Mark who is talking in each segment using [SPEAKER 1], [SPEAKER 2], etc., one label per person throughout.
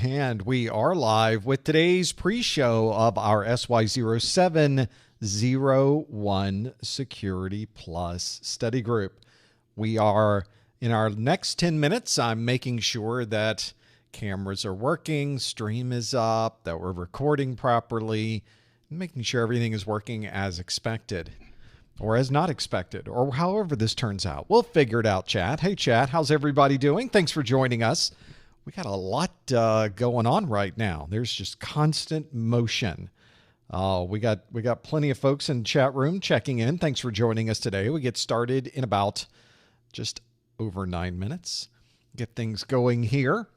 [SPEAKER 1] And we are live with today's pre-show of our SY0-701 Security Plus study group. We are in our next 10 minutes. I'm making sure that cameras are working, stream is up, that we're recording properly, making sure everything is working as expected or as not expected, or however this turns out. We'll figure it out, chat. Hey, chat, how's everybody doing? Thanks for joining us. We got a lot going on right now. There's just constant motion. We got plenty of folks in the chat room checking in. Thanks for joining us today. We get started in about just over 9 minutes. Get things going here.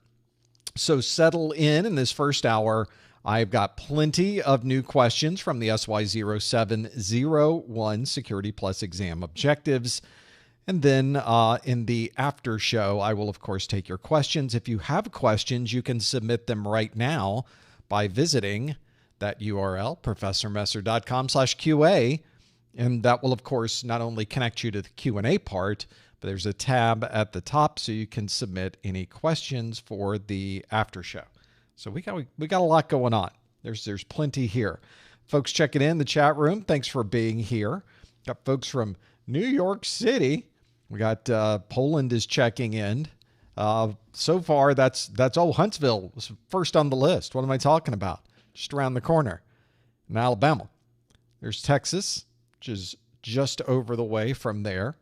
[SPEAKER 1] So settle in this first hour. I've got plenty of new questions from the SY0-701 Security Plus exam objectives. And then in the after show, I will, of course, take your questions. If you have questions, you can submit them right now by visiting that URL, professormesser.com/QA. And that will, of course, not only connect you to the Q&A part, but there's a tab at the top so you can submit any questions for the after show. So we got a lot going on. There's plenty here. Folks checking in the chat room, thanks for being here. Got folks from New York City. We got Poland is checking in. So far, that's Huntsville was first on the list. What am I talking about? Just around the corner in Alabama. There's Texas, which is just over the way from there.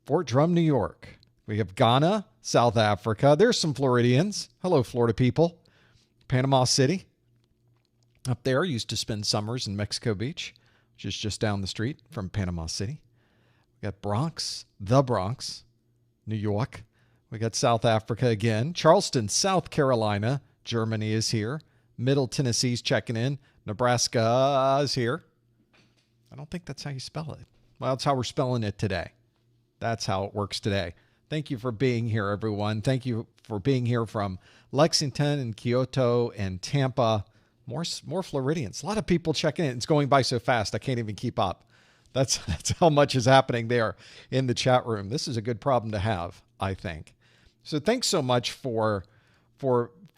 [SPEAKER 1] Fort Drum, New York. We have Ghana, South Africa. There's some Floridians. Hello, Florida people. Panama City. Up there, used to spend summers in Mexico Beach, which is just down the street from Panama City. We got Bronx, the Bronx, New York. We got South Africa again. Charleston, South Carolina. Germany is here. Middle Tennessee's checking in. Nebraska is here. I don't think that's how you spell it. Well, that's how we're spelling it today. That's how it works today. Thank you for being here, everyone. Thank you for being here from Lexington and Kyoto and Tampa. More Floridians. A lot of people checking in. It's going by so fast, I can't even keep up. That's how much is happening there in the chat room. This is a good problem to have, I think. So thanks so much for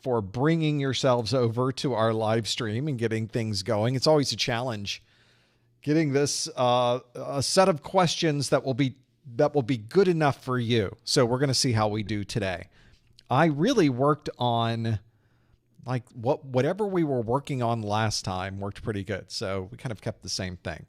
[SPEAKER 1] bringing yourselves over to our live stream and getting things going. It's always a challenge getting this a set of questions that will be good enough for you. So we're going to see how we do today. I really worked on whatever we were working on last time worked pretty good. So we kind of kept the same thing.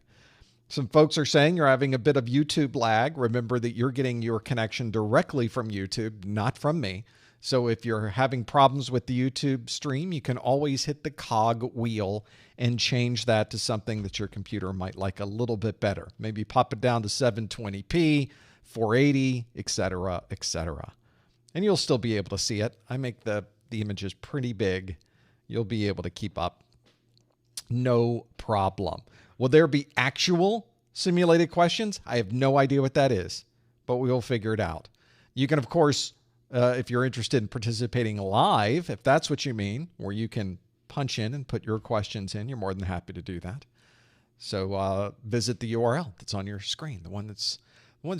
[SPEAKER 1] Some folks are saying you're having a bit of YouTube lag. Remember that you're getting your connection directly from YouTube, not from me. So if you're having problems with the YouTube stream, you can always hit the cog wheel and change that to something that your computer might like a little bit better. Maybe pop it down to 720p, 480, etc., etc. And you'll still be able to see it. I make the images pretty big. You'll be able to keep up. No problem. Will there be actual simulated questions? I have no idea what that is, but we will figure it out. You can, of course, if you're interested in participating live, if that's what you mean, where you can punch in and put your questions in, you're more than happy to do that. So visit the URL that's on your screen, the one that's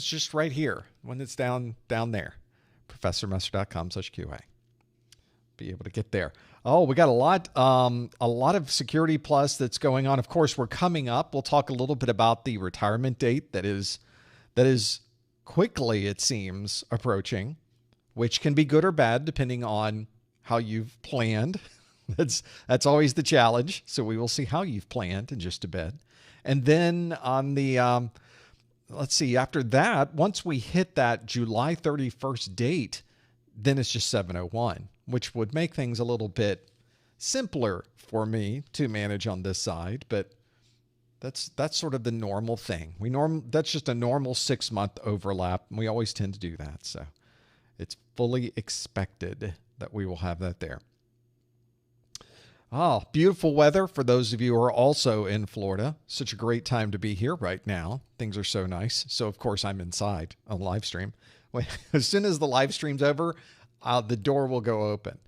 [SPEAKER 1] just right here, the one that's down there, professormesser.com/QA. Be able to get there. Oh, we got a lot of Security Plus that's going on. Of course, we're coming up. We'll talk a little bit about the retirement date that is quickly, it seems, approaching, which can be good or bad depending on how you've planned. That's always the challenge. So we will see how you've planned in just a bit. And then on the let's see, after that, once we hit that July 31st date, then it's just 701, which would make things a little bit simpler for me to manage on this side, but that's sort of the normal thing. That's just a normal 6-month overlap, and we always tend to do that. So it's fully expected that we will have that there. Oh, beautiful weather for those of you who are also in Florida. Such a great time to be here right now. Things are so nice. So, of course, I'm inside on live stream. As soon as the live stream's over, the door will go open.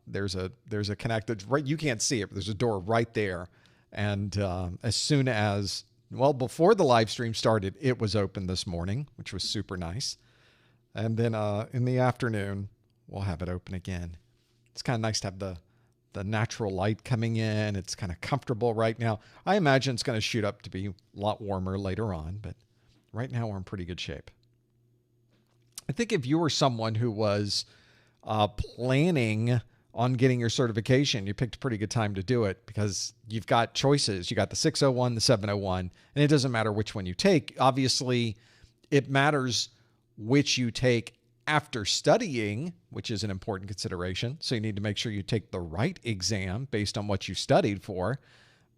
[SPEAKER 1] There's a connected, right? You can't see it, but there's a door right there. And as soon as, well, before the live stream started, it was open this morning, which was super nice. And then in the afternoon, we'll have it open again. It's kind of nice to have the natural light coming in. It's kind of comfortable right now. I imagine it's going to shoot up to be a lot warmer later on, but right now we're in pretty good shape. I think if you were someone who was planning on getting your certification, you picked a pretty good time to do it because you've got choices. You got the 601, the 701, and it doesn't matter which one you take. Obviously, it matters which you take after studying, which is an important consideration. So you need to make sure you take the right exam based on what you studied for,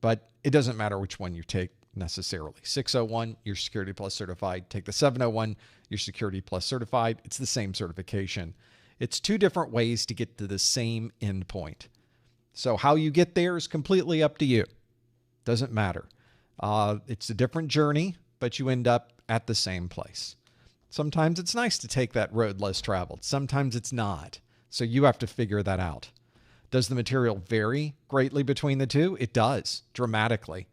[SPEAKER 1] but it doesn't matter which one you take necessarily. 601, you're Security Plus certified. Take the 701, you're Security Plus certified. It's the same certification. It's two different ways to get to the same endpoint. So how you get there is completely up to you. Doesn't matter. It's a different journey, but you end up at the same place. Sometimes it's nice to take that road less traveled. Sometimes it's not. So you have to figure that out. Does the material vary greatly between the two? It does, dramatically.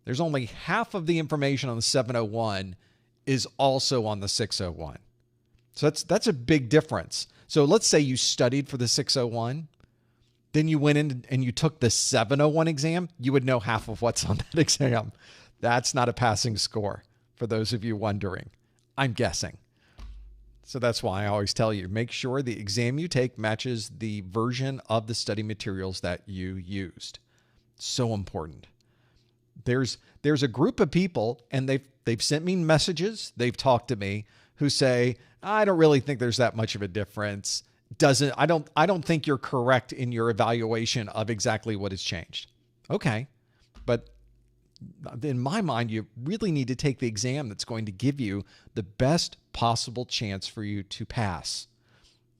[SPEAKER 1] There's only half of the information on the 701 is also on the 601. So that's a big difference. So let's say you studied for the 601, then you went in and you took the 701 exam, you would know half of what's on that exam. That's not a passing score, for those of you wondering. I'm guessing. So that's why I always tell you, make sure the exam you take matches the version of the study materials that you used. So important. There's a group of people, and they've sent me messages, they've talked to me, who say, I don't really think there's that much of a difference. I don't think you're correct in your evaluation of exactly what has changed. Okay. But in my mind, you really need to take the exam that's going to give you the best possible chance for you to pass.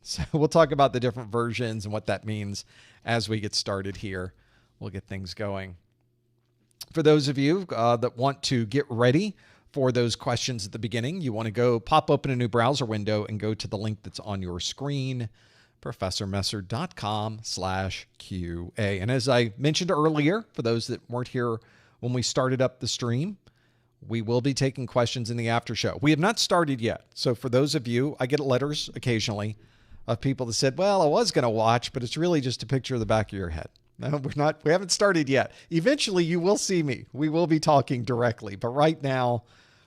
[SPEAKER 1] So we'll talk about the different versions and what that means as we get started here. We'll get things going. For those of you that want to get ready for those questions at the beginning, you want to go pop open a new browser window and go to the link that's on your screen, professormesser.com/QA. And as I mentioned earlier, for those that weren't here when we started up the stream, we will be taking questions in the after show. We have not started yet. So for those of you, I get letters occasionally of people that said, well, I was going to watch, but it's really just a picture of the back of your head. No, we haven't started yet. Eventually you will see me. We will be talking directly, but right now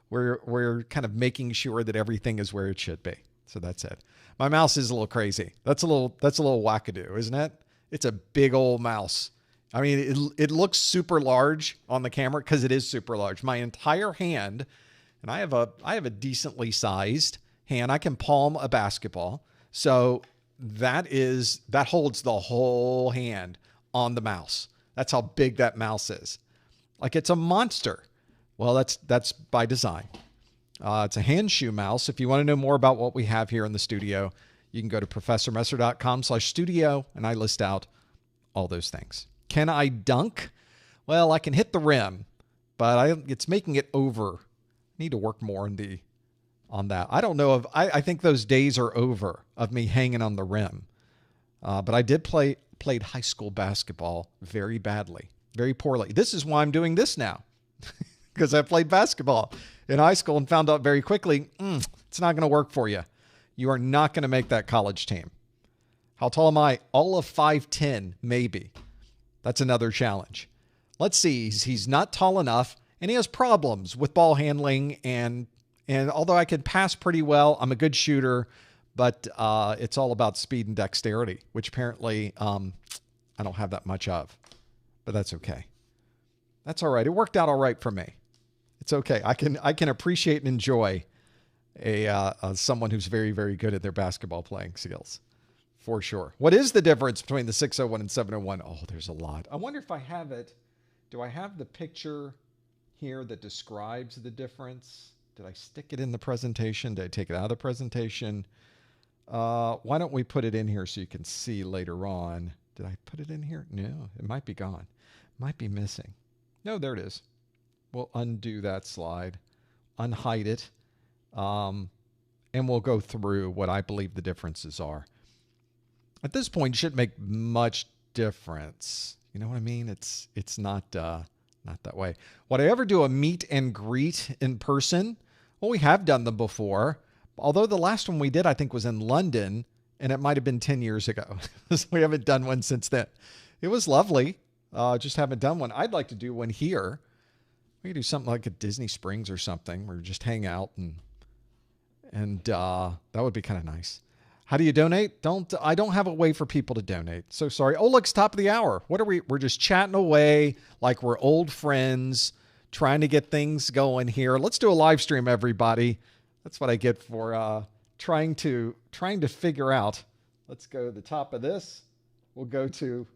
[SPEAKER 1] we're kind of making sure that everything is where it should be. So that's it. My mouse is a little crazy. That's a little wackadoo, isn't it? It's a big old mouse. I mean, it looks super large on the camera because it is super large. My entire hand, and I have a decently sized hand. I can palm a basketball. So that holds the whole hand on the mouse. That's how big that mouse is. Like it's a monster. Well, that's by design. It's a hand shoe mouse. If you want to know more about what we have here in the studio, you can go to professormesser.com/studio, and I list out all those things. Can I dunk? Well, I can hit the rim, but it's making it over. I need to work more on that. I don't know if I think those days are over of me hanging on the rim. But I played high school basketball very badly, very poorly. This is why I'm doing this now, because I played basketball in high school and found out very quickly, it's not going to work for you. You are not going to make that college team. How tall am I? All of 5'10", maybe. That's another challenge. Let's see. He's not tall enough, and he has problems with ball handling. And although I can pass pretty well, I'm a good shooter, but it's all about speed and dexterity, which apparently I don't have that much of. But that's okay. That's all right. It worked out all right for me. It's okay. I can appreciate and enjoy someone who's very, very good at their basketball playing skills. For sure. What is the difference between the 601 and 701? Oh, there's a lot. I wonder if I have it. Do I have the picture here that describes the difference? Did I stick it in the presentation? Did I take it out of the presentation? Why don't we put it in here so you can see later on? Did I put it in here? No, it might be gone. Might be missing. No, there it is. We'll undo that slide, unhide it, and we'll go through what I believe the differences are. At this point, it shouldn't make much difference. You know what I mean? It's not that way. Would I ever do a meet and greet in person? Well, we have done them before. Although the last one we did, I think, was in London. and it might have been 10 years ago. So we haven't done one since then. It was lovely. Just haven't done one. I'd like to do one here. We could do something like at Disney Springs or something where we just hang out and that would be kind of nice. How do you donate? I don't have a way for people to donate. So sorry. Oh, look, it's top of the hour. What are we? We're just chatting away like we're old friends, trying to get things going here. Let's do a live stream, everybody. That's what I get for trying to figure out. Let's go to the top of this. We'll go to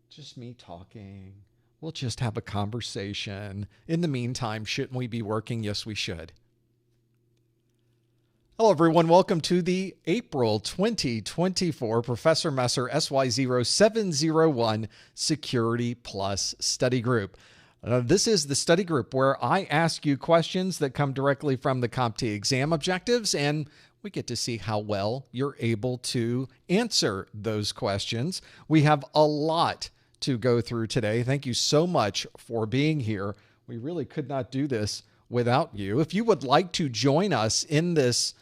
[SPEAKER 1] just me talking. We'll just have a conversation. In the meantime, shouldn't we be working? Yes, we should. Hello, everyone. Welcome to the April 2024 Professor Messer SY0-701 Security Plus Study Group. This is the study group where I ask you questions that come directly from the CompTIA exam objectives, and we get to see how well you're able to answer those questions. We have a lot to go through today. Thank you so much for being here. We really could not do this without you. If you would like to join us in this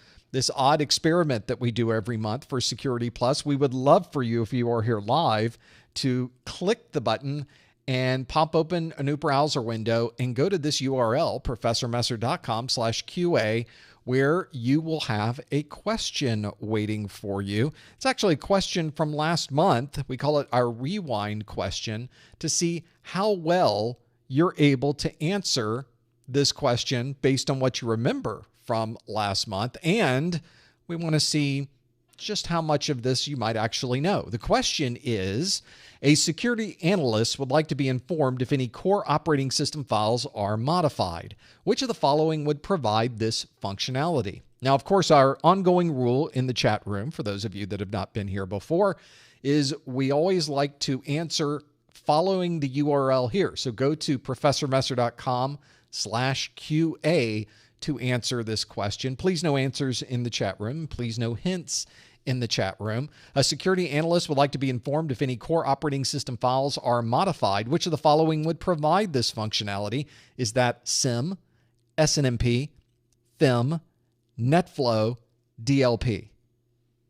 [SPEAKER 1] odd experiment that we do every month for Security Plus, we would love for you, if you are here live, to click the button and pop open a new browser window and go to this URL, professormesser.com/QA, where you will have a question waiting for you. It's actually a question from last month. We call it our rewind question to see how well you're able to answer this question based on what you remember from last month. And we want to see just how much of this you might actually know. The question is, a security analyst would like to be informed if any core operating system files are modified. Which of the following would provide this functionality? Now, of course, our ongoing rule in the chat room, for those of you that have not been here before, is we always like to answer following the URL here. So go to professormesser.com/QA to answer this question. Please no answers in the chat room. Please no hints in the chat room. A security analyst would like to be informed if any core operating system files are modified. Which of the following would provide this functionality? Is that SIM, SNMP, FIM, NetFlow, DLP?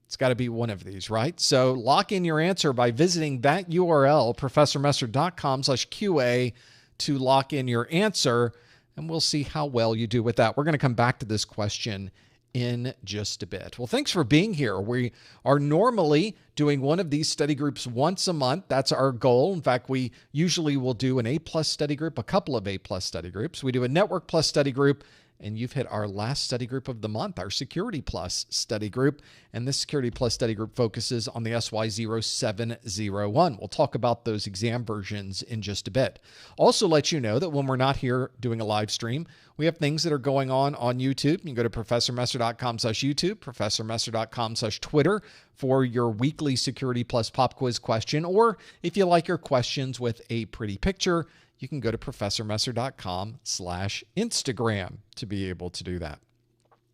[SPEAKER 1] It's got to be one of these, right? So lock in your answer by visiting that URL, professormesser.com/QA, to lock in your answer, and we'll see how well you do with that. We're going to come back to this question in just a bit. Well, thanks for being here. We are normally doing one of these study groups once a month. That's our goal. In fact, we usually will do an A+ study group, a couple of A+ study groups. We do a Network Plus study group, and you've hit our last study group of the month, our Security Plus study group. And this Security Plus study group focuses on the SY0-701. We'll talk about those exam versions in just a bit. Also let you know that when we're not here doing a live stream, we have things that are going on YouTube. You can go to professormesser.com/YouTube, professormesser.com/Twitter for your weekly Security Plus pop quiz question. Or if you like your questions with a pretty picture, you can go to professormesser.com/Instagram to be able to do that.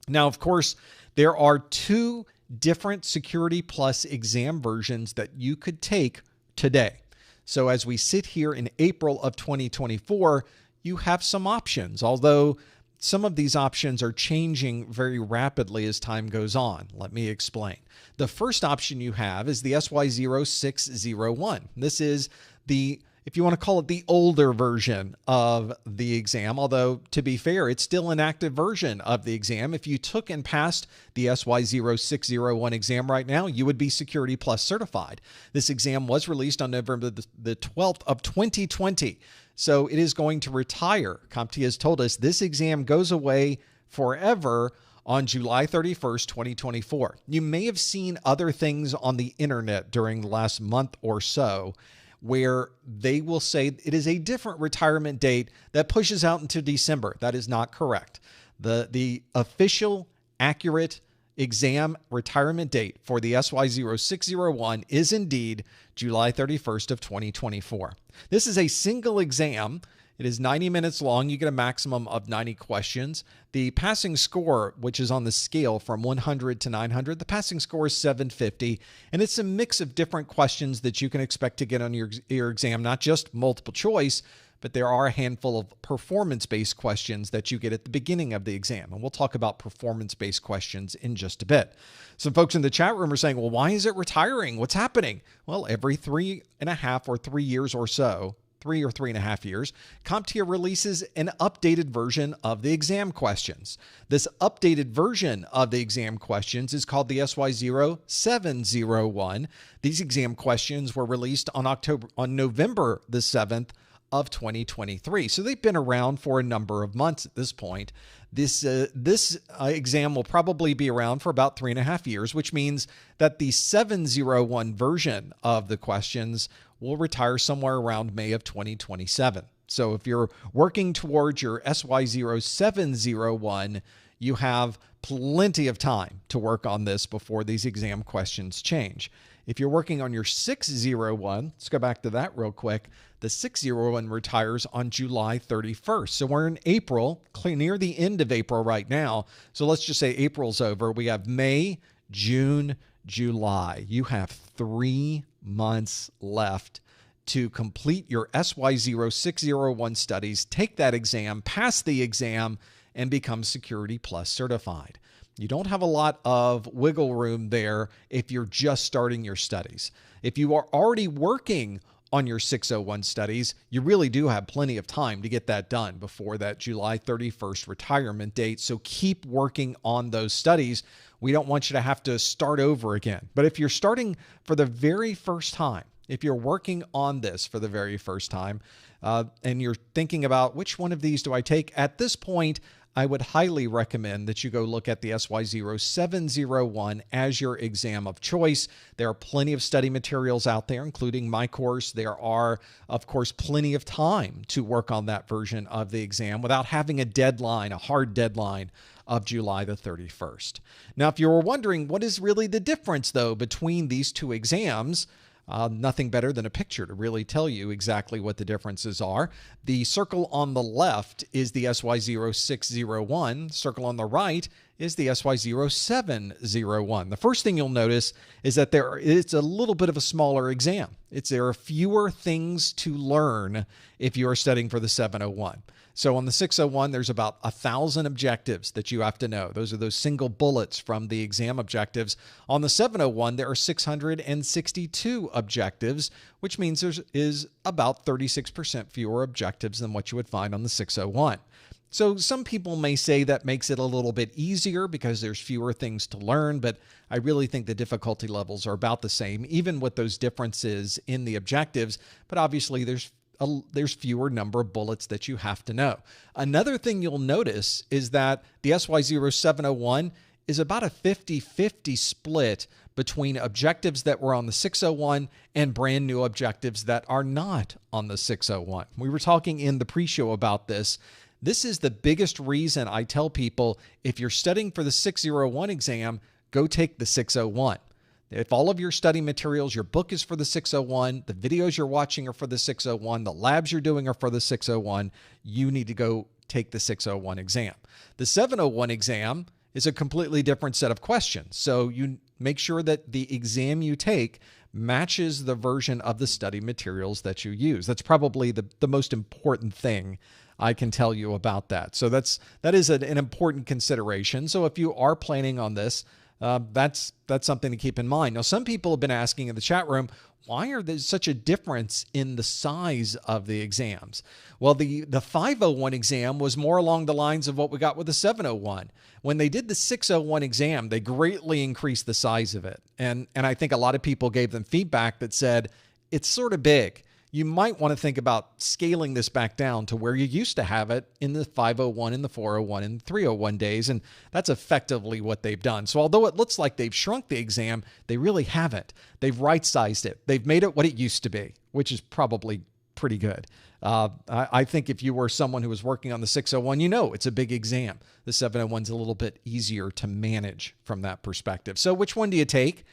[SPEAKER 1] Now, of course, there are two different Security Plus exam versions that you could take today. So as we sit here in April of 2024, you have some options, although some of these options are changing very rapidly as time goes on. Let me explain. The first option you have is the SY0-601. This is the, if you want to call it, the older version of the exam, although to be fair, it's still an active version of the exam. If you took and passed the SY0-601 exam right now, you would be Security Plus certified. This exam was released on November the 12th of 2020. So it is going to retire. CompTIA has told us this exam goes away forever on July 31st, 2024. You may have seen other things on the internet during the last month or so where they will say it is a different retirement date that pushes out into December. That is not correct. The official, accurate exam retirement date for the SY0-601 is indeed July 31st of 2024. This is a single exam. It is 90 minutes long. You get a maximum of 90 questions. The passing score, which is on the scale from 100 to 900, the passing score is 750, and it's a mix of different questions that you can expect to get on your exam, not just multiple choice, but there are a handful of performance-based questions that you get at the beginning of the exam. And we'll talk about performance-based questions in just a bit. Some folks in the chat room are saying, well, why is it retiring? What's happening? Well, every 3.5 or 3 years or so, 3 or 3.5 years, CompTIA releases an updated version of the exam questions. This updated version of the exam questions is called the SY0-701. These exam questions were released on November the 7th of 2023. So they've been around for a number of months at this point. This exam will probably be around for about 3.5 years, which means that the 701 version of the questions will retire somewhere around May of 2027. So if you're working towards your SY0-701, you have plenty of time to work on this before these exam questions change. If you're working on your 601, let's go back to that real quick. The 601 retires on July 31st. So we're in April, near the end of April right now. So let's just say April's over. We have May, June, July. You have 3 months left to complete your SY0-601 studies, take that exam, pass the exam, and become Security Plus certified. You don't have a lot of wiggle room there if you're just starting your studies. If you are already working on your 601 studies, you really do have plenty of time to get that done before that July 31st retirement date. So keep working on those studies. We don't want you to have to start over again. But if you're starting for the very first time, if you're working on this for the very first time, and you're thinking about which one of these do I take, at this point, I would highly recommend that you go look at the SY0-701 as your exam of choice. There are plenty of study materials out there, including my course. There are, of course, plenty of time to work on that version of the exam without having a deadline, a hard deadline of July the 31st. Now, if you were wondering what is really the difference, though, between these two exams, nothing better than a picture to really tell you exactly what the differences are. The circle on the left is the SY0-601. Circle on the right is the SY0-701. The first thing you'll notice is that it's a little bit of a smaller exam. There are fewer things to learn if you are studying for the 701. So on the 601, there's about 1,000 objectives that you have to know. Those are those single bullets from the exam objectives. On the 701, there are 662 objectives, which means there is about 36% fewer objectives than what you would find on the 601. So some people may say that makes it a little bit easier because there's fewer things to learn, but I really think the difficulty levels are about the same, even with those differences in the objectives. But obviously, there's fewer number of bullets that you have to know. Another thing you'll notice is that the SY0-701 is about a 50-50 split between objectives that were on the 601 and brand new objectives that are not on the 601. We were talking in the pre-show about this. This is the biggest reason I tell people, if you're studying for the 601 exam, go take the 601. If all of your study materials, your book is for the 601, the videos you're watching are for the 601, the labs you're doing are for the 601, you need to go take the 601 exam. The 701 exam is a completely different set of questions. So you make sure that the exam you take matches the version of the study materials that you use. That's probably the most important thing I can tell you about that. So that is an important consideration. So if you are planning on this, that's something to keep in mind. Now, some people have been asking in the chat room, why are there such a difference in the size of the exams? Well, the 501 exam was more along the lines of what we got with the 701. When they did the 601 exam, they greatly increased the size of it. And I think a lot of people gave them feedback that said, it's sort of big. You might want to think about scaling this back down to where you used to have it in the 501 and the 401 and 301 days, and that's effectively what they've done. So although it looks like they've shrunk the exam, they really haven't. They've right-sized it. They've made it what it used to be, which is probably pretty good. I think if you were someone who was working on the 601, you know it's a big exam. The 701's a little bit easier to manage from that perspective. So which one do you take?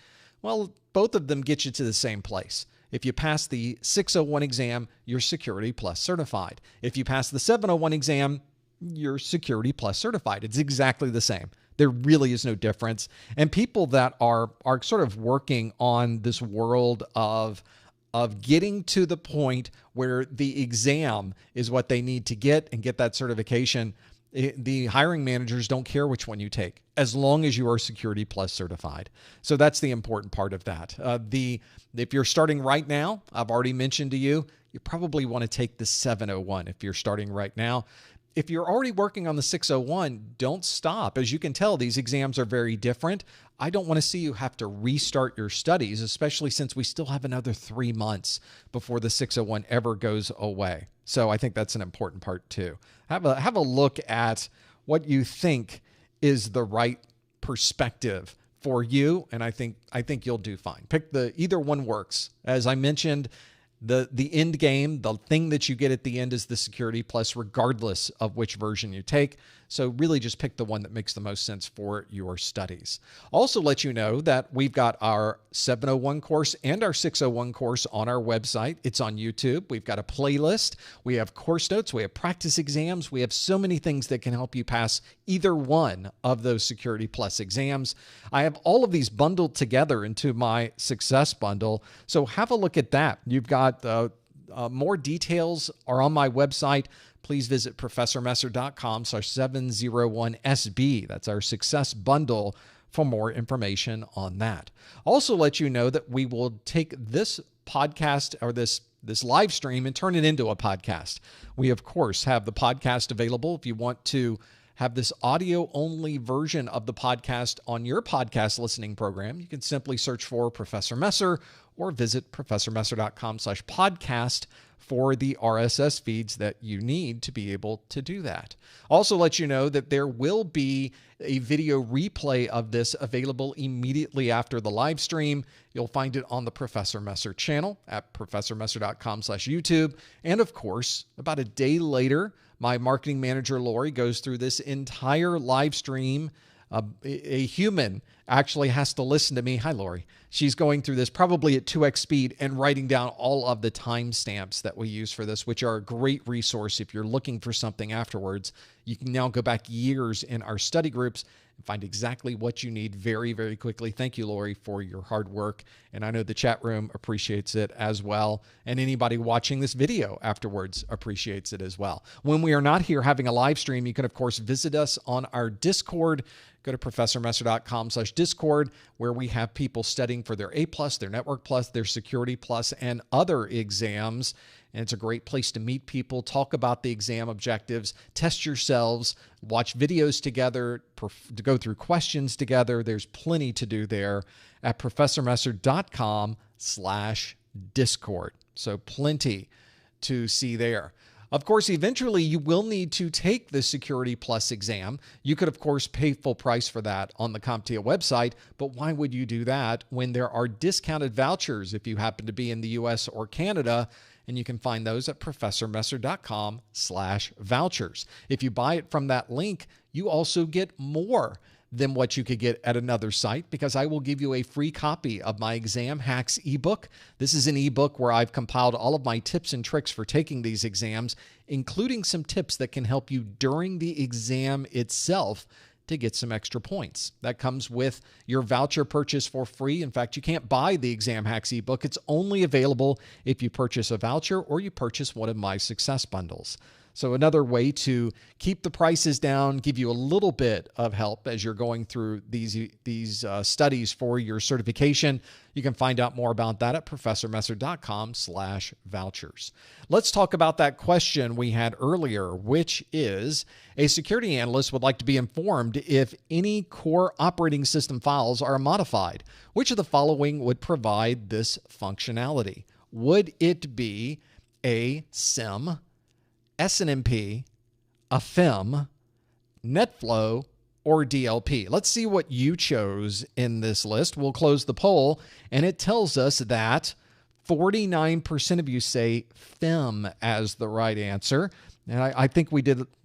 [SPEAKER 1] Well, both of them get you to the same place. If you pass the 601 exam, you're Security Plus certified. If you pass the 701 exam, you're Security Plus certified. It's exactly the same. There really is no difference. And people that are sort of working on this world of of getting to the point where the exam is what they need to get and get that certification, the hiring managers don't care which one you take as long as you are Security Plus certified. So that's the important part of that. If you're starting right now, I've already mentioned to you, you probably want to take the 701 if you're starting right now. If you're already working on the 601, don't stop. As you can tell, these exams are very different. I don't want to see you have to restart your studies, especially since we still have another 3 months before the 601 ever goes away. So I think that's an important part too. Have a look at what you think is the right perspective for you, and I think you'll do fine. Pick either one works. As I mentioned, the end game, the thing that you get at the end is the Security Plus, regardless of which version you take. So really just pick the one that makes the most sense for your studies. Also let you know that we've got our 701 course and our 601 course on our website. It's on YouTube. We've got a playlist. We have course notes. We have practice exams. We have so many things that can help you pass either one of those Security Plus exams. I have all of these bundled together into my Success Bundle. So have a look at that. You've got more details are on my website. Please visit professormesser.com/701SB. That's our Success Bundle for more information on that. Also let you know that we will take this podcast or this live stream and turn it into a podcast. We, of course, have the podcast available. If you want to have this audio-only version of the podcast on your podcast listening program, you can simply search for Professor Messer or visit professormesser.com/podcast for the RSS feeds that you need to be able to do that. Also let you know that there will be a video replay of this available immediately after the live stream. You'll find it on the Professor Messer channel at professormesser.com/YouTube. And of course, about a day later, my marketing manager, Lori, goes through this entire live stream. A human actually has to listen to me. Hi, Lori. She's going through this probably at 2x speed and writing down all of the timestamps that we use for this, which are a great resource if you're looking for something afterwards. You can now go back years in our study groups and find exactly what you need very, very quickly. Thank you, Lori, for your hard work. And I know the chat room appreciates it as well. And anybody watching this video afterwards appreciates it as well. When we are not here having a live stream, you can, of course, visit us on our Discord. Go to professormesser.com/Discord, where we have people studying for their A+, their Network Plus, their Security Plus, and other exams. And it's a great place to meet people, talk about the exam objectives, test yourselves, watch videos together, to go through questions together. There's plenty to do there at professormesser.com/Discord. So plenty to see there. Of course, eventually you will need to take the Security Plus exam. You could, of course, pay full price for that on the CompTIA website, but why would you do that when there are discounted vouchers if you happen to be in the US or Canada? And you can find those at professormesser.com/vouchers. If you buy it from that link, you also get more than what you could get at another site, because I will give you a free copy of my Exam Hacks ebook. This is an ebook where I've compiled all of my tips and tricks for taking these exams, including some tips that can help you during the exam itself to get some extra points. That comes with your voucher purchase for free. In fact, you can't buy the Exam Hacks ebook. It's only available if you purchase a voucher or you purchase one of my Success Bundles. So another way to keep the prices down, give you a little bit of help as you're going through these studies for your certification. You can find out more about that at professormesser.com/vouchers. Let's talk about that question we had earlier, which is a security analyst would like to be informed if any core operating system files are modified. Which of the following would provide this functionality? Would it be a SIM, SNMP, a FIM, NetFlow, or DLP? Let's see what you chose in this list. We'll close the poll, and it tells us that 49% of you say FIM as the right answer. And I think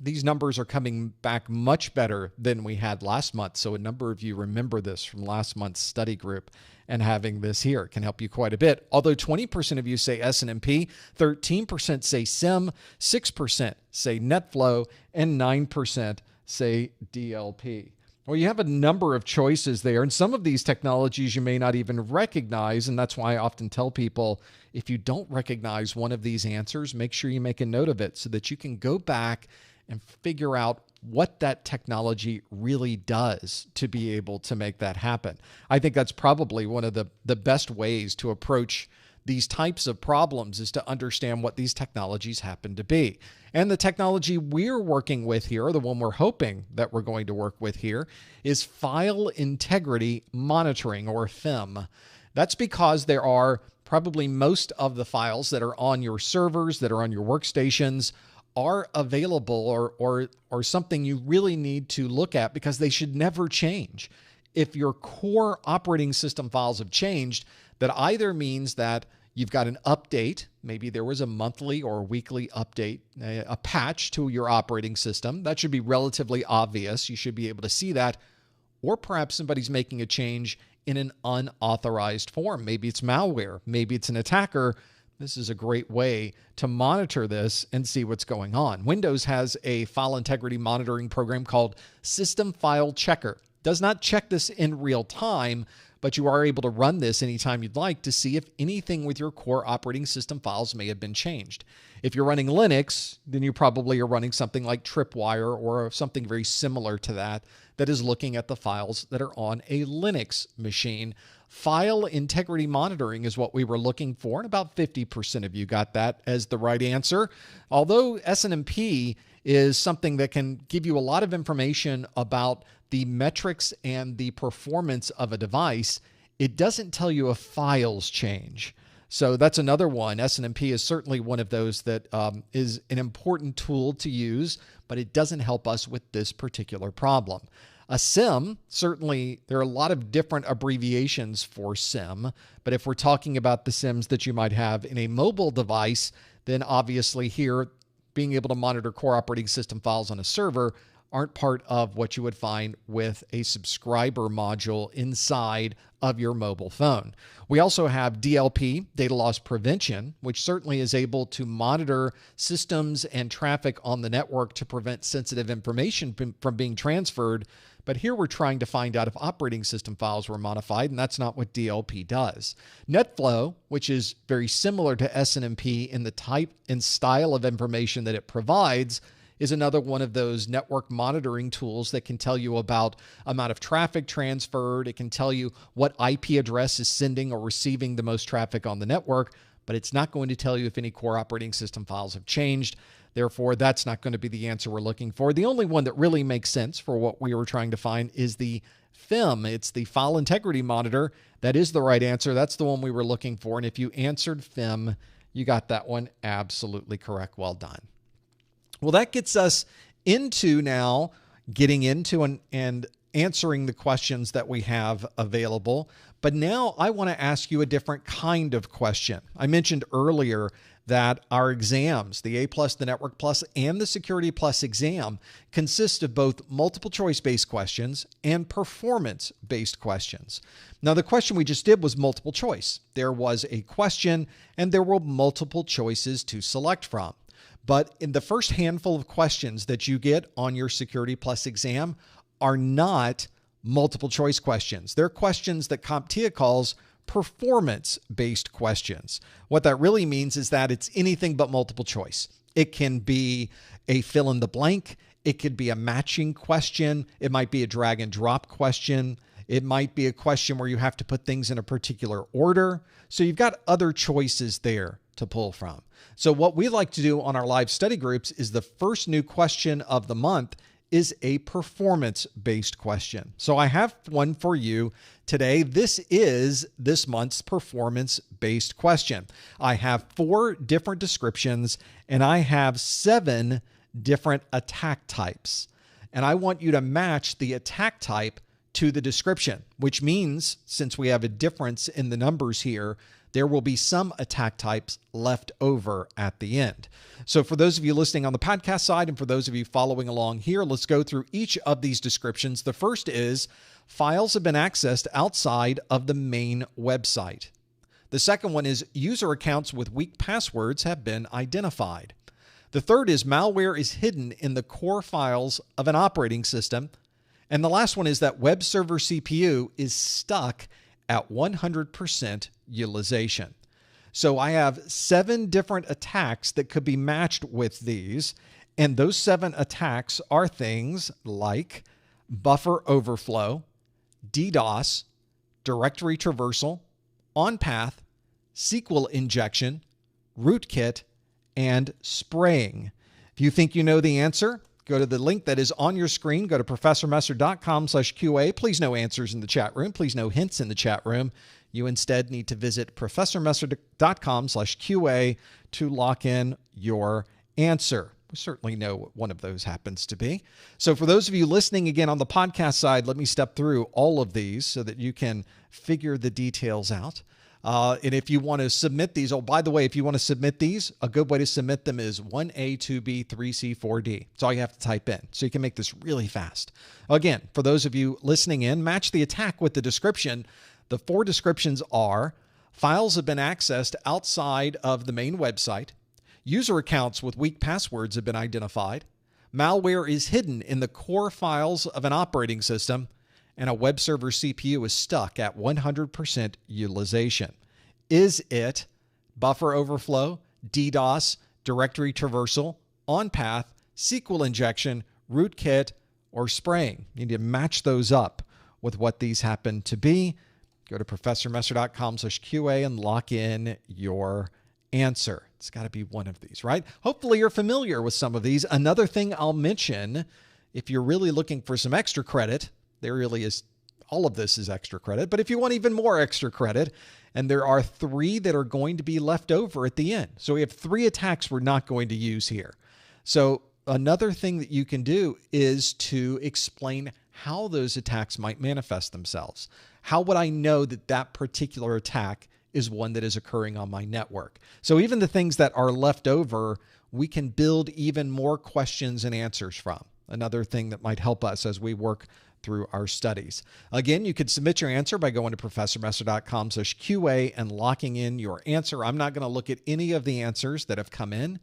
[SPEAKER 1] these numbers are coming back much better than we had last month. So a number of you remember this from last month's study group, and having this here can help you quite a bit. Although 20% of you say SNMP, 13% say SIM, 6% say NetFlow, and 9% say DLP. Well, you have a number of choices there, and some of these technologies you may not even recognize, and that's why I often tell people, if you don't recognize one of these answers, make sure you make a note of it so that you can go back and figure out what that technology really does to be able to make that happen. I think that's probably one of the best ways to approach these types of problems, is to understand what these technologies happen to be. And the technology we're working with here, the one we're hoping that we're going to work with here, is File Integrity Monitoring, or FIM. That's because there are probably most of the files that are on your servers, that are on your workstations, are available or something you really need to look at, because they should never change. If your core operating system files have changed, that either means that you've got an update, maybe there was a monthly or weekly update, a patch to your operating system. That should be relatively obvious. You should be able to see that. Or perhaps somebody's making a change in an unauthorized form. Maybe it's malware. Maybe it's an attacker. This is a great way to monitor this and see what's going on. Windows has a file integrity monitoring program called System File Checker. Does not check this in real time, but you are able to run this anytime you'd like to see if anything with your core operating system files may have been changed. If you're running Linux, then you probably are running something like Tripwire or something very similar to that, that is looking at the files that are on a Linux machine. File integrity monitoring is what we were looking for, and about 50% of you got that as the right answer. Although SNMP is something that can give you a lot of information about the metrics and the performance of a device, it doesn't tell you if files change. So that's another one. SNMP is certainly one of those that is an important tool to use, but it doesn't help us with this particular problem. A SIM, certainly there are a lot of different abbreviations for SIM, but if we're talking about the SIMs that you might have in a mobile device, then obviously here, being able to monitor core operating system files on a server aren't part of what you would find with a subscriber module inside of your mobile phone. We also have DLP, data loss prevention, which certainly is able to monitor systems and traffic on the network to prevent sensitive information from being transferred. But here we're trying to find out if operating system files were modified, and that's not what DLP does. NetFlow, which is very similar to SNMP in the type and style of information that it provides, is another one of those network monitoring tools that can tell you about amount of traffic transferred. It can tell you what IP address is sending or receiving the most traffic on the network, but it's not going to tell you if any core operating system files have changed. Therefore, that's not going to be the answer we're looking for. The only one that really makes sense for what we were trying to find is the FIM. It's the File Integrity Monitor. That is the right answer. That's the one we were looking for. And if you answered FIM, you got that one absolutely correct. Well done. Well, that gets us into now getting into and answering the questions that we have available. But now I want to ask you a different kind of question. I mentioned earlier that our exams, the A+, the Network Plus, and the Security Plus exam, consist of both multiple choice-based questions and performance-based questions. Now, the question we just did was multiple choice. There was a question, and there were multiple choices to select from. But in the first handful of questions that you get on your Security Plus exam are not multiple choice questions. They're questions that CompTIA calls performance-based questions. What that really means is that it's anything but multiple choice. It can be a fill in the blank. It could be a matching question. It might be a drag and drop question. It might be a question where you have to put things in a particular order. So you've got other choices there to pull from. So what we like to do on our live study groups is the first new question of the month is a performance-based question. So I have one for you today. This is this month's performance-based question. I have 4 different descriptions and I have 7 different attack types. And I want you to match the attack type to the description, which means since we have a difference in the numbers here, there will be some attack types left over at the end. So for those of you listening on the podcast side and for those of you following along here, let's go through each of these descriptions. The first is files have been accessed outside of the main website. The second one is user accounts with weak passwords have been identified. The third is malware is hidden in the core files of an operating system. And the last one is that web server CPU is stuck at 100% utilization. So I have 7 different attacks that could be matched with these. And those 7 attacks are things like buffer overflow, DDoS, directory traversal, on-path, SQL injection, rootkit, and spraying. If you think you know the answer, go to the link that is on your screen. Go to professormesser.com/QA. Please no answers in the chat room. Please no hints in the chat room. You instead need to visit professormesser.com/QA to lock in your answer. We certainly know what one of those happens to be. So for those of you listening again on the podcast side, let me step through all of these so that you can figure the details out. And if you want to submit these, oh, by the way, if you want to submit these, a good way to submit them is 1A, 2B, 3C, 4D. That's all you have to type in. So you can make this really fast. Again, for those of you listening in, match the attack with the description. The 4 descriptions are: files have been accessed outside of the main website, user accounts with weak passwords have been identified, malware is hidden in the core files of an operating system, and a web server CPU is stuck at 100% utilization. Is it buffer overflow, DDoS, directory traversal, on-path, SQL injection, rootkit, or spraying? You need to match those up with what these happen to be. Go to professormesser.com/QA and lock in your answer. It's got to be one of these, right? Hopefully you're familiar with some of these. Another thing I'll mention, if you're really looking for some extra credit, there really is, all of this is extra credit, but if you want even more extra credit, and there are 3 that are going to be left over at the end. So we have 3 attacks we're not going to use here. So another thing that you can do is to explain how those attacks might manifest themselves. How would I know that that particular attack is one that is occurring on my network? So even the things that are left over, we can build even more questions and answers from. Another thing that might help us as we work through our studies. Again, you could submit your answer by going to professormesser.com/QA and locking in your answer. I'm not going to look at any of the answers that have come in.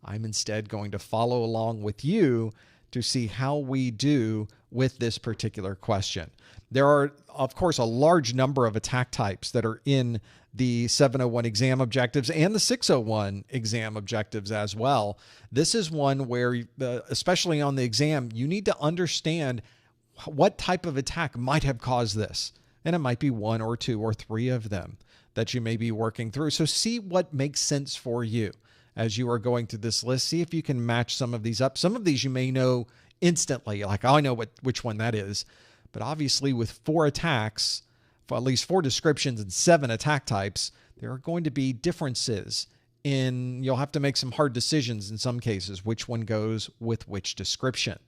[SPEAKER 1] I'm instead going to follow along with you to see how we do with this particular question. There are, of course, a large number of attack types that are in the 701 exam objectives and the 601 exam objectives as well. This is one where, especially on the exam, you need to understand what type of attack might have caused this. And it might be 1 or 2 or 3 of them that you may be working through. So see what makes sense for you as you are going through this list. See if you can match some of these up. Some of these you may know instantly, like, oh, I know which one that is. But obviously with 4 attacks, for at least 4 descriptions and 7 attack types, there are going to be differences you'll have to make some hard decisions in some cases, which one goes with which description.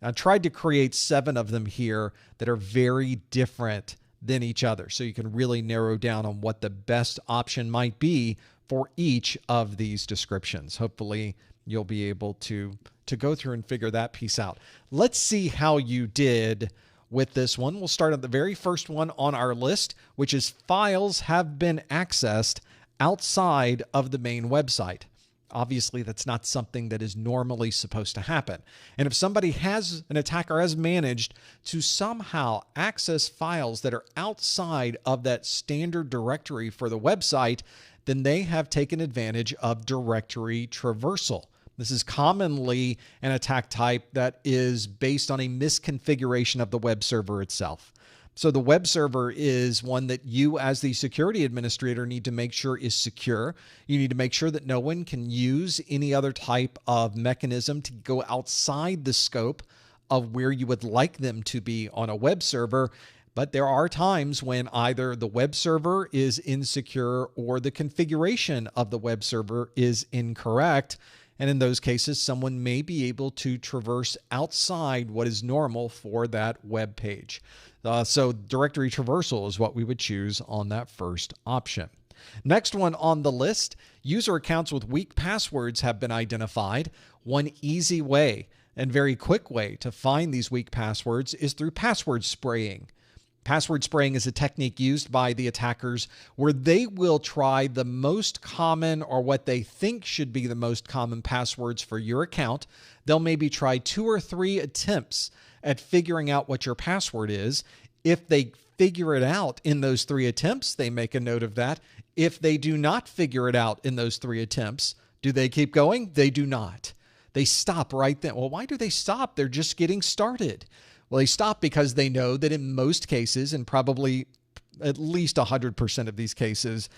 [SPEAKER 1] I tried to create 7 of them here that are very different than each other, so you can really narrow down on what the best option might be for each of these descriptions. Hopefully you'll be able to go through and figure that piece out. Let's see how you did with this one. We'll start at the very first one on our list, which is files have been accessed outside of the main website. Obviously, that's not something that is normally supposed to happen. And if an attacker has managed to somehow access files that are outside of that standard directory for the website, then they have taken advantage of directory traversal. This is commonly an attack type that is based on a misconfiguration of the web server itself. So the web server is one that you as the security administrator need to make sure is secure. You need to make sure that no one can use any other type of mechanism to go outside the scope of where you would like them to be on a web server. But there are times when either the web server is insecure or the configuration of the web server is incorrect. And in those cases, someone may be able to traverse outside what is normal for that web page. So directory traversal is what we would choose on that first option. Next one on the list, user accounts with weak passwords have been identified. One easy way and very quick way to find these weak passwords is through password spraying. Password spraying is a technique used by the attackers where they will try the most common or what they think should be the most common passwords for your account. They'll maybe try 2 or 3 attempts at figuring out what your password is. If they figure it out in those 3 attempts, they make a note of that. If they do not figure it out in those 3 attempts, do they keep going? They do not. They stop right then. Well, why do they stop? They're just getting started. Well, they stop because they know that in most cases, and probably at least 100% of these cases,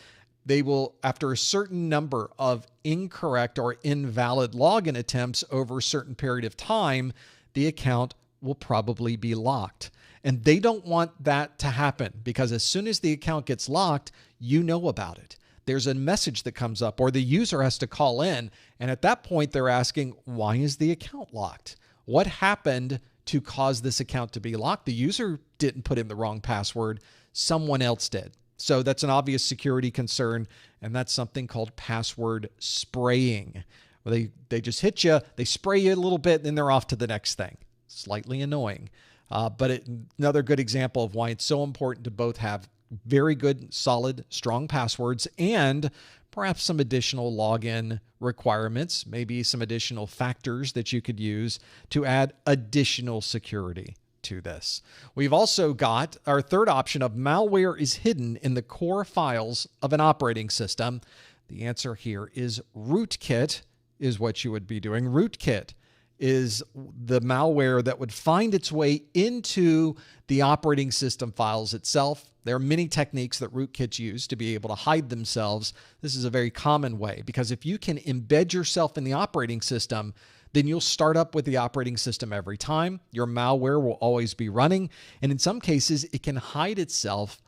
[SPEAKER 1] they will, after a certain number of incorrect or invalid login attempts over a certain period of time, the account will probably be locked. And they don't want that to happen, because as soon as the account gets locked, you know about it. There's a message that comes up, or the user has to call in. And at that point, they're asking, why is the account locked? What happened to cause this account to be locked? The user didn't put in the wrong password. Someone else did. So that's an obvious security concern, and that's something called password spraying. Well, they just hit you, they spray you a little bit, then they're off to the next thing. Slightly annoying. But another good example of why it's so important to both have very good, solid, strong passwords and perhaps some additional login requirements, maybe some additional factors that you could use to add additional security to this. We've also got our third option of malware is hidden in the core files of an operating system. The answer here is rootkit is what you would be doing. Rootkit is the malware that would find its way into the operating system files itself. There are many techniques that rootkits use to be able to hide themselves. This is a very common way, because if you can embed yourself in the operating system, then you'll start up with the operating system every time. Your malware will always be running. And in some cases, it can hide itself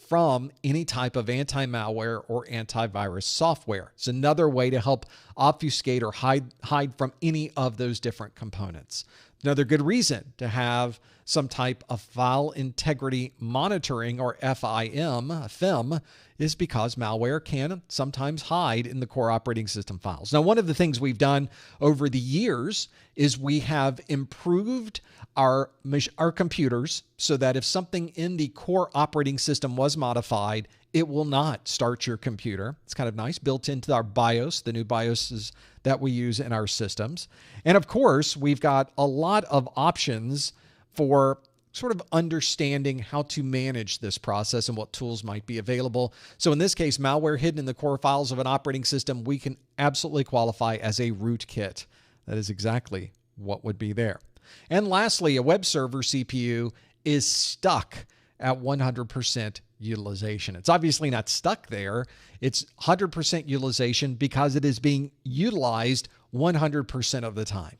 [SPEAKER 1] from any type of anti-malware or antivirus software. It's another way to help obfuscate or hide from any of those different components. Another good reason to have some type of file integrity monitoring, or FIM, is because malware can sometimes hide in the core operating system files. Now, one of the things we've done over the years is we have improved our computers so that if something in the core operating system was modified, it will not start your computer. It's kind of nice, built into our BIOS, the new BIOSes that we use in our systems. And of course, we've got a lot of options for sort of understanding how to manage this process and what tools might be available. So in this case, malware hidden in the core files of an operating system, we can absolutely qualify as a rootkit. That is exactly what would be there. And lastly, a web server CPU is stuck at 100% utilization. It's obviously not stuck there. It's 100% utilization because it is being utilized 100% of the time.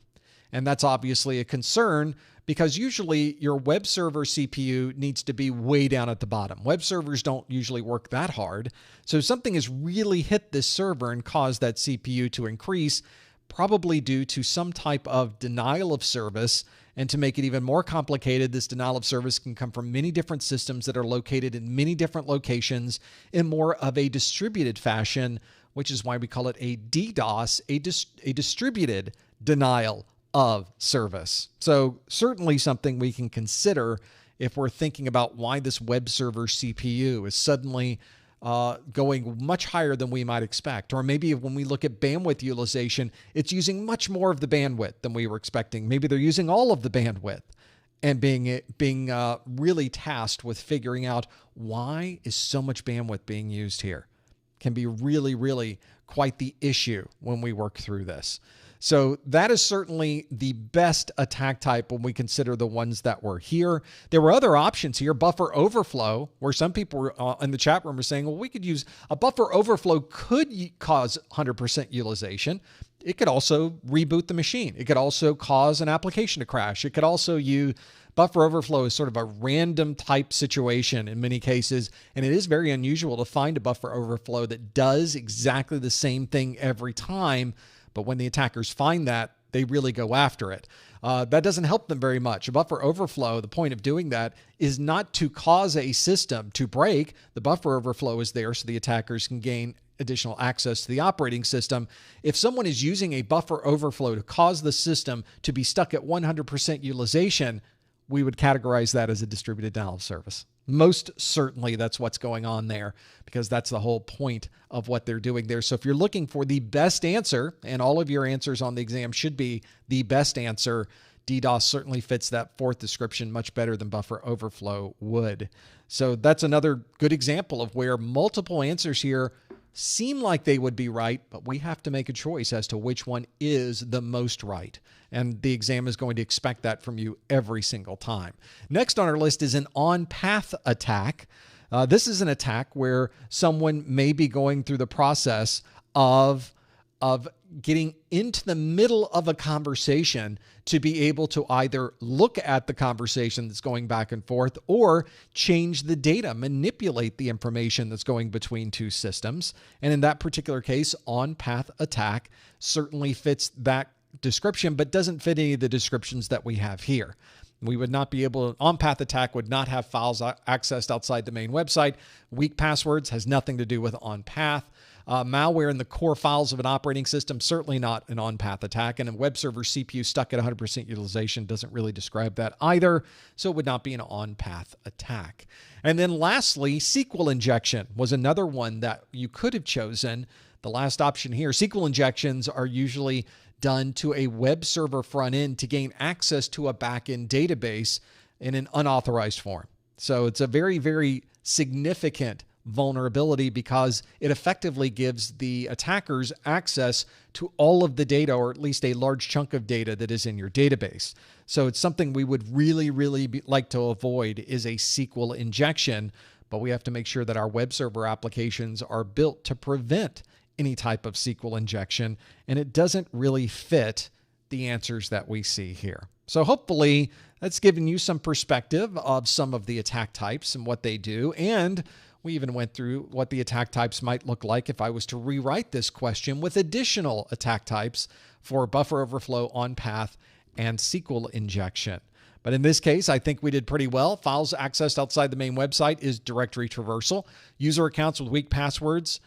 [SPEAKER 1] And that's obviously a concern, because usually your web server CPU needs to be way down at the bottom. Web servers don't usually work that hard. So if something has really hit this server and caused that CPU to increase, probably due to some type of denial of service. And to make it even more complicated, this denial of service can come from many different systems that are located in many different locations in more of a distributed fashion, which is why we call it a DDoS, a distributed denial of service. So certainly something we can consider if we're thinking about why this web server CPU is suddenly going much higher than we might expect. Or maybe when we look at bandwidth utilization, it's using much more of the bandwidth than we were expecting. Maybe they're using all of the bandwidth, and being really tasked with figuring out why is so much bandwidth being used here. Can be really, really quite the issue when we work through this. So that is certainly the best attack type when we consider the ones that were here. There were other options here. Buffer overflow, where some people were, in the chat room were saying, well, we could use a buffer overflow could cause 100% utilization. It could also reboot the machine. It could also cause an application to crash. It could also use buffer overflow is sort of a random type situation in many cases, and it is very unusual to find a buffer overflow that does exactly the same thing every time. But when the attackers find that, they really go after it. That doesn't help them very much. A buffer overflow, the point of doing that is not to cause a system to break. The buffer overflow is there so the attackers can gain additional access to the operating system. If someone is using a buffer overflow to cause the system to be stuck at 100% utilization, we would categorize that as a distributed denial of service. Most certainly that's what's going on there, because that's the whole point of what they're doing there. So if you're looking for the best answer, and all of your answers on the exam should be the best answer, DDoS certainly fits that fourth description much better than buffer overflow would. So that's another good example of where multiple answers here seem like they would be right, but we have to make a choice as to which one is the most right. And the exam is going to expect that from you every single time. Next on our list is an on-path attack. This is an attack where someone may be going through the process of getting into the middle of a conversation to be able to either look at the conversation that's going back and forth or change the data, manipulate the information that's going between two systems. And in that particular case, on-path attack certainly fits that description, but doesn't fit any of the descriptions that we have here. We would not be able to, on-path attack would not have files accessed outside the main website. Weak passwords has nothing to do with on-path. Malware in the core files of an operating system, certainly not an on-path attack. And a web server CPU stuck at 100% utilization doesn't really describe that either. So it would not be an on-path attack. And then lastly, SQL injection was another one that you could have chosen. The last option here, SQL injections are usually done to a web server front end to gain access to a backend database in an unauthorized form. So it's a very, very significant vulnerability because it effectively gives the attackers access to all of the data, or at least a large chunk of data that is in your database. So it's something we would really, really like to avoid is a SQL injection, but we have to make sure that our web server applications are built to prevent any type of SQL injection, and it doesn't really fit the answers that we see here. So hopefully that's given you some perspective of some of the attack types and what they do. And we even went through what the attack types might look like if I was to rewrite this question with additional attack types for buffer overflow, on-path, and SQL injection. But in this case, I think we did pretty well. Files accessed outside the main website is directory traversal. User accounts with weak passwords,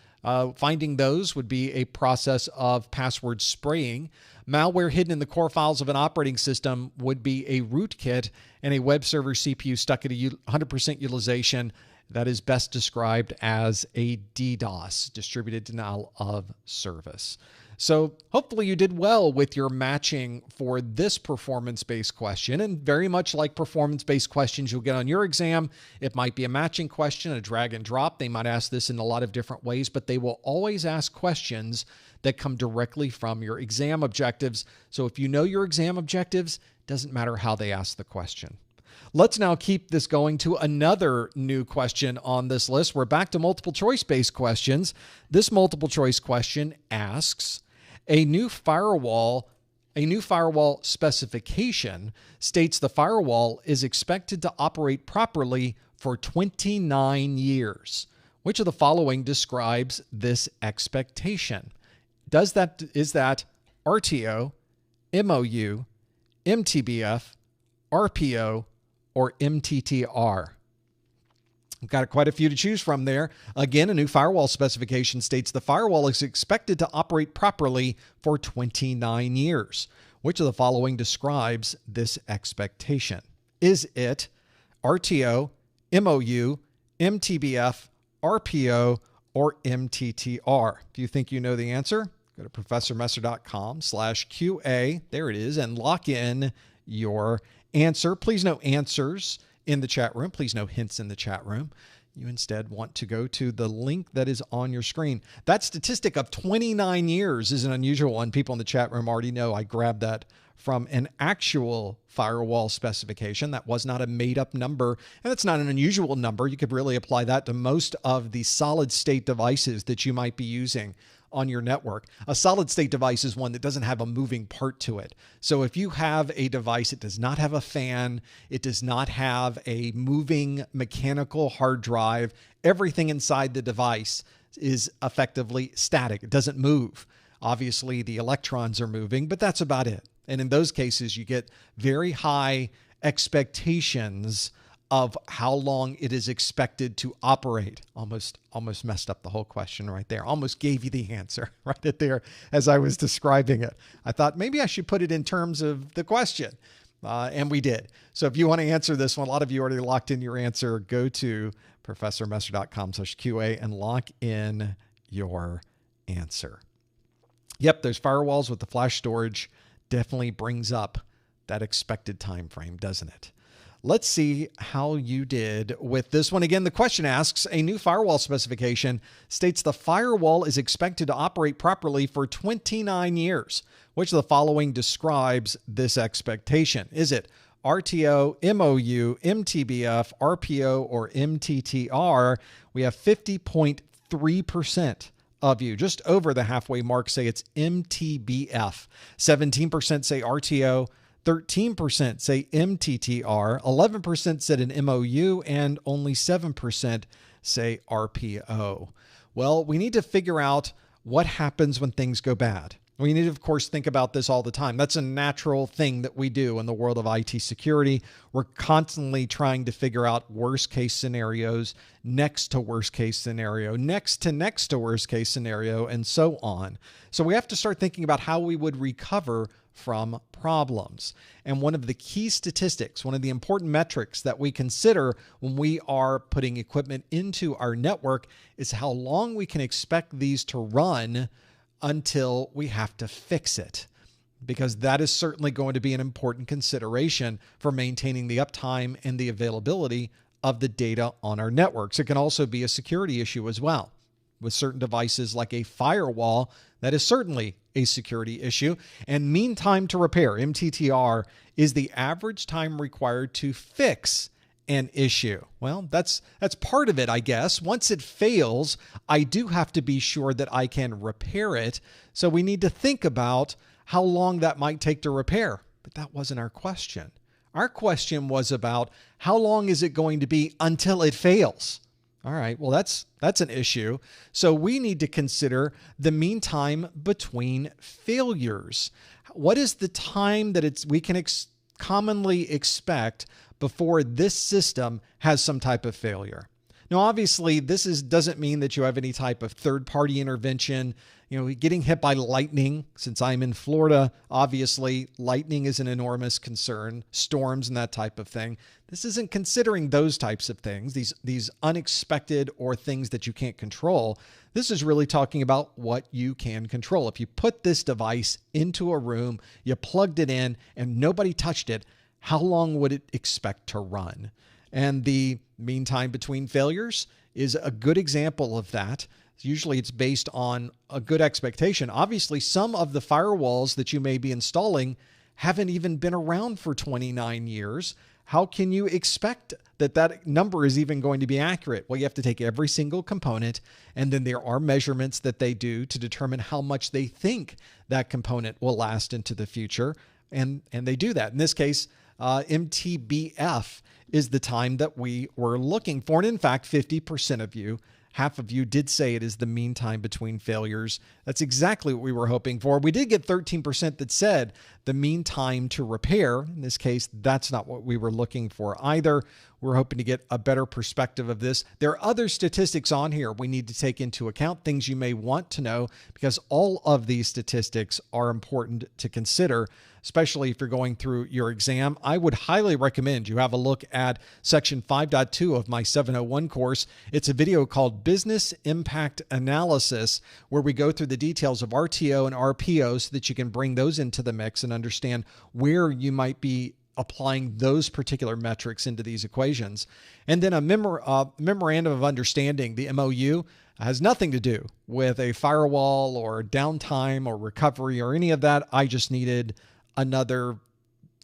[SPEAKER 1] finding those would be a process of password spraying. Malware hidden in the core files of an operating system would be a rootkit, and a web server CPU stuck at 100% utilization. That is best described as a DDoS, distributed denial of service. So hopefully you did well with your matching for this performance-based question. And very much like performance-based questions you'll get on your exam, it might be a matching question, a drag and drop. They might ask this in a lot of different ways, but they will always ask questions that come directly from your exam objectives. So if you know your exam objectives, it doesn't matter how they ask the question. Let's now keep this going to another new question on this list. We're back to multiple choice-based questions. This multiple choice question asks, a new firewall specification states the firewall is expected to operate properly for 29 years. Which of the following describes this expectation? Is that RTO, MOU, MTBF, RPO, or MTTR? We've got quite a few to choose from there. Again, a new firewall specification states the firewall is expected to operate properly for 29 years. Which of the following describes this expectation? Is it RTO, MOU, MTBF, RPO, or MTTR? If you think you know the answer, go to professormesser.com/QA. There it is, and lock in your answer. Please no answers in the chat room. Please no hints in the chat room. You instead want to go to the link that is on your screen. That statistic of 29 years is an unusual one. People in the chat room already know I grabbed that from an actual firewall specification. That was not a made-up number, and that's not an unusual number. You could really apply that to most of the solid-state devices that you might be using on your network. A solid state device is one that doesn't have a moving part to it. So if you have a device, it does not have a fan, it does not have a moving mechanical hard drive, everything inside the device is effectively static. It doesn't move. Obviously, the electrons are moving, but that's about it. And in those cases, you get very high expectations of how long it is expected to operate. Almost messed up the whole question right there. Almost gave you the answer right there as I was describing it. I thought maybe I should put it in terms of the question, and we did. So if you want to answer this one, a lot of you already locked in your answer. Go to professormesser.com/QA and lock in your answer. Yep, there's firewalls with the flash storage. Definitely brings up that expected time frame, doesn't it? Let's see how you did with this one. Again, the question asks, a new firewall specification states the firewall is expected to operate properly for 29 years. Which of the following describes this expectation? Is it RTO, MOU, MTBF, RPO, or MTTR? We have 50.3% of you, just over the halfway mark, say it's MTBF. 17% say RTO. 13% say MTTR, 11% said an MOU, and only 7% say RPO. Well, we need to figure out what happens when things go bad. We need to, of course, think about this all the time. That's a natural thing that we do in the world of IT security. We're constantly trying to figure out worst case scenarios, next to worst case scenario, next to worst case scenario, and so on. So we have to start thinking about how we would recover from problems. And one of the key statistics, one of the important metrics that we consider when we are putting equipment into our network is how long we can expect these to run until we have to fix it, because that is certainly going to be an important consideration for maintaining the uptime and the availability of the data on our networks. It can also be a security issue as well. With certain devices like a firewall, that is certainly a security issue. And mean time to repair, MTTR, is the average time required to fix an issue. Well, that's part of it, I guess. Once it fails, I do have to be sure that I can repair it. So we need to think about how long that might take to repair. But that wasn't our question. Our question was about how long is it going to be until it fails? All right, well, that's an issue. So we need to consider the mean time between failures. What is the time that we can commonly expect before this system has some type of failure? Now, obviously, this doesn't mean that you have any type of third-party intervention. You know, getting hit by lightning, since I'm in Florida, obviously, lightning is an enormous concern, storms and that type of thing. This isn't considering those types of things, these unexpected or things that you can't control. This is really talking about what you can control. If you put this device into a room, you plugged it in, and nobody touched it, how long would it expect to run? And the mean time between failures is a good example of that. Usually it's based on a good expectation. Obviously, some of the firewalls that you may be installing haven't even been around for 29 years. How can you expect that number is even going to be accurate? Well, you have to take every single component, and then there are measurements that they do to determine how much they think that component will last into the future. And they do that. In this case, MTBF is the time that we were looking for. And in fact, 50% of you, half of you, did say it is the mean time between failures. That's exactly what we were hoping for. We did get 13% that said the mean time to repair. In this case, that's not what we were looking for either. We're hoping to get a better perspective of this. There are other statistics on here we need to take into account, things you may want to know, because all of these statistics are important to consider, especially if you're going through your exam. I would highly recommend you have a look at section 5.2 of my 701 course. It's a video called Business Impact Analysis, where we go through the details of RTO and RPO so that you can bring those into the mix and understand where you might be applying those particular metrics into these equations. And then a memorandum of understanding, the MOU, has nothing to do with a firewall or downtime or recovery or any of that. I just needed another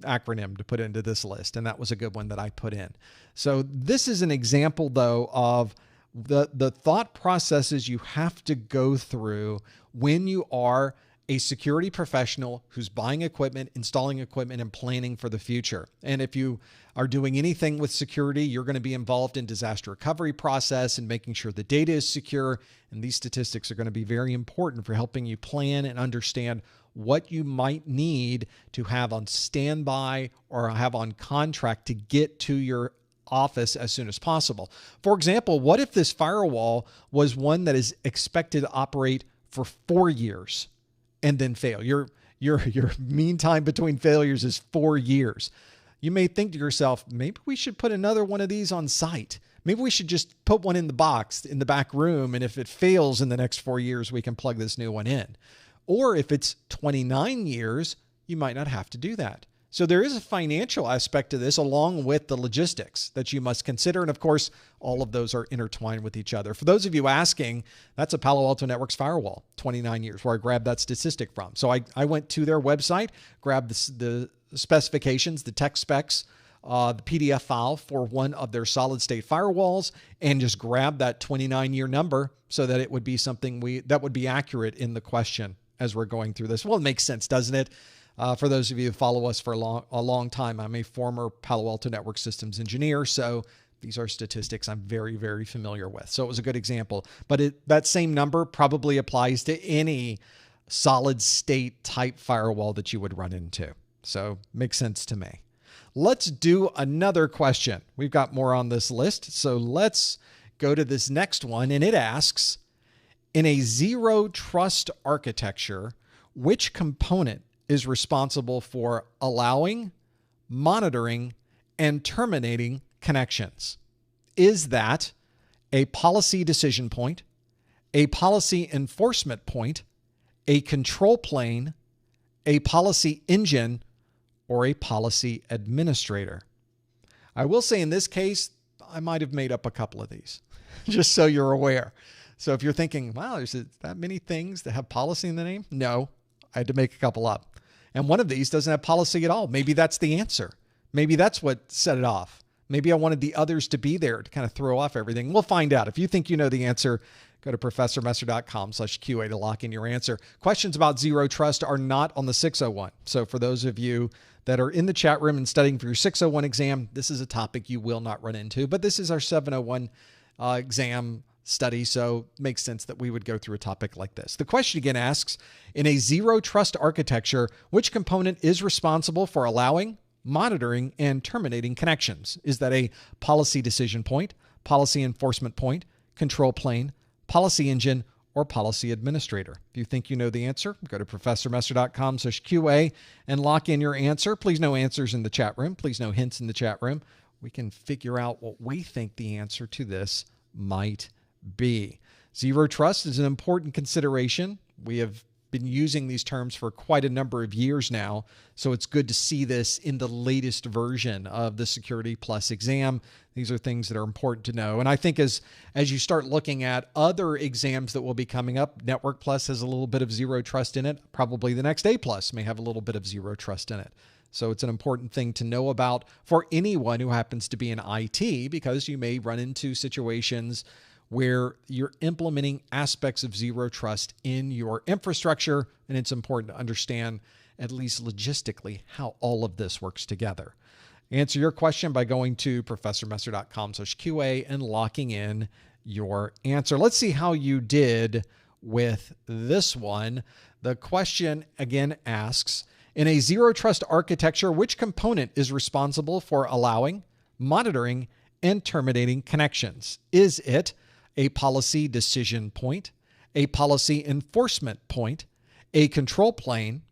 [SPEAKER 1] acronym to put into this list, and that was a good one that I put in. So this is an example, though, of the thought processes you have to go through when you are a security professional who's buying equipment, installing equipment, and planning for the future. And if you are doing anything with security, you're going to be involved in disaster recovery process and making sure the data is secure. And these statistics are going to be very important for helping you plan and understand what you might need to have on standby or have on contract to get to your office as soon as possible. For example, what if this firewall was one that is expected to operate for 4 years and then fail? Your mean time between failures is 4 years. You may think to yourself, maybe we should put another one of these on site. Maybe we should just put one in the box in the back room, and if it fails in the next 4 years, we can plug this new one in. Or if it's 29 years, you might not have to do that. So there is a financial aspect to this along with the logistics that you must consider. And of course, all of those are intertwined with each other. For those of you asking, that's a Palo Alto Networks firewall, 29 years, where I grabbed that statistic from. So I went to their website, grabbed the specifications, the tech specs, the PDF file for one of their solid state firewalls, and just grabbed that 29-year number so that it would be something that would be accurate in the question as we're going through this. Well, it makes sense, doesn't it? For those of you who follow us for a long time, I'm a former Palo Alto Network Systems engineer, so these are statistics I'm very, very familiar with. So it was a good example. But that same number probably applies to any solid state type firewall that you would run into. So makes sense to me. Let's do another question. We've got more on this list, so let's go to this next one, and it asks, in a zero trust architecture, which component is responsible for allowing, monitoring, and terminating connections? Is that a policy decision point, a policy enforcement point, a control plane, a policy engine, or a policy administrator? I will say in this case, I might have made up a couple of these, just so you're aware. So if you're thinking, wow, there's that many things that have policy in the name? No, I had to make a couple up. And one of these doesn't have policy at all. Maybe that's the answer. Maybe that's what set it off. Maybe I wanted the others to be there to kind of throw off everything. We'll find out. If you think you know the answer, go to professormesser.com/QA to lock in your answer. Questions about zero trust are not on the 601. So for those of you that are in the chat room and studying for your 601 exam, this is a topic you will not run into. But this is our 701 exam study, so it makes sense that we would go through a topic like this. The question again asks, in a zero trust architecture, which component is responsible for allowing, monitoring, and terminating connections? Is that a policy decision point, policy enforcement point, control plane, policy engine, or policy administrator? If you think you know the answer, go to professormesser.com/QA and lock in your answer. Please no answers in the chat room. Please no hints in the chat room. We can figure out what we think the answer to this might be. Zero trust is an important consideration. We have been using these terms for quite a number of years now, so it's good to see this in the latest version of the Security Plus exam. These are things that are important to know. And I think as you start looking at other exams that will be coming up, Network Plus has a little bit of zero trust in it. Probably the next A Plus may have a little bit of zero trust in it. So it's an important thing to know about for anyone who happens to be in IT, because you may run into situations where you're implementing aspects of zero trust in your infrastructure, and it's important to understand, at least logistically, how all of this works together. Answer your question by going to professormesser.com/QA and locking in your answer. Let's see how you did with this one. The question again asks, in a zero trust architecture, which component is responsible for allowing, monitoring, and terminating connections? Is it a policy decision point, a policy enforcement point, a control plane,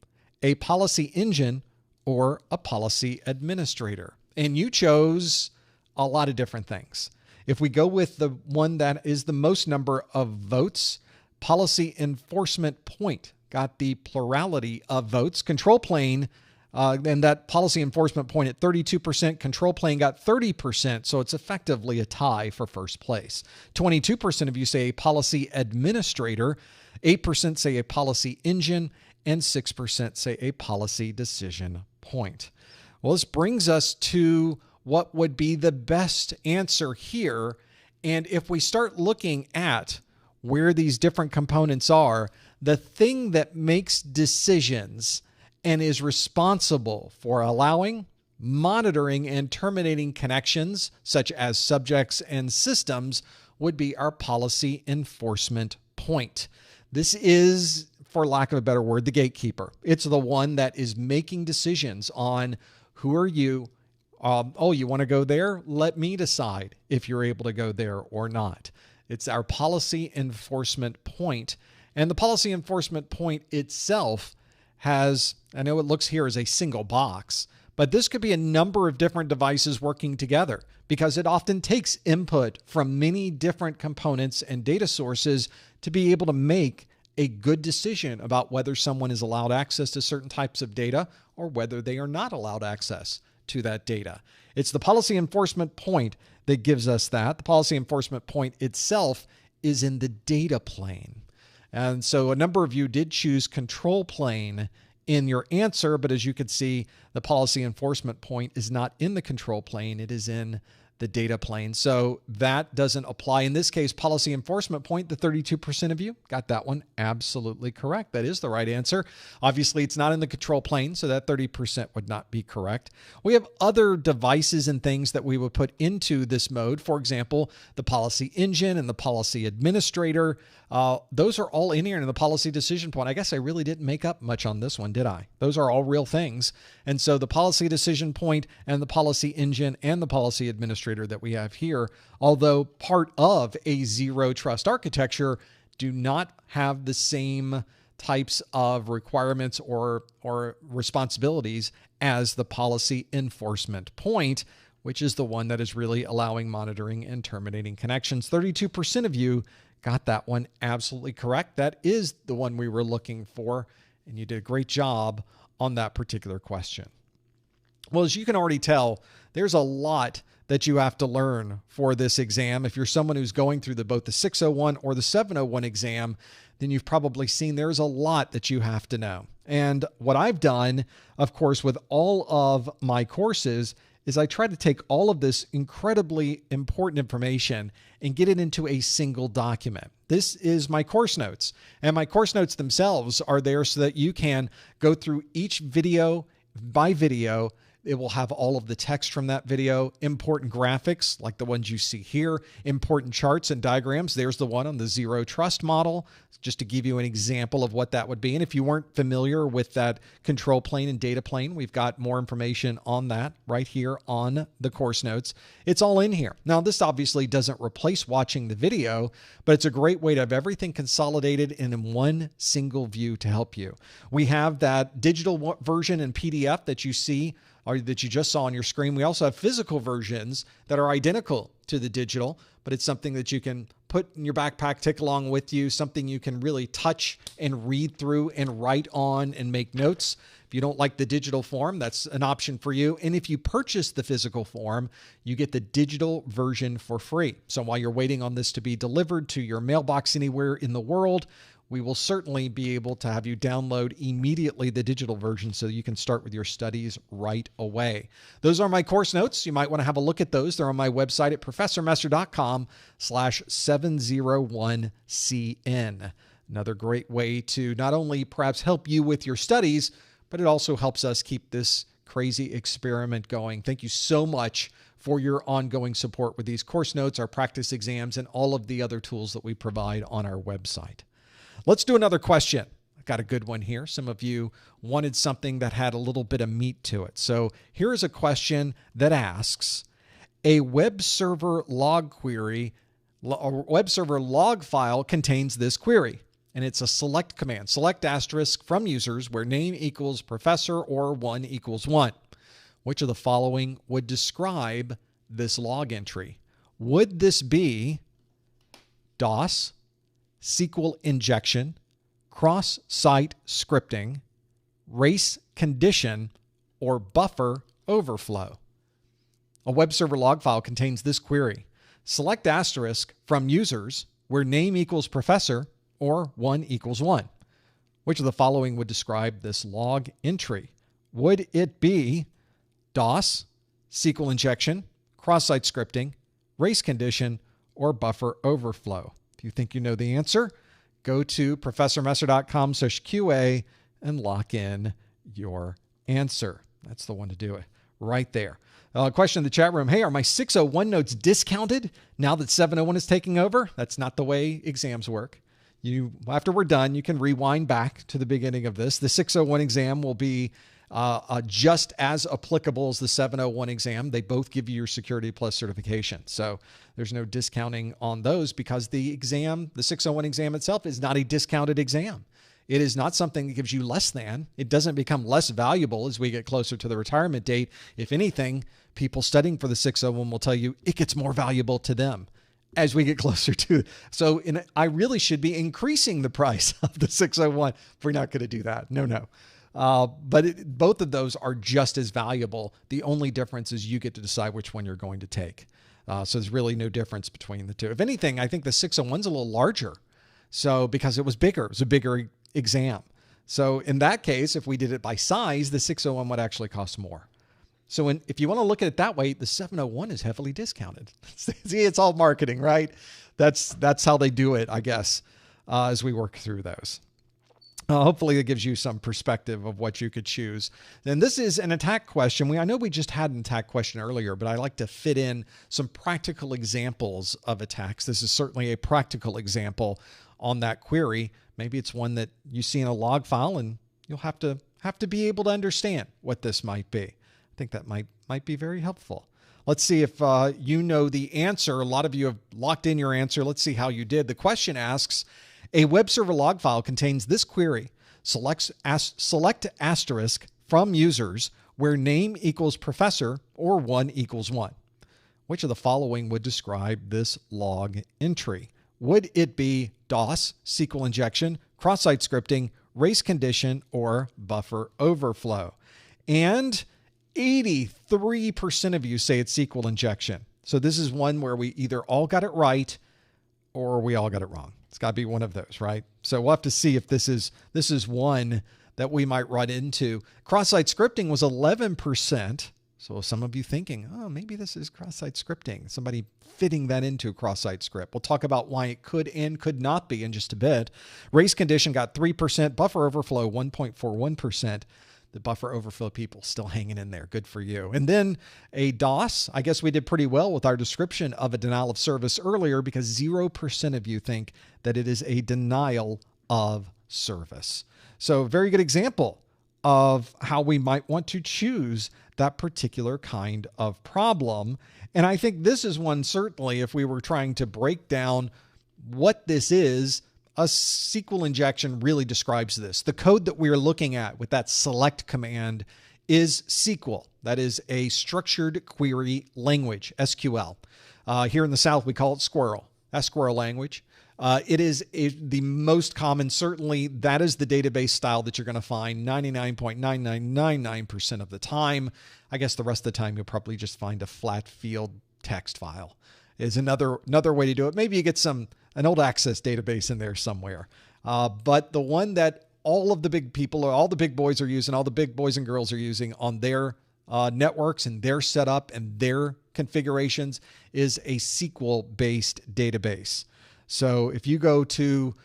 [SPEAKER 1] a policy engine, or a policy administrator? And you chose a lot of different things. If we go with the one that is the most number of votes, policy enforcement point got the plurality of votes. Control plane, and that policy enforcement point at 32%, control plane got 30%, so it's effectively a tie for first place. 22% of you say a policy administrator, 8% say a policy engine, and 6% say a policy decision point. Well, this brings us to what would be the best answer here. And if we start looking at where these different components are, the thing that makes decisions and is responsible for allowing, monitoring, and terminating connections, such as subjects and systems, would be our policy enforcement point. This is, for lack of a better word, the gatekeeper. It's the one that is making decisions on who are you. Oh, you want to go there? Let me decide if you're able to go there or not. It's our policy enforcement point. And the policy enforcement point itself has, I know it looks here as a single box, but this could be a number of different devices working together, because it often takes input from many different components and data sources to be able to make a good decision about whether someone is allowed access to certain types of data or whether they are not allowed access to that data. It's the policy enforcement point that gives us that. The policy enforcement point itself is in the data plane. And so a number of you did choose control plane in your answer, but as you can see, the policy enforcement point is not in the control plane. It is in the data plane. So that doesn't apply. In this case, policy enforcement point, the 32% of you got that one absolutely correct. That is the right answer. Obviously, it's not in the control plane, so that 30% would not be correct. We have other devices and things that we would put into this mode. For example, the policy engine and the policy administrator. Those are all in here in the policy decision point. I guess I really didn't make up much on this one, did I? Those are all real things. And so the policy decision point and the policy engine and the policy administrator that we have here, although part of a zero trust architecture, do not have the same types of requirements or responsibilities as the policy enforcement point, which is the one that is really allowing monitoring and terminating connections. 32% of you got that one absolutely correct. That is the one we were looking for, and you did a great job on that particular question. Well, as you can already tell, there's a lot that you have to learn for this exam. If you're someone who's going through both the 601 or the 701 exam, then you've probably seen there's a lot that you have to know. And what I've done, of course, with all of my courses is I try to take all of this incredibly important information and get it into a single document. This is my course notes, and my course notes themselves are there so that you can go through each video by video. It will have all of the text from that video, important graphics like the ones you see here, important charts and diagrams. There's the one on the zero trust model, just to give you an example of what that would be. And if you weren't familiar with that control plane and data plane, we've got more information on that right here on the course notes. It's all in here. Now, this obviously doesn't replace watching the video, but it's a great way to have everything consolidated in one single view to help you. We have that digital version in PDF that you see, or that you just saw on your screen. We also have physical versions that are identical to the digital, but it's something that you can put in your backpack, take along with you, something you can really touch and read through and write on and make notes. If you don't like the digital form, that's an option for you. And if you purchase the physical form, you get the digital version for free. So while you're waiting on this to be delivered to your mailbox anywhere in the world, we will certainly be able to have you download immediately the digital version so you can start with your studies right away. Those are my course notes. You might want to have a look at those. They're on my website at professormesser.com/701cn. Another great way to not only perhaps help you with your studies, but it also helps us keep this crazy experiment going. Thank you so much for your ongoing support with these course notes, our practice exams, and all of the other tools that we provide on our website. Let's do another question. I've got a good one here. Some of you wanted something that had a little bit of meat to it. So here is a question that asks, a web server log query, a web server log file contains this query, and it's a select command. Select asterisk from users where name equals professor or 1 equals 1. Which of the following would describe this log entry? Would this be DOS, SQL injection, cross-site scripting, race condition, or buffer overflow? A web server log file contains this query. Select asterisk from users where name equals professor or 1 equals 1. Which of the following would describe this log entry? Would it be DOS, SQL injection, cross-site scripting, race condition, or buffer overflow? If you think you know the answer, go to professormesser.com/QA and lock in your answer. That's the one to do it right there. Question in the chat room. Hey, are my 601 notes discounted now that 701 is taking over? That's not the way exams work. After we're done, you can rewind back to the beginning of this. The 601 exam will be just as applicable as the 701 exam. They both give you your Security Plus certification. So there's no discounting on those because the exam, the 601 exam itself, is not a discounted exam. It is not something that gives you less than. It doesn't become less valuable as we get closer to the retirement date. If anything, people studying for the 601 will tell you it gets more valuable to them as we get closer to. So I really should be increasing the price of the 601. We're not going to do that. No. But both of those are just as valuable. The only difference is you get to decide which one you're going to take. So there's really no difference between the two. If anything, I think the 601's a little larger. So because it was bigger, it was a bigger exam. So in that case, if we did it by size, the 601 would actually cost more. So if you want to look at it that way, the 701 is heavily discounted. See, it's all marketing, right? That's how they do it, I guess, as we work through those. Hopefully it gives you some perspective of what you could choose. Then this is an attack question. I know we just had an attack question earlier, but I like to fit in some practical examples of attacks. This is certainly a practical example on that query. Maybe it's one that you see in a log file and you'll have to be able to understand what this might be. I think that might be very helpful. Let's see if you know the answer. A lot of you have locked in your answer. Let's see how you did. The question asks, a web server log file contains this query: select asterisk from users where name equals professor or 1 equals 1. Which of the following would describe this log entry? Would it be DOS, SQL injection, cross-site scripting, race condition, or buffer overflow? And 83% of you say it's SQL injection. So this is one where we either all got it right or we all got it wrong. It's got to be one of those, right? So we'll have to see if this is one that we might run into. Cross-site scripting was 11%. So some of you thinking, oh, maybe this is cross-site scripting. Somebody fitting that into a cross-site script. We'll talk about why it could and could not be in just a bit. Race condition got 3%. Buffer overflow 1.41%. The buffer overflow people still hanging in there. Good for you. And then a DOS. I guess we did pretty well with our description of a denial of service earlier because 0% of you think that it is a denial of service. So very good example of how we might want to choose that particular kind of problem. And I think this is one, certainly, if we were trying to break down what this is, a SQL injection really describes this. The code that we are looking at with that select command is SQL. That is a structured query language, SQL. Here in the South, we call it Squirrel. That's Squirrel language. It is the most common. Certainly, that is the database style that you're going to find 99.9999% of the time. I guess the rest of the time, you'll probably just find a flat field text file is another way to do it. Maybe you get an old Access database in there somewhere. But the one that all of the big people or all the big boys are using, all the big boys and girls are using on their networks and their setup and their configurations is a SQL-based database. So if you go to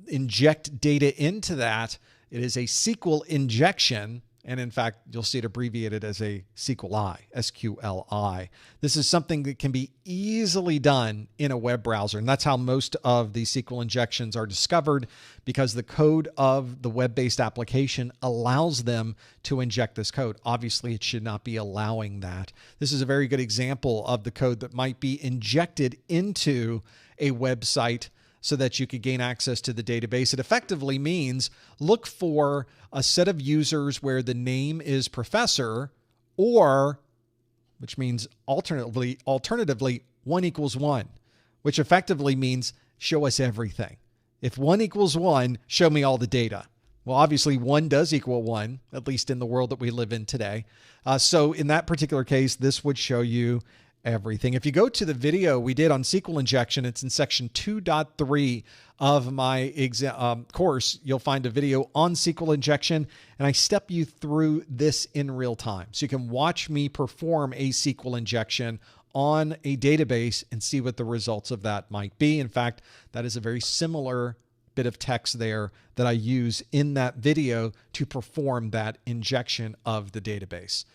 [SPEAKER 1] inject data into that, it is a SQL injection. And in fact, you'll see it abbreviated as a SQLi, SQLi. This is something that can be easily done in a web browser. And that's how most of the SQL injections are discovered, because the code of the web-based application allows them to inject this code. Obviously, it should not be allowing that. This is a very good example of the code that might be injected into a website so that you could gain access to the database. It effectively means look for a set of users where the name is professor, or, which means alternatively 1 equals 1, which effectively means show us everything. If 1 equals 1, show me all the data. Well, obviously 1 does equal 1, at least in the world that we live in today. So in that particular case, this would show you everything. If you go to the video we did on SQL injection, it's in section 2.3 of my course. You'll find a video on SQL injection, and I step you through this in real time. So you can watch me perform a SQL injection on a database and see what the results of that might be. In fact, that is a very similar bit of text there that I use in that video to perform that injection of the database.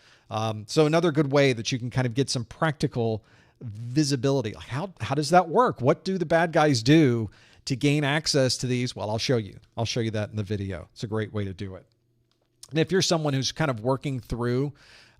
[SPEAKER 1] So another good way that you can kind of get some practical visibility. Like how does that work? What do the bad guys do to gain access to these? Well, I'll show you. I'll show you that in the video. It's a great way to do it. And if you're someone who's kind of working through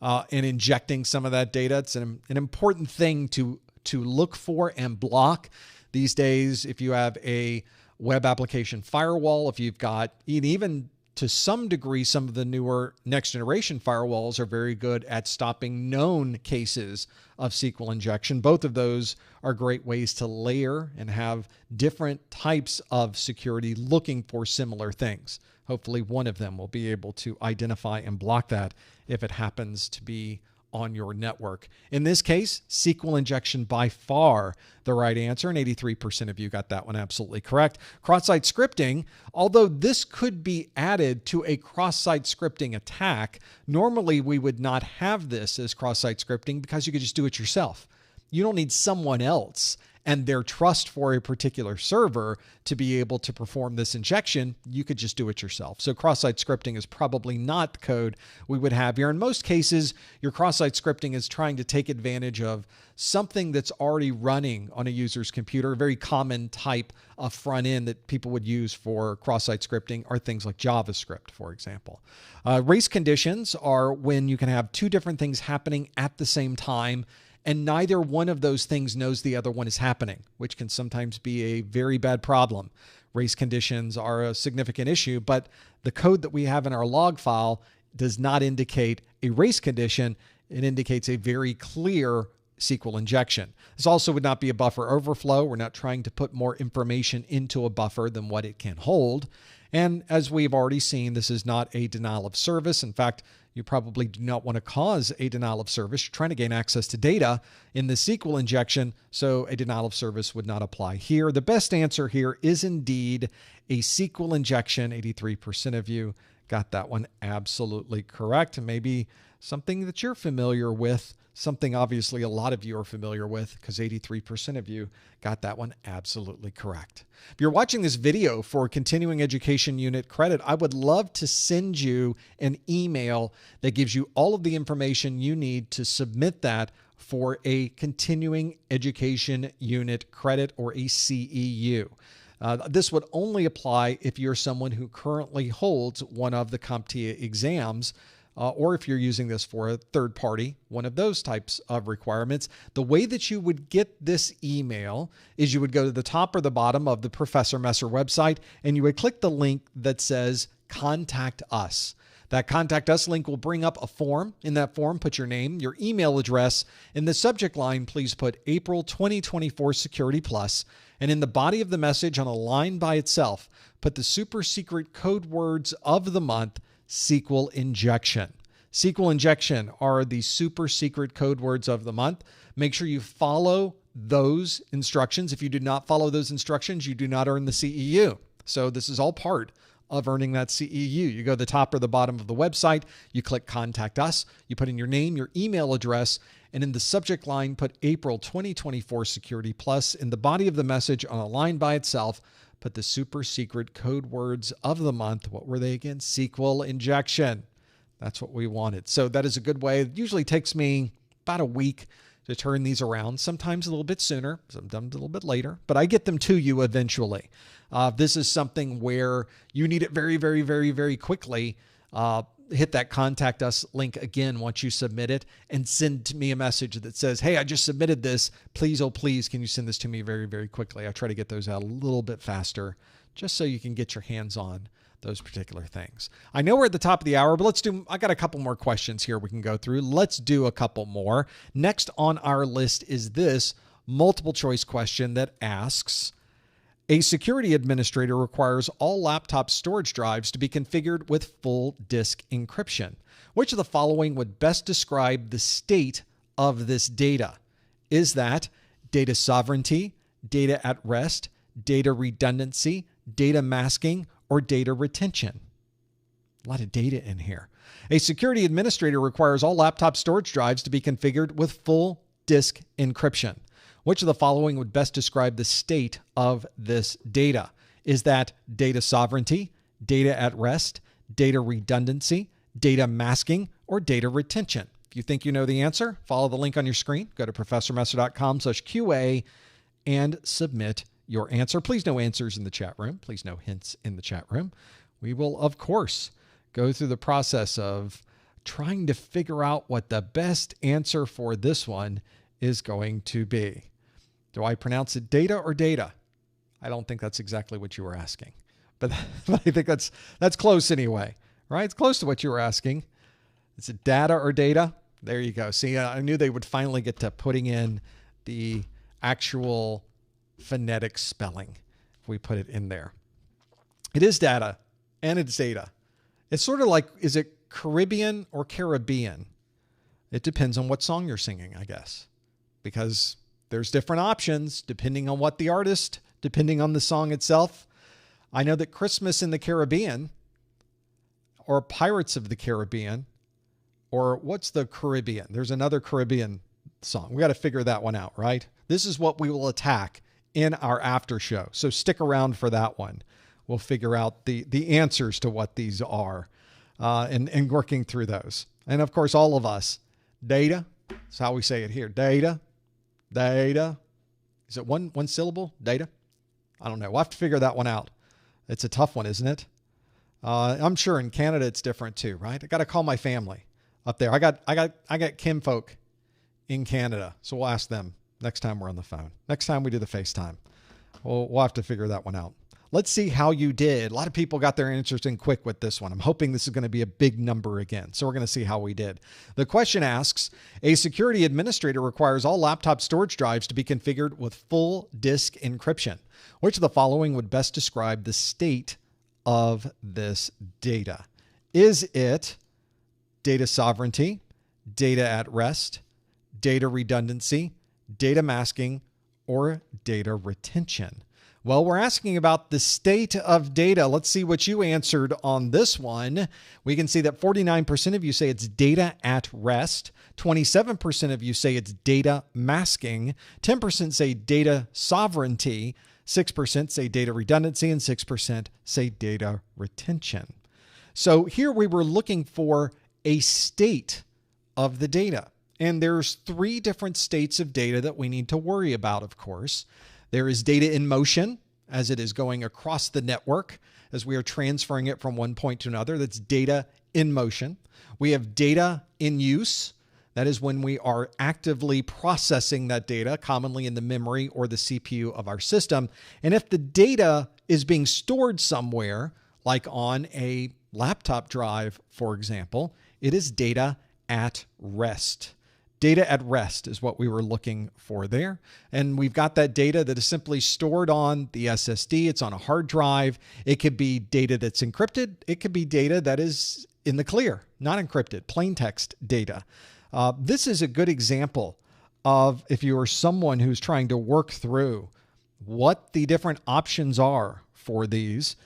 [SPEAKER 1] and injecting some of that data, it's an important thing to look for and block these days. If you have a web application firewall, if you've got even to some degree, some of the newer next generation firewalls are very good at stopping known cases of SQL injection. Both of those are great ways to layer and have different types of security looking for similar things. Hopefully one of them will be able to identify and block that if it happens to be on your network. In this case, SQL injection by far the right answer, and 83% of you got that one absolutely correct. Cross-site scripting, although this could be added to a cross-site scripting attack, normally we would not have this as cross-site scripting because you could just do it yourself. You don't need someone else and their trust for a particular server to be able to perform this injection. You could just do it yourself. So cross-site scripting is probably not the code we would have here. In most cases, your cross-site scripting is trying to take advantage of something that's already running on a user's computer. A very common type of front end that people would use for cross-site scripting are things like JavaScript, for example. Race conditions are when you can have two different things happening at the same time, and neither one of those things knows the other one is happening, which can sometimes be a very bad problem. Race conditions are a significant issue, but the code that we have in our log file does not indicate a race condition. It indicates a very clear SQL injection. This also would not be a buffer overflow. We're not trying to put more information into a buffer than what it can hold. And as we've already seen, this is not a denial of service. In fact, you probably do not want to cause a denial of service. You're trying to gain access to data in the SQL injection, so a denial of service would not apply here. The best answer here is indeed a SQL injection. 83% of you got that one absolutely correct. Maybe something that you're familiar with, something obviously a lot of you are familiar with, because 83% of you got that one absolutely correct. If you're watching this video for continuing education unit credit, I would love to send you an email that gives you all of the information you need to submit that for a continuing education unit credit, or a CEU. This would only apply if you're someone who currently holds one of the CompTIA exams, or if you're using this for a third party, one of those types of requirements. The way that you would get this email is you would go to the top or the bottom of the Professor Messer website, and you would click the link that says Contact Us. That Contact Us link will bring up a form. In that form, put your name, your email address. In the subject line, please put April 2024 Security Plus. And in the body of the message, on a line by itself, put the super secret code words of the month, SQL injection. SQL injection are the super secret code words of the month. Make sure you follow those instructions. If you do not follow those instructions, you do not earn the CEU. So this is all part of earning that CEU. You go to the top or the bottom of the website, you click Contact Us, you put in your name, your email address, and in the subject line, put April 2024 Security Plus. In the body of the message, on a line by itself, put the super secret code words of the month. What were they again? SQL injection. That's what we wanted. So that is a good way. It usually takes me about a week to turn these around, sometimes a little bit sooner, sometimes a little bit later, but I get them to you eventually. This is something where you need it very, very, very, very quickly. Hit that Contact Us link again once you submit it, and send me a message that says, hey, I just submitted this. Please, oh please, can you send this to me very, very quickly? I try to get those out a little bit faster just so you can get your hands on those particular things. I know we're at the top of the hour, but I got a couple more questions here we can go through. Let's do a couple more. Next on our list is this multiple choice question that asks, a security administrator requires all laptop storage drives to be configured with full disk encryption. Which of the following would best describe the state of this data? Is that data sovereignty, data at rest, data redundancy, data masking, or data retention? A lot of data in here. A security administrator requires all laptop storage drives to be configured with full disk encryption. Which of the following would best describe the state of this data? Is that data sovereignty, data at rest, data redundancy, data masking, or data retention? If you think you know the answer, follow the link on your screen. Go to professormesser.com/QA and submit your answer. Please no answers in the chat room. Please no hints in the chat room. We will, of course, go through the process of trying to figure out what the best answer for this one is going to be. Do I pronounce it data or data? I don't think that's exactly what you were asking. but I think that's close anyway, right? It's close to what you were asking. Is it data or data? There you go. See, I knew they would finally get to putting in the actual phonetic spelling if we put it in there. It is data and it's data. It's sort of like, is it Caribbean or Caribbean? It depends on what song you're singing, I guess, because there's different options depending on what the artist, depending on the song itself. I know that Christmas in the Caribbean, or Pirates of the Caribbean, or what's the Caribbean? There's another Caribbean song. We got to figure that one out, right? This is what we will attack in our after show. So stick around for that one. We'll figure out the answers to what these are and working through those. And of course, all of us, data. That's how we say it here. Data. Data. Is it one syllable? Data? I don't know. We'll have to figure that one out. It's a tough one, isn't it? I'm sure in Canada it's different too, right? I got to call my family up there. I got kinfolk in Canada, so we'll ask them next time we're on the phone. Next time we do the FaceTime, we'll have to figure that one out. Let's see how you did. A lot of people got their answers in quick with this one. I'm hoping this is going to be a big number again. So we're going to see how we did. The question asks, a security administrator requires all laptop storage drives to be configured with full disk encryption. Which of the following would best describe the state of this data? Is it data sovereignty, data at rest, data redundancy, data masking, or data retention? Well, we're asking about the state of data. Let's see what you answered on this one. We can see that 49% of you say it's data at rest. 27% of you say it's data masking. 10% say data sovereignty. 6% say data redundancy, and 6% say data retention. So here we were looking for a state of the data. And there's 3 different states of data that we need to worry about, of course. There is data in motion, as it is going across the network, as we are transferring it from one point to another. That's data in motion. We have data in use. That is when we are actively processing that data, commonly in the memory or the CPU of our system. And if the data is being stored somewhere, like on a laptop drive, for example, it is data at rest. Data at rest is what we were looking for there. And we've got that data that is simply stored on the SSD. It's on a hard drive. It could be data that's encrypted. It could be data that is in the clear, not encrypted, plain text data. This is a good example of if you are someone who's trying to work through what the different options are for these,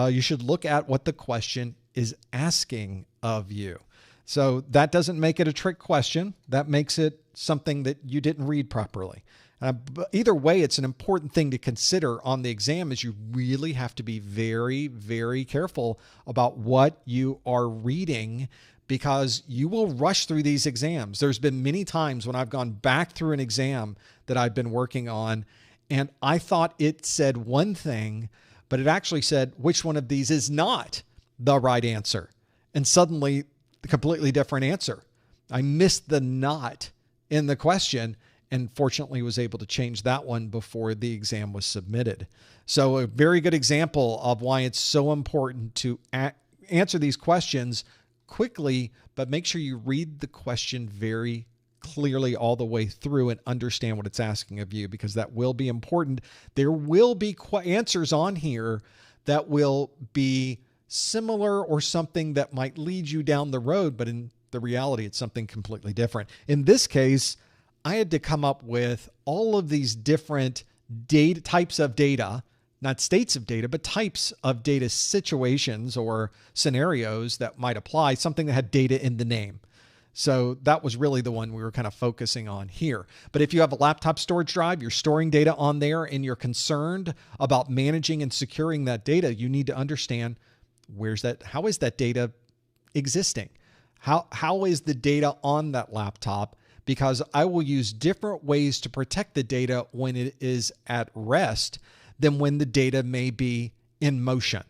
[SPEAKER 1] you should look at what the question is asking of you. So that doesn't make it a trick question. That makes it something that you didn't read properly. But either way, it's an important thing to consider on the exam is you really have to be very, very careful about what you are reading because you will rush through these exams. There's been many times when I've gone back through an exam that I've been working on and I thought it said one thing, but it actually said which one of these is not the right answer. And suddenly a completely different answer. I missed the not in the question and fortunately was able to change that one before the exam was submitted. So a very good example of why it's so important to answer these questions quickly, but make sure you read the question very clearly all the way through and understand what it's asking of you because that will be important. There will be answers on here that will be similar or something that might lead you down the road, but in the reality, it's something completely different. In this case, I had to come up with all of these different data types of data, not states of data, but types of data situations or scenarios that might apply, something that had data in the name. So that was really the one we were kind of focusing on here. But if you have a laptop storage drive, you're storing data on there and you're concerned about managing and securing that data, you need to understand how is that data existing? How is the data on that laptop? Because I will use different ways to protect the data when it is at rest than when the data may be in motion.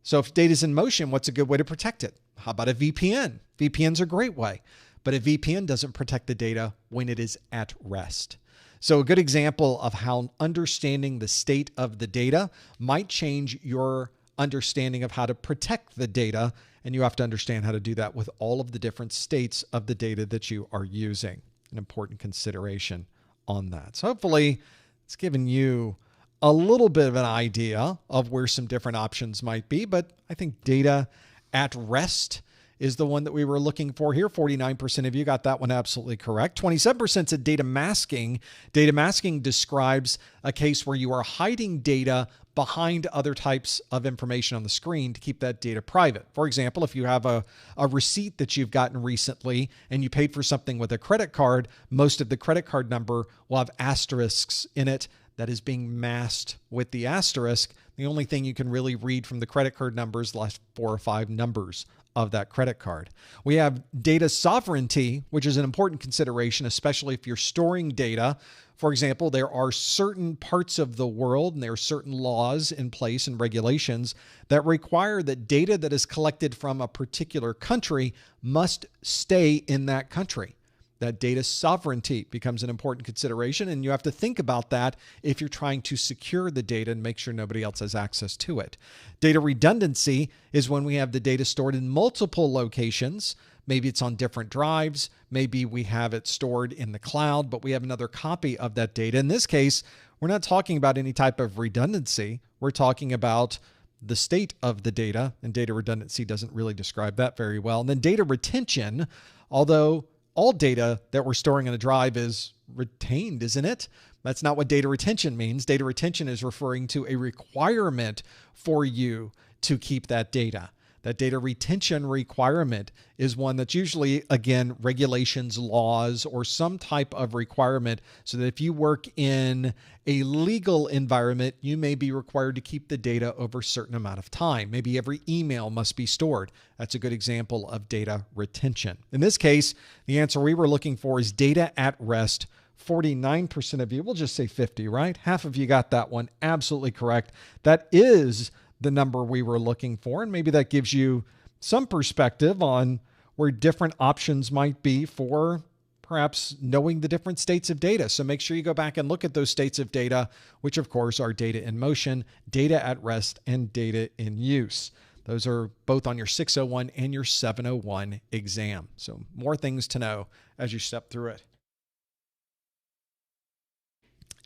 [SPEAKER 1] So if data is in motion, what's a good way to protect it? How about a VPN? VPN's a great way, but a VPN doesn't protect the data when it is at rest. So a good example of how understanding the state of the data might change your understanding of how to protect the data, and you have to understand how to do that with all of the different states of the data that you are using. An important consideration on that. So hopefully it's given you a little bit of an idea of where some different options might be, but I think data at rest is the one that we were looking for here. 49% of you got that one absolutely correct. 27% said data masking. Data masking describes a case where you are hiding data behind other types of information on the screen to keep that data private. For example, if you have a receipt that you've gotten recently and you paid for something with a credit card, most of the credit card number will have asterisks in it that is being masked with the asterisk. The only thing you can really read from the credit card number is the last 4 or 5 numbers of that credit card. We have data sovereignty, which is an important consideration, especially if you're storing data. For example, there are certain parts of the world and there are certain laws in place and regulations that require that data that is collected from a particular country must stay in that country. That data sovereignty becomes an important consideration, and you have to think about that if you're trying to secure the data and make sure nobody else has access to it. Data redundancy is when we have the data stored in multiple locations. Maybe it's on different drives. Maybe we have it stored in the cloud, but we have another copy of that data. In this case, we're not talking about any type of redundancy. We're talking about the state of the data, and data redundancy doesn't really describe that very well. And then data retention, although all data that we're storing on a drive is retained, isn't it? That's not what data retention means. Data retention is referring to a requirement for you to keep that data. That data retention requirement is one that's usually, again, regulations, laws, or some type of requirement, so that if you work in a legal environment, you may be required to keep the data over a certain amount of time. Maybe every email must be stored. That's a good example of data retention. In this case, the answer we were looking for is data at rest. 49% of you, we'll just say 50, right? Half of you got that one absolutely correct. That is the number we were looking for, and maybe that gives you some perspective on where different options might be for perhaps knowing the different states of data. So make sure you go back and look at those states of data, which of course are data in motion, data at rest, and data in use. Those are both on your 601 and your 701 exam. So more things to know as you step through it.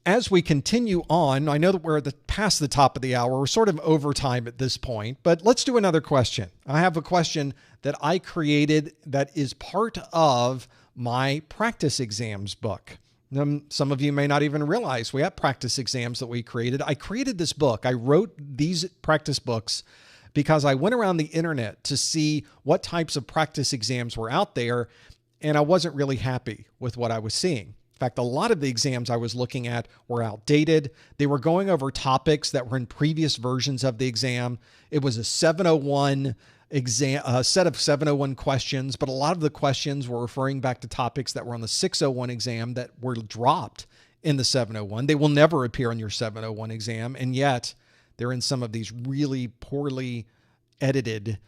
[SPEAKER 1] As we continue on, I know that we're past the top of the hour. We're sort of over time at this point, but let's do another question. I have a question that I created that is part of my practice exams book. Some of you may not even realize we have practice exams that we created. I created this book. I wrote these practice books because I went around the internet to see what types of practice exams were out there, and I wasn't really happy with what I was seeing. In fact, a lot of the exams I was looking at were outdated. They were going over topics that were in previous versions of the exam. It was a 701 exam, a set of 701 questions, but a lot of the questions were referring back to topics that were on the 601 exam that were dropped in the 701. They will never appear on your 701 exam, and yet they're in some of these really poorly edited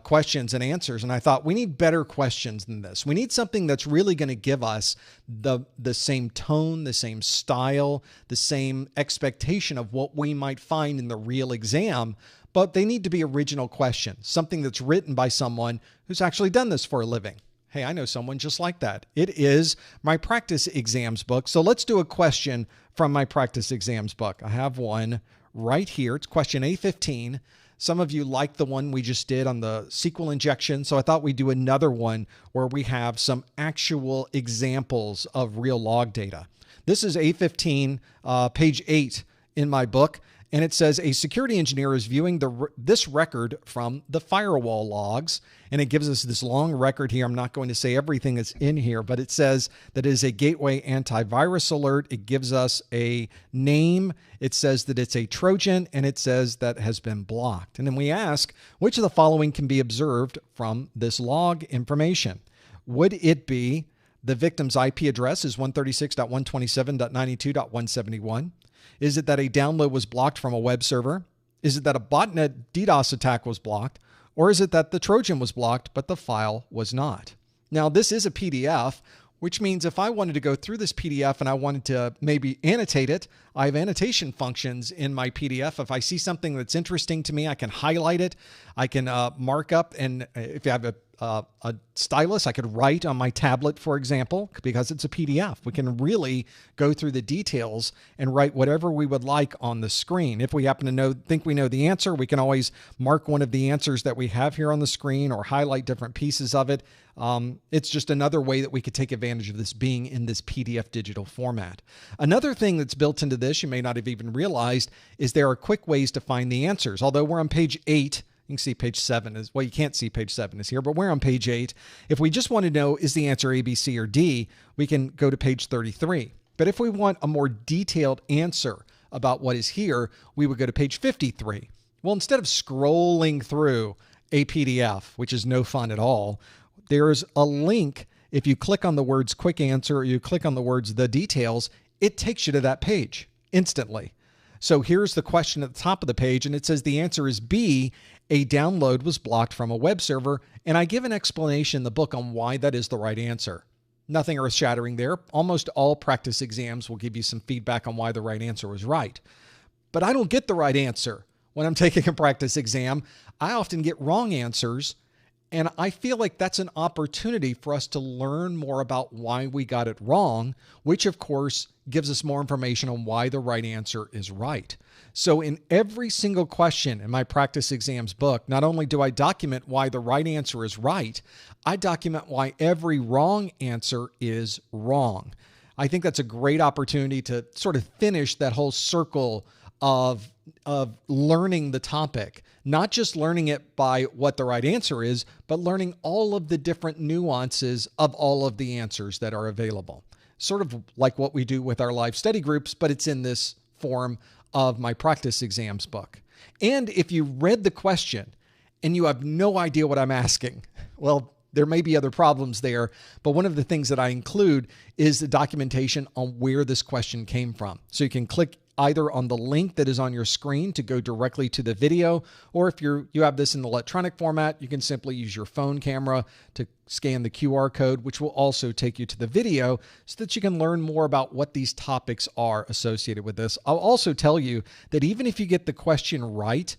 [SPEAKER 1] questions and answers. And I thought, we need better questions than this. We need something that's really going to give us the same tone, the same style, the same expectation of what we might find in the real exam, but they need to be original questions, something that's written by someone who's actually done this for a living. Hey, I know someone just like that. It is my practice exams book. So let's do a question from my practice exams book. I have one right here. It's question A15. Some of you like the one we just did on the SQL injection, so I thought we'd do another one where we have some actual examples of real log data. This is A15, page 8 in my book, and it says a security engineer is viewing this record from the firewall logs, and it gives us this long record here. I'm not going to say everything that's in here, but it says that it is a gateway antivirus alert. It gives us a name. It says that it's a Trojan, and it says that has been blocked. And then we ask, which of the following can be observed from this log information? Would it be the victim's IP address is 136.127.92.171? Is it that a download was blocked from a web server? Is it that a botnet DDoS attack was blocked? Or is it that the Trojan was blocked, but the file was not? Now, this is a PDF. which means if I wanted to go through this PDF and I wanted to maybe annotate it, I have annotation functions in my PDF. If I see something that's interesting to me, I can highlight it. I can mark up, and if you have a stylus, I could write on my tablet, for example, because it's a PDF. We can really go through the details and write whatever we would like on the screen. If we happen to think we know the answer, we can always mark one of the answers that we have here on the screen or highlight different pieces of it. It's just another way that we could take advantage of this being in this PDF digital format. Another thing that's built into this, you may not have even realized, is there are quick ways to find the answers. Although we're on page 8, you can see page 7 is, well, you can't see page 7 is here, but we're on page 8. If we just want to know, is the answer A, B, C, or D, we can go to page 33. But if we want a more detailed answer about what is here, we would go to page 53. Well, instead of scrolling through a PDF, which is no fun at all, there's a link. If you click on the words quick answer or you click on the words the details, it takes you to that page instantly. So here's the question at the top of the page, and it says the answer is B, a download was blocked from a web server, and I give an explanation in the book on why that is the right answer. Nothing earth-shattering there. Almost all practice exams will give you some feedback on why the right answer was right. But I don't get the right answer when I'm taking a practice exam. I often get wrong answers, and I feel like that's an opportunity for us to learn more about why we got it wrong, which of course gives us more information on why the right answer is right. So in every single question in my practice exams book, not only do I document why the right answer is right, I document why every wrong answer is wrong. I think that's a great opportunity to sort of finish that whole circle of learning the topic, not just learning it by what the right answer is, but learning all of the different nuances of all of the answers that are available. Sort of like what we do with our live study groups, but it's in this form of my practice exams book. And if you read the question and you have no idea what I'm asking, well, there may be other problems there, but one of the things that I include is the documentation on where this question came from. So you can click either on the link that is on your screen to go directly to the video, or if you have this in the electronic format, you can simply use your phone camera to scan the QR code, which will also take you to the video so that you can learn more about what these topics are associated with this. I'll also tell you that even if you get the question right,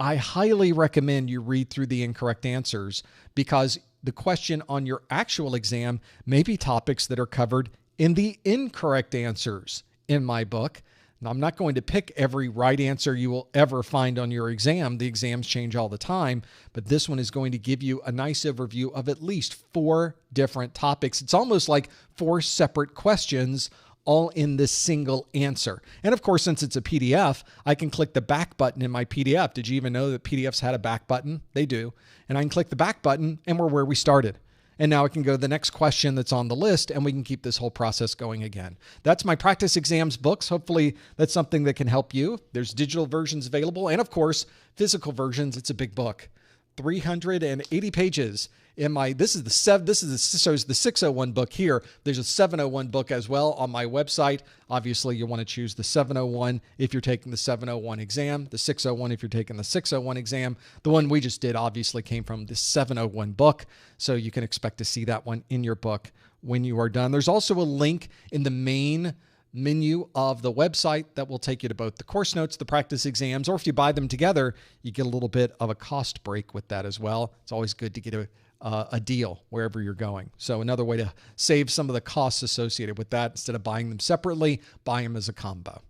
[SPEAKER 1] I highly recommend you read through the incorrect answers, because the question on your actual exam may be topics that are covered in the incorrect answers in my book. Now, I'm not going to pick every right answer you will ever find on your exam. The exams change all the time, but this one is going to give you a nice overview of at least 4 different topics. It's almost like 4 separate questions all in this single answer. And of course, since it's a PDF, I can click the back button in my PDF. Did you even know that PDFs had a back button? They do. And I can click the back button and we're where we started. And now I can go to the next question that's on the list and we can keep this whole process going again. That's my practice exams books. Hopefully that's something that can help you. There's digital versions available and of course, physical versions. It's a big book, 380 pages. This is the 601 book here. There's a 701 book as well on my website. Obviously, you want to choose the 701 if you're taking the 701 exam, the 601 if you're taking the 601 exam. The one we just did obviously came from the 701 book, so you can expect to see that one in your book when you are done. There's also a link in the main menu of the website that will take you to both the course notes, the practice exams, or if you buy them together, you get a little bit of a cost break with that as well. It's always good to get a deal wherever you're going. So another way to save some of the costs associated with that, instead of buying them separately, buy them as a combo.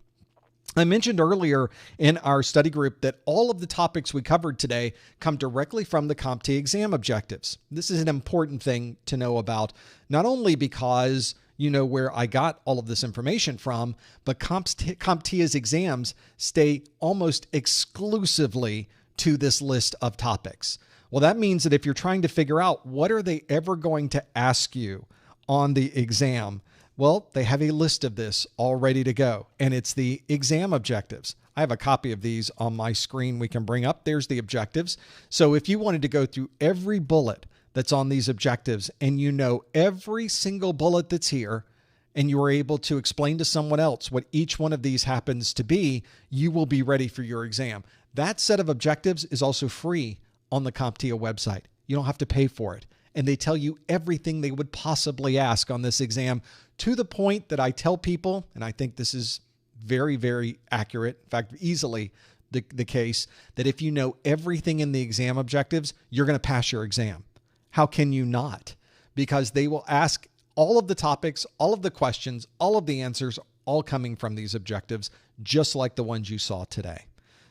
[SPEAKER 1] I mentioned earlier in our study group that all of the topics we covered today come directly from the CompTIA exam objectives. This is an important thing to know about, not only because you know where I got all of this information from, but CompTIA's exams stay almost exclusively to this list of topics. Well, that means that if you're trying to figure out what are they ever going to ask you on the exam, well, they have a list of this all ready to go, and it's the exam objectives. I have a copy of these on my screen we can bring up. There's the objectives. So if you wanted to go through every bullet that's on these objectives and you know every single bullet that's here, and you are able to explain to someone else what each one of these happens to be, you will be ready for your exam. That set of objectives is also free on the CompTIA website. You don't have to pay for it. and they tell you everything they would possibly ask on this exam, to the point that I tell people, and I think this is very, very accurate, in fact, easily the case, that if you know everything in the exam objectives, you're going to pass your exam. How can you not? Because they will ask all of the topics, all of the questions, all of the answers, all coming from these objectives, just like the ones you saw today.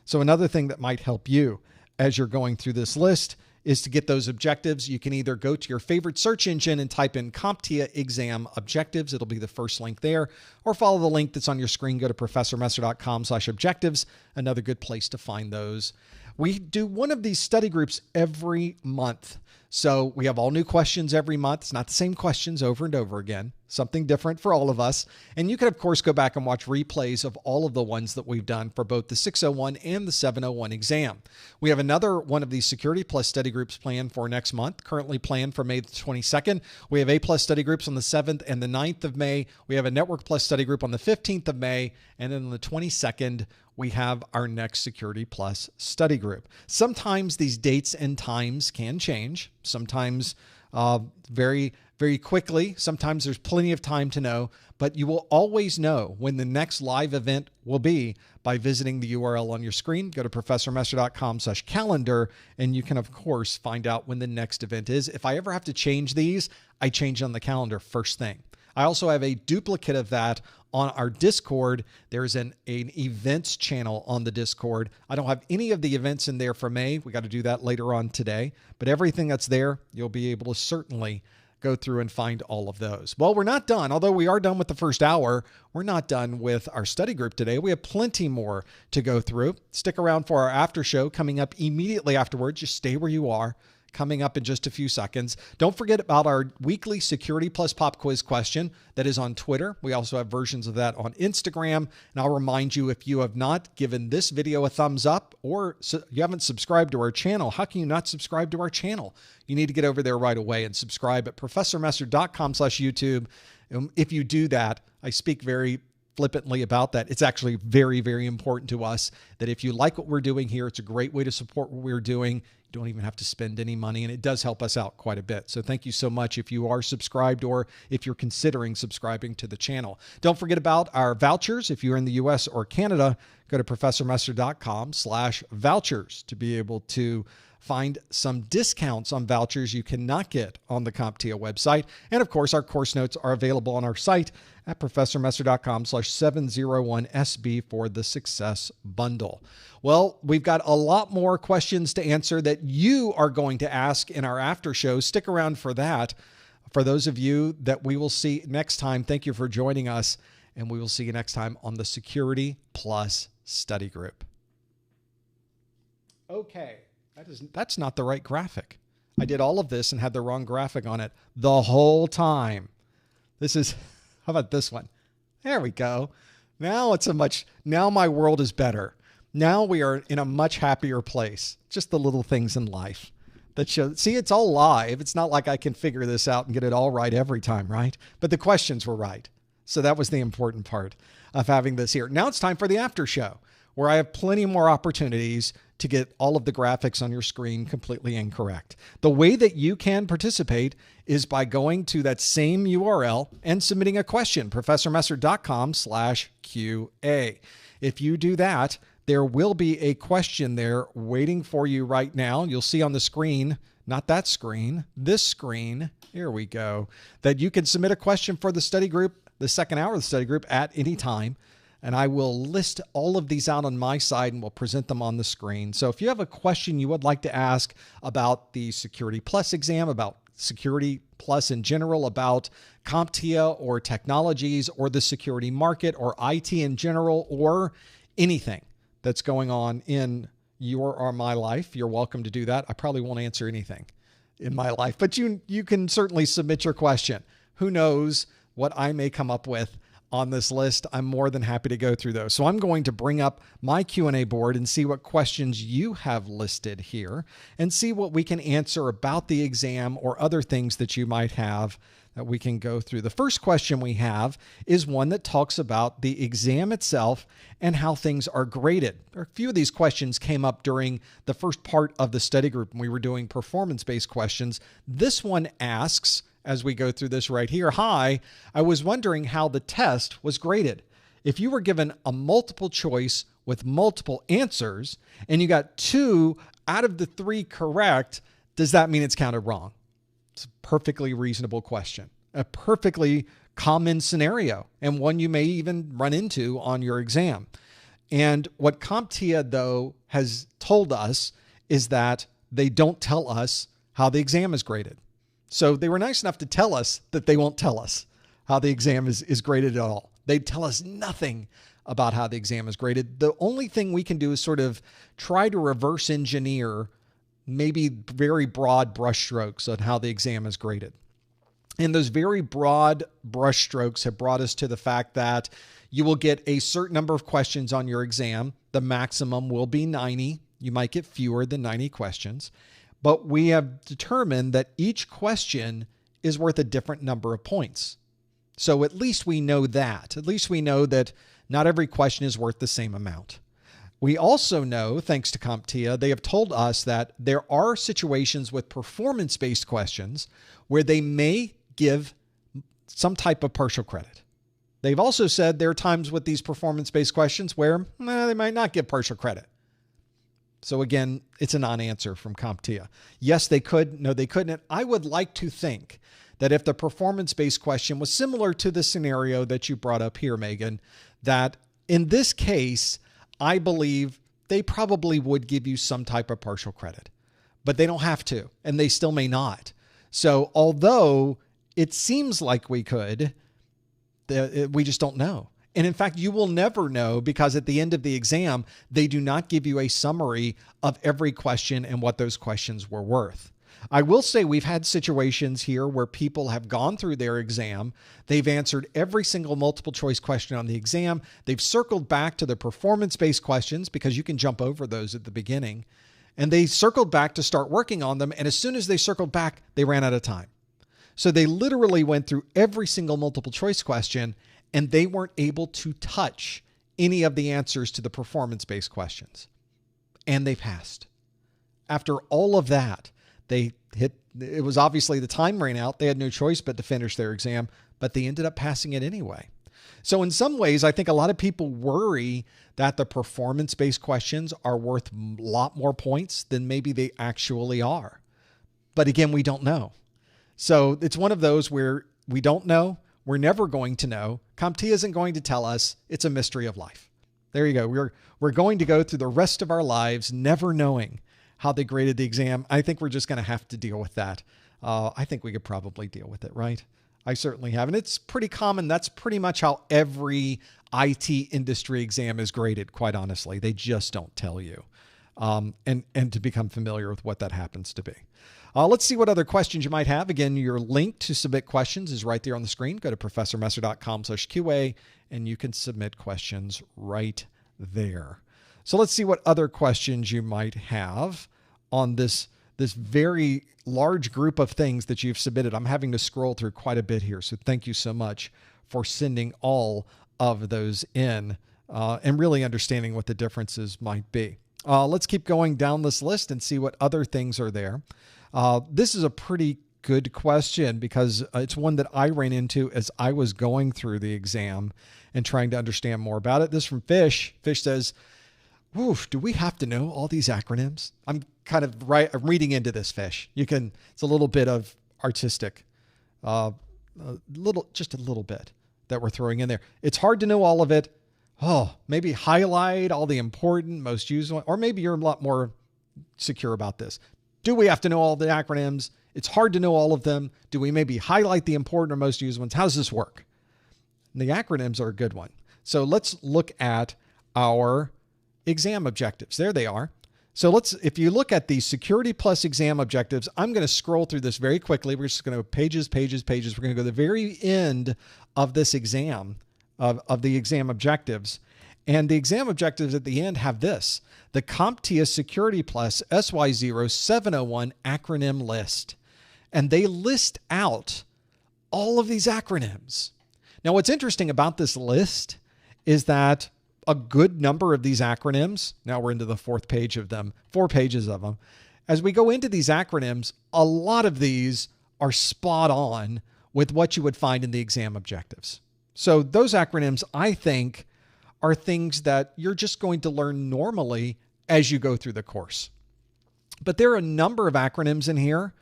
[SPEAKER 1] So another thing that might help you as you're going through this list is to get those objectives. You can either go to your favorite search engine and type in CompTIA Exam Objectives. It'll be the first link there, or follow the link that's on your screen. Go to professormesser.com/objectives. Another good place to find those. We do one of these study groups every month. So we have all new questions every month. It's not the same questions over and over again, something different for all of us. And you can, of course, go back and watch replays of all of the ones that we've done for both the 601 and the 701 exam. We have another one of these Security Plus study groups planned for next month, currently planned for May the 22nd. We have A Plus study groups on the 7th and the 9th of May. We have a Network Plus study group on the 15th of May. And then on the 22nd, we have our next Security Plus study group. Sometimes these dates and times can change, sometimes very, very quickly. Sometimes there's plenty of time to know, but you will always know when the next live event will be by visiting the URL on your screen. Go to professormesser.com/calendar, and you can, of course, find out when the next event is. If I ever have to change these, I change on the calendar first thing. I also have a duplicate of that on our Discord. There's an events channel on the Discord. I don't have any of the events in there for May. We got to do that later on today. But everything that's there, you'll be able to certainly go through and find all of those. Well, we're not done. Although we are done with the first hour, we're not done with our study group today. We have plenty more to go through. Stick around for our after show coming up immediately afterwards. Just stay where you are. Coming up in just a few seconds. Don't forget about our weekly Security Plus pop quiz question that is on Twitter. We also have versions of that on Instagram. And I'll remind you, if you have not given this video a thumbs up or you haven't subscribed to our channel, how can you not subscribe to our channel? You need to get over there right away and subscribe at professormesser.com/YouTube. If you do that, I speak very flippantly about that. It's actually very, very important to us that if you like what we're doing here, it's a great way to support what we're doing. You don't even have to spend any money, and it does help us out quite a bit. So thank you so much if you are subscribed or if you're considering subscribing to the channel. Don't forget about our vouchers. If you're in the US or Canada, go to professormesser.com/vouchers to be able to find some discounts on vouchers you cannot get on the CompTIA website. And of course, our course notes are available on our site at professormesser.com/701SB for the Success Bundle. Well, we've got a lot more questions to answer that you are going to ask in our after show. Stick around for that. For those of you that we will see next time, thank you for joining us, and we will see you next time on the Security Plus study group. Okay. That's not the right graphic. I did all of this and had the wrong graphic on it the whole time. How about this one? There we go. Now now my world is better. Now we are in a much happier place. Just the little things in life that show, see, it's all live. It's not like I can figure this out and get it all right every time, right? But the questions were right. So that was the important part of having this here. Now it's time for the after show, where I have plenty more opportunities to get all of the graphics on your screen completely incorrect. The way that you can participate is by going to that same URL and submitting a question, professormesser.com/QA. If you do that, there will be a question there waiting for you right now. You'll see on the screen, not that screen, this screen, here we go, that you can submit a question for the study group, the second hour of the study group at any time. And I will list all of these out on my side and we'll present them on the screen. So if you have a question you would like to ask about the Security Plus exam, about Security Plus in general, about CompTIA or technologies or the security market or IT in general or anything that's going on in your or my life, you're welcome to do that. I probably won't answer anything in my life, but you can certainly submit your question. Who knows what I may come up with on this list. I'm more than happy to go through those. So I'm going to bring up my Q&A board and see what questions you have listed here and see what we can answer about the exam or other things that you might have that we can go through. The first question we have is one that talks about the exam itself and how things are graded. A few of these questions came up during the first part of the study group when we were doing performance-based questions. This one asks, as we go through this right here, hi, I was wondering how the test was graded. If you were given a multiple choice with multiple answers and you got 2 out of the 3 correct, does that mean it's counted wrong? It's a perfectly reasonable question, a perfectly common scenario, and one you may even run into on your exam. And what CompTIA, though, has told us is that they don't tell us how the exam is graded. So they were nice enough to tell us that they won't tell us how the exam is graded at all. They tell us nothing about how the exam is graded. The only thing we can do is sort of try to reverse engineer maybe very broad brushstrokes on how the exam is graded. And those very broad brushstrokes have brought us to the fact that you will get a certain number of questions on your exam. The maximum will be 90. You might get fewer than 90 questions. But we have determined that each question is worth a different number of points. So at least we know that. At least we know that not every question is worth the same amount. We also know, thanks to CompTIA, they have told us that there are situations with performance-based questions where they may give some type of partial credit. They've also said there are times with these performance-based questions where they might not give partial credit. So again, it's a non-answer from CompTIA. Yes, they could. No, they couldn't. I would like to think that if the performance-based question was similar to the scenario that you brought up here, Megan, that in this case, I believe they probably would give you some type of partial credit, but they don't have to, and they still may not. So although it seems like we could, we just don't know. And in fact, you will never know because at the end of the exam, they do not give you a summary of every question and what those questions were worth. I will say we've had situations here where people have gone through their exam. They've answered every single multiple choice question on the exam. They've circled back to the performance-based questions because you can jump over those at the beginning. And they circled back to start working on them. And as soon as they circled back, they ran out of time. So they literally went through every single multiple choice question and they weren't able to touch any of the answers to the performance-based questions. And they passed. After all of that, it was obviously the time ran out. They had no choice but to finish their exam, but they ended up passing it anyway. So in some ways, I think a lot of people worry that the performance-based questions are worth a lot more points than maybe they actually are. But again, we don't know. So it's one of those where we don't know. We're never going to know. CompTIA isn't going to tell us. It's a mystery of life. There you go. We're going to go through the rest of our lives never knowing how they graded the exam. I think we're just going to have to deal with that. I think we could probably deal with it, right? I certainly have. And it's pretty common. That's pretty much how every IT industry exam is graded, quite honestly. They just don't tell you. And to become familiar with what that happens to be. Let's see what other questions you might have. Again, your link to submit questions is right there on the screen. Go to professormesser.com/QA and you can submit questions right there. So let's see what other questions you might have on this very large group of things that you've submitted. I'm having to scroll through quite a bit here. So thank you so much for sending all of those in and really understanding what the differences might be. Let's keep going down this list and see what other things are there. This is a pretty good question because it's one that I ran into as I was going through the exam and trying to understand more about it. This is from Fish. Fish says, "Oof, do we have to know all these acronyms?" I'm kind of I'm reading into this, Fish. It's a little bit of artistic, just a little bit that we're throwing in there. It's hard to know all of it. Oh, maybe highlight all the important, most used ones, or maybe you're a lot more secure about this. Do we have to know all the acronyms? It's hard to know all of them. Do we maybe highlight the important or most used ones? How does this work? And the acronyms are a good one. So let's look at our exam objectives. There they are. So if you look at the security plus exam objectives, I'm going to scroll through this very quickly. We're just going to go pages. We're going to go to the very end of this exam, of the exam objectives. And the exam objectives at the end have this: the CompTIA Security Plus SY0-701 acronym list. And they list out all of these acronyms. Now, what's interesting about this list is that a good number of these acronyms, now we're into the fourth page of them, 4 pages of them. As we go into these acronyms, a lot of these are spot on with what you would find in the exam objectives. So those acronyms, I think, are things that you're just going to learn normally as you go through the course. But there are a number of acronyms in here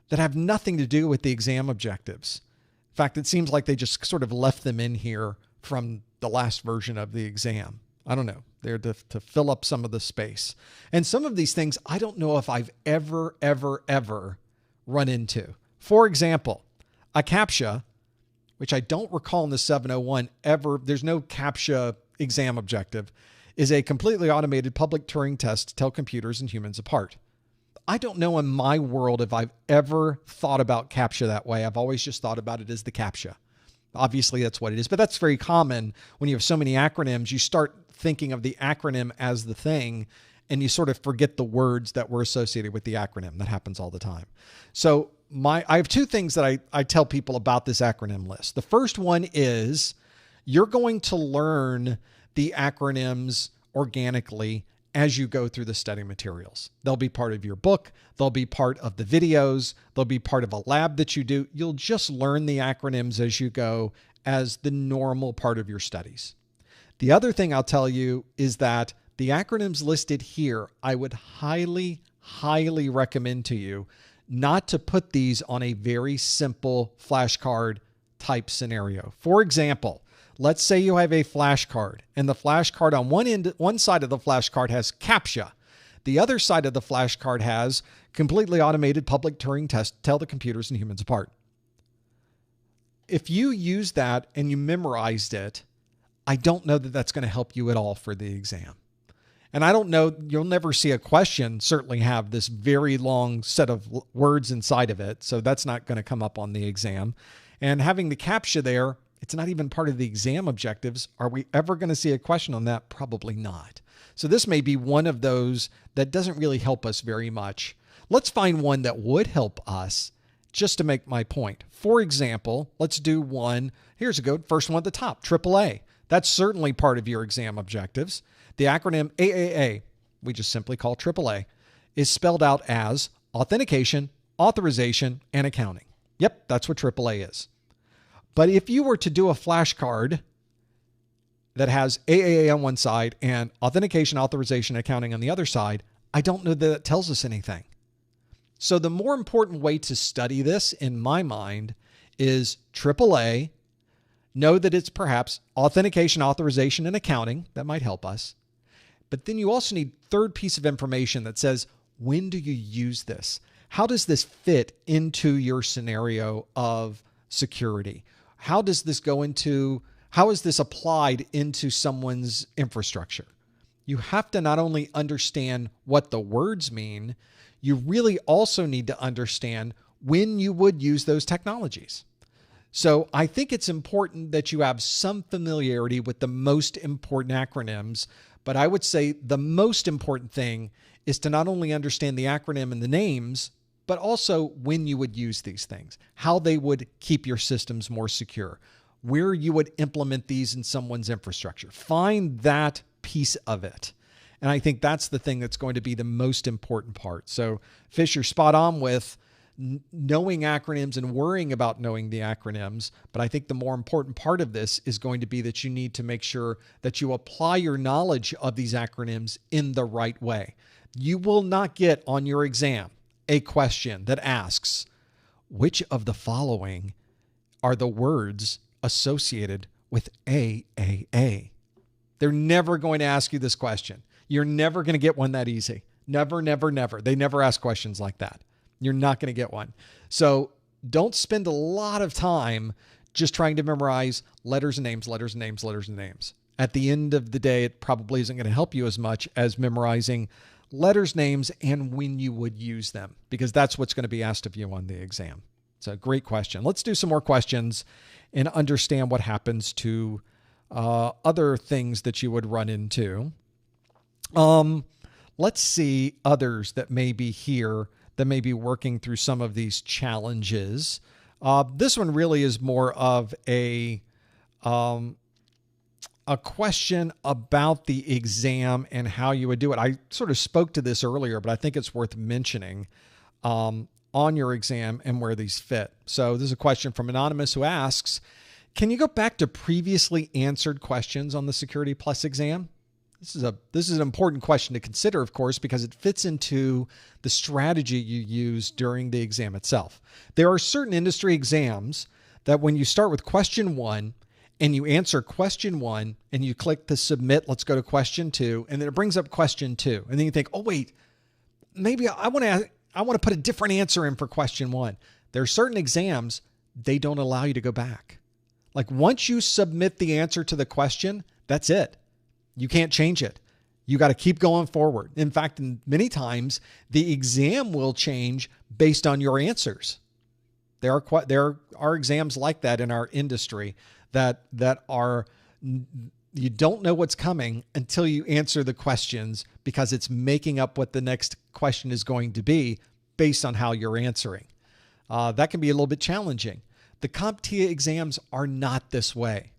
[SPEAKER 1] that have nothing to do with the exam objectives. In fact, it seems like they just sort of left them in here from the last version of the exam. I don't know. They're to fill up some of the space. And some of these things, I don't know if I've ever run into. For example, a CAPTCHA, which I don't recall in the 701 ever, there's no CAPTCHA exam objective, is a completely automated public Turing test to tell computers and humans apart. I don't know in my world if I've ever thought about CAPTCHA that way. I've always just thought about it as the CAPTCHA. Obviously, that's what it is, but that's very common when you have so many acronyms. You start thinking of the acronym as the thing, and you sort of forget the words that were associated with the acronym. That happens all the time. So I have 2 things that I tell people about this acronym list. The first one is you're going to learn the acronyms organically as you go through the study materials. They'll be part of your book. They'll be part of the videos. They'll be part of a lab that you do. You'll just learn the acronyms as you go as the normal part of your studies. The other thing I'll tell you is that the acronyms listed here, I would highly recommend to you not to put these on a very simple flashcard type scenario. For example, let's say you have a flashcard and the flashcard on one side of the flashcard has CAPTCHA. The other side of the flashcard has completely automated public Turing test to tell the computers and humans apart. If you use that and you memorized it, I don't know that that's going to help you at all for the exam. And I don't know, you'll never see a question certainly have this very long set of words inside of it. So that's not going to come up on the exam. And having the CAPTCHA there, it's not even part of the exam objectives. Are we ever going to see a question on that? Probably not. So this may be one of those that doesn't really help us very much. Let's find one that would help us just to make my point. For example, let's do one. Here's a good first one at the top, AAA. That's certainly part of your exam objectives. The acronym AAA, we just simply call AAA, is spelled out as authentication, authorization, and accounting. Yep, that's what AAA is. But if you were to do a flashcard that has AAA on one side and authentication, authorization, accounting on the other side, I don't know that it tells us anything. So the more important way to study this, in my mind, is AAA. Know that it's perhaps authentication, authorization, and accounting. That might help us. But then you also need third piece of information that says, when do you use this? How does this fit into your scenario of security? How does this how is this applied into someone's infrastructure? You have to not only understand what the words mean, you really also need to understand when you would use those technologies. So I think it's important that you have some familiarity with the most important acronyms, but I would say the most important thing is to not only understand the acronym and the names, but also when you would use these things, how they would keep your systems more secure, where you would implement these in someone's infrastructure. Find that piece of it. And I think that's the thing that's going to be the most important part. So Fish, you're spot on with knowing acronyms and worrying about knowing the acronyms. But I think the more important part of this is going to be that you need to make sure that you apply your knowledge of these acronyms in the right way. You will not get on your exam a question that asks, which of the following are the words associated with AAA? They're never going to ask you this question. You're never going to get one that easy. Never, never, never. They never ask questions like that. You're not going to get one. So don't spend a lot of time just trying to memorize letters and names, letters and names, letters and names. At the end of the day, it probably isn't going to help you as much as memorizing letters, names, and when you would use them, because that's what's going to be asked of you on the exam. It's a great question. Let's do some more questions and understand what happens to other things that you would run into. Let's see others that may be here that may be working through some of these challenges. This one really is more of a question about the exam and how you would do it. I sort of spoke to this earlier, but I think it's worth mentioning on your exam and where these fit. So this is a question from Anonymous who asks, can you go back to previously answered questions on the Security Plus exam? This is an important question to consider, of course, because it fits into the strategy you use during the exam itself. There are certain industry exams that when you start with question 1, and you answer question 1 and you click the submit, let's go to question 2, and then it brings up question 2. And then you think, oh, wait, maybe I want to put a different answer in for question 1. There are certain exams, they don't allow you to go back. Like once you submit the answer to the question, that's it. You can't change it. You got to keep going forward. In fact, many times the exam will change based on your answers. There are exams like that in our industry that are, you don't know what's coming until you answer the questions because it's making up what the next question is going to be based on how you're answering. That can be a little bit challenging. The CompTIA exams are not this way.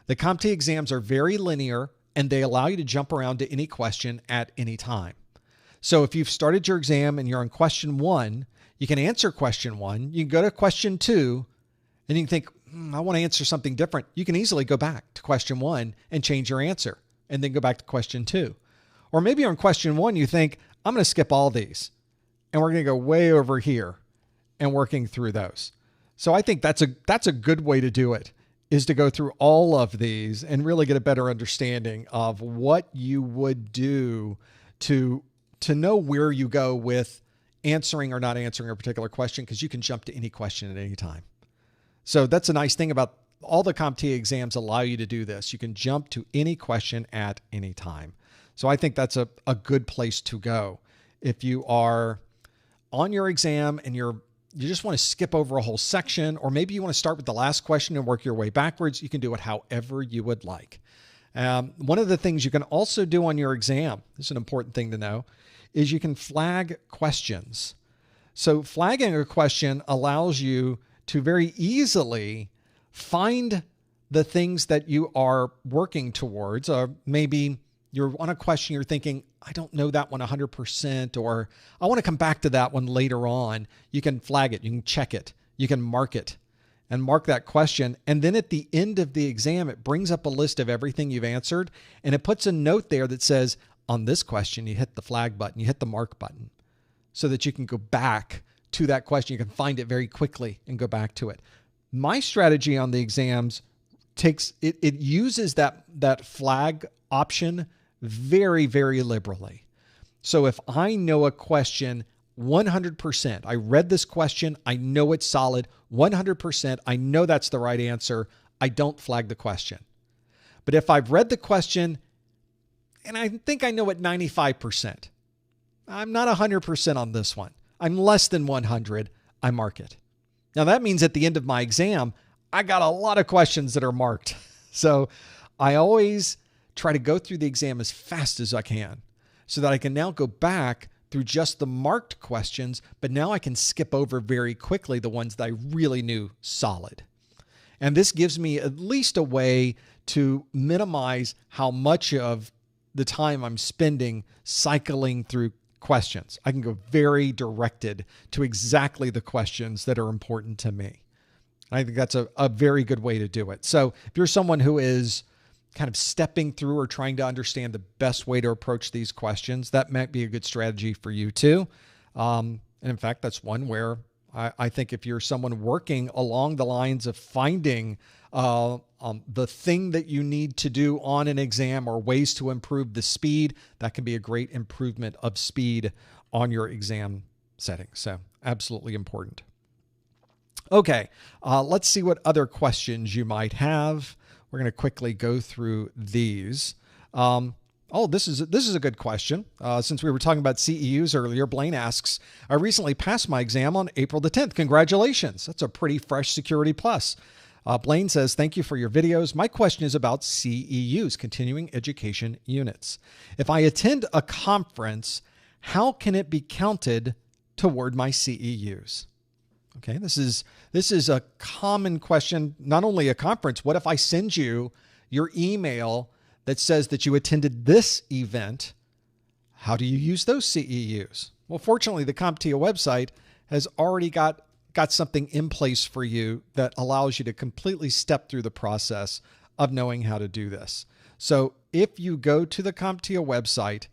[SPEAKER 1] The CompTIA exams are very linear and they allow you to jump around to any question at any time. So if you've started your exam and you're on question 1, you can answer question 1, you can go to question 2, and you can think, I want to answer something different. You can easily go back to question 1 and change your answer and then go back to question 2. Or maybe on question 1, you think, I'm going to skip all these and we're going to go way over here and working through those. So I think that's a good way to do it, is to go through all of these and really get a better understanding of what you would do to know where you go with answering or not answering a particular question, because you can jump to any question at any time. So that's a nice thing about all the CompTIA exams allow you to do this. You can jump to any question at any time. So I think that's a good place to go. If you are on your exam and you just want to skip over a whole section, or maybe you want to start with the last question and work your way backwards, you can do it however you would like. One of the things you can also do on your exam, this is an important thing to know, is you can flag questions. So flagging a question allows you to very easily find the things that you are working towards. Maybe you're on a question, you're thinking, I don't know that one 100%, or I want to come back to that one later on. You can flag it, you can check it, you can mark it and mark that question. And then at the end of the exam, it brings up a list of everything you've answered. And it puts a note there that says, on this question, you hit the flag button, you hit the mark button, so that you can go back to that question. You can find it very quickly and go back to it. My strategy on the exams it uses that flag option very, very liberally. So if I know a question 100%, I read this question, I know it's solid, 100%, I know that's the right answer, I don't flag the question. But if I've read the question and I think I know it 95%, I'm not 100% on this one, I'm less than 100, I mark it. Now that means at the end of my exam, I got a lot of questions that are marked. So I always try to go through the exam as fast as I can so that I can now go back through just the marked questions, but now I can skip over very quickly the ones that I really knew solid. And this gives me at least a way to minimize how much of the time I'm spending cycling through questions. I can go very directed to exactly the questions that are important to me. I think that's a very good way to do it. So if you're someone who is kind of stepping through or trying to understand the best way to approach these questions, that might be a good strategy for you too. And in fact, that's one where I think if you're someone working along the lines of finding the thing that you need to do on an exam or ways to improve the speed, that can be a great improvement of speed on your exam setting. So absolutely important. Okay, let's see what other questions you might have. We're going to quickly go through these. This is a good question. Since we were talking about CEUs earlier, Blaine asks, I recently passed my exam on April the 10th. Congratulations. That's a pretty fresh Security Plus. Blaine says, thank you for your videos. My question is about CEUs, continuing education units. If I attend a conference, how can it be counted toward my CEUs? Okay, this is a common question, not only a conference. What if I send you your email that says that you attended this event? How do you use those CEUs? Well, fortunately, the CompTIA website has already got something in place for you that allows you to completely step through the process of knowing how to do this. So if you go to the CompTIA website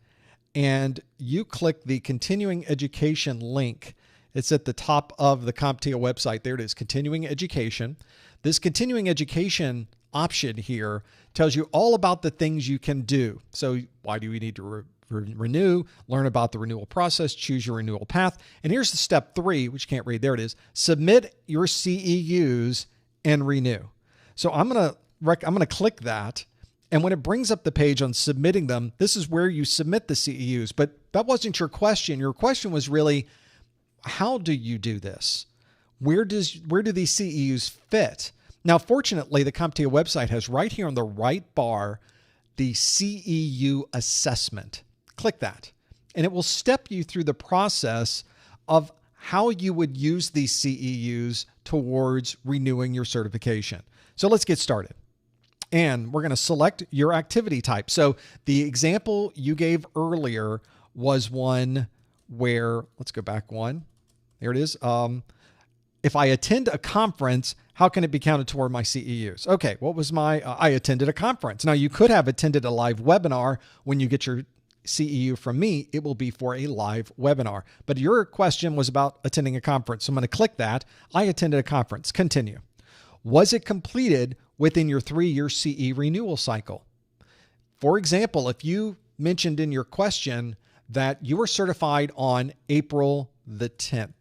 [SPEAKER 1] and you click the continuing education link, it's at the top of the CompTIA website. There it is, continuing education. This continuing education option here tells you all about the things you can do. So why do we need to renew? Learn about the renewal process, choose your renewal path. And here's the step 3, which you can't read. There it is. Submit your CEUs and renew. So I'm going to click that. And when it brings up the page on submitting them, this is where you submit the CEUs. But that wasn't your question. Your question was really, how do you do this? Where do these CEUs fit? Now, fortunately, the CompTIA website has right here on the right bar, the CEU assessment. Click that, and it will step you through the process of how you would use these CEUs towards renewing your certification. So let's get started. And we're going to select your activity type. So the example you gave earlier was one where, let's go back one. There it is. If I attend a conference, how can it be counted toward my CEUs? Okay, what was I attended a conference. Now, you could have attended a live webinar. When you get your CEU from me, it will be for a live webinar. But your question was about attending a conference. So I'm going to click that. I attended a conference. Continue. Was it completed within your 3-year CE renewal cycle? For example, if you mentioned in your question that you were certified on April the 10th.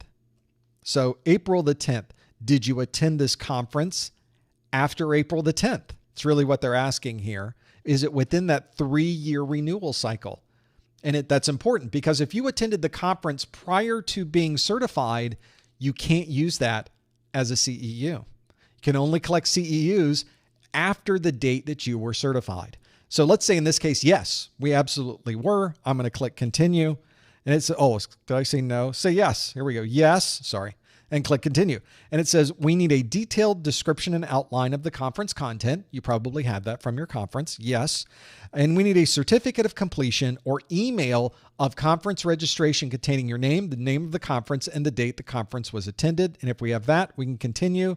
[SPEAKER 1] So April the 10th, did you attend this conference after April the 10th? It's really what they're asking here. Is it within that 3-year renewal cycle? And that's important because if you attended the conference prior to being certified, you can't use that as a CEU. You can only collect CEUs after the date that you were certified. So let's say in this case, yes, we absolutely were. I'm going to click continue. And it's, oh, did I say no? Say yes. Here we go. Yes. Sorry. And click continue. And it says we need a detailed description and outline of the conference content. You probably had that from your conference. Yes. And we need a certificate of completion or email of conference registration containing your name, the name of the conference, and the date the conference was attended. And if we have that, we can continue.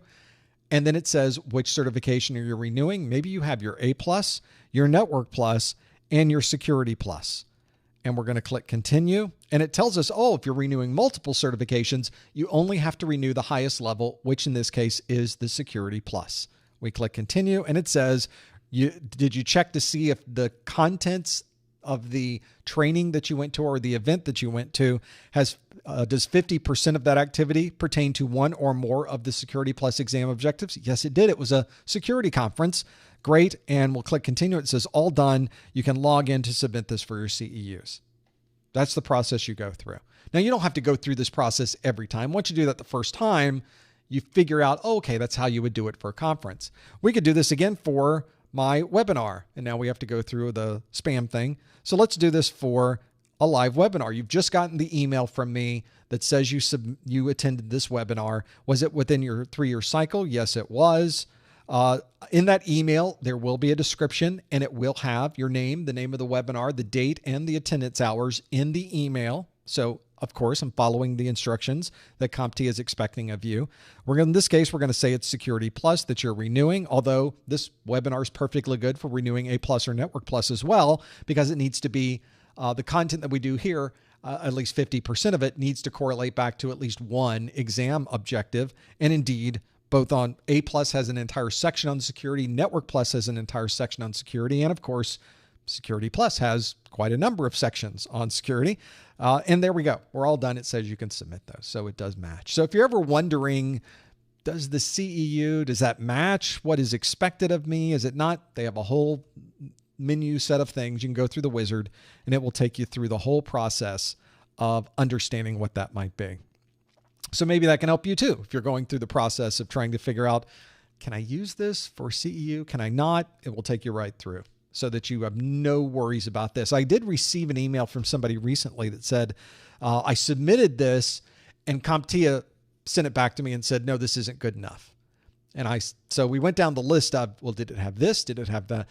[SPEAKER 1] And then it says which certification are you renewing. Maybe you have your A+, your Network Plus, and your Security Plus. And we're going to click continue. And it tells us, oh, if you're renewing multiple certifications, you only have to renew the highest level, which in this case is the Security Plus. We click continue, and it says, did you check to see if the contents of the training that you went to or the event that you went to does 50% of that activity pertain to one or more of the Security Plus exam objectives? Yes, it did. It was a security conference. Great. And we'll click continue. It says all done. You can log in to submit this for your CEUs. That's the process you go through. Now, you don't have to go through this process every time. Once you do that the first time, you figure out, oh, okay, that's how you would do it for a conference. We could do this again for my webinar. And now we have to go through the spam thing. So let's do this for a live webinar. You've just gotten the email from me that says you attended this webinar. Was it within your 3-year cycle? Yes, it was. In that email, there will be a description, and it will have your name, the name of the webinar, the date, and the attendance hours in the email. So, of course, I'm following the instructions that CompTIA is expecting of you. In this case, we're going to say it's Security Plus that you're renewing, although this webinar is perfectly good for renewing A+ or Network Plus as well, because it needs to be the content that we do here. At least 50% of it needs to correlate back to at least one exam objective. And indeed, both on A+ has an entire section on security, Network Plus has an entire section on security, and of course, Security Plus has quite a number of sections on security. And there we go. We're all done. It says you can submit those. So it does match. So if you're ever wondering, does the CEU, does that match what is expected of me? Is it not? They have a whole menu set of things. You can go through the wizard and it will take you through the whole process of understanding what that might be. So maybe that can help you too. If you're going through the process of trying to figure out, can I use this for CEU? Can I not? It will take you right through so that you have no worries about this. I did receive an email from somebody recently that said, I submitted this and CompTIA sent it back to me and said, no, this isn't good enough. And so we went down the list of, well, did it have this? Did it have the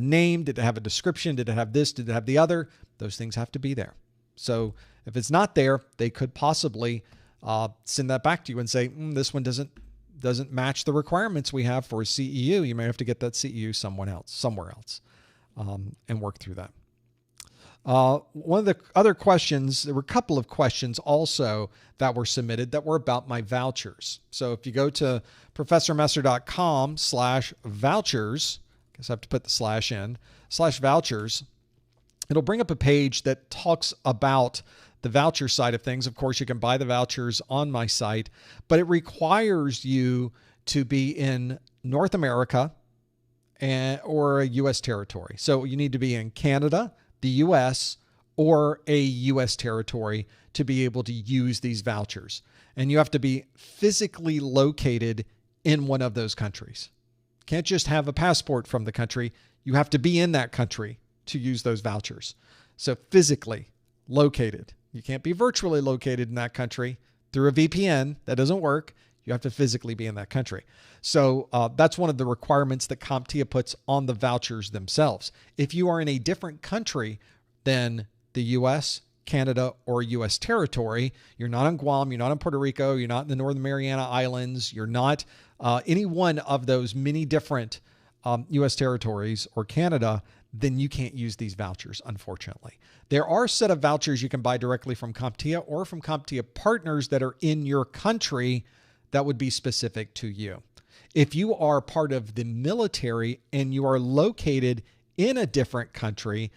[SPEAKER 1] name? Did it have a description? Did it have this? Did it have the other? Those things have to be there. So if it's not there, they could possibly send that back to you and say, this one doesn't match the requirements we have for a CEU. You may have to get that CEU somewhere else, and work through that. One of the other questions, there were a couple of questions also that were submitted that were about my vouchers. So if you go to professormesser.com/vouchers, I guess I have to put the slash in, /vouchers, it'll bring up a page that talks about the voucher side of things. Of course, you can buy the vouchers on my site, but it requires you to be in North America or a U.S. territory. So you need to be in Canada, the U.S., or a U.S. territory to be able to use these vouchers. And you have to be physically located in one of those countries. Can't just have a passport from the country. You have to be in that country to use those vouchers. So physically located. You can't be virtually located in that country through a VPN. That doesn't work. You have to physically be in that country. So that's one of the requirements that CompTIA puts on the vouchers themselves. If you are in a different country than the U.S., Canada, or U.S. territory, you're not on Guam, you're not in Puerto Rico, you're not in the Northern Mariana Islands, you're not any one of those many different U.S. territories or Canada, then you can't use these vouchers, unfortunately. There are a set of vouchers you can buy directly from CompTIA or from CompTIA partners that are in your country that would be specific to you. If you are part of the military and you are located in a different country,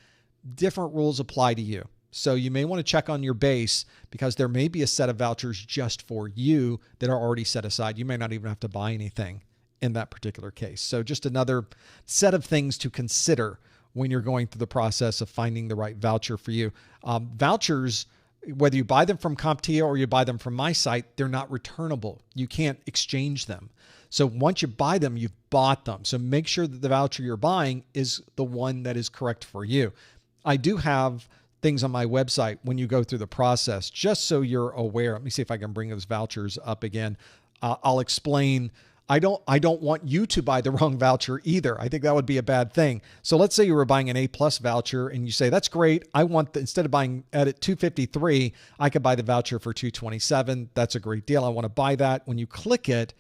[SPEAKER 1] different rules apply to you. So you may want to check on your base because there may be a set of vouchers just for you that are already set aside. You may not even have to buy anything in that particular case. So just another set of things to consider when you're going through the process of finding the right voucher for you. Vouchers, whether you buy them from CompTIA or you buy them from my site, they're not returnable. You can't exchange them. So once you buy them, you've bought them. So make sure that the voucher you're buying is the one that is correct for you. I do have things on my website when you go through the process, just so you're aware. Let me see if I can bring those vouchers up again. I'll explain. I don't want you to buy the wrong voucher either. I think that would be a bad thing. So let's say you were buying an A+ voucher and you say, that's great. I want instead of buying at $253, I could buy the voucher for $227. That's a great deal. I want to buy that. When you click it,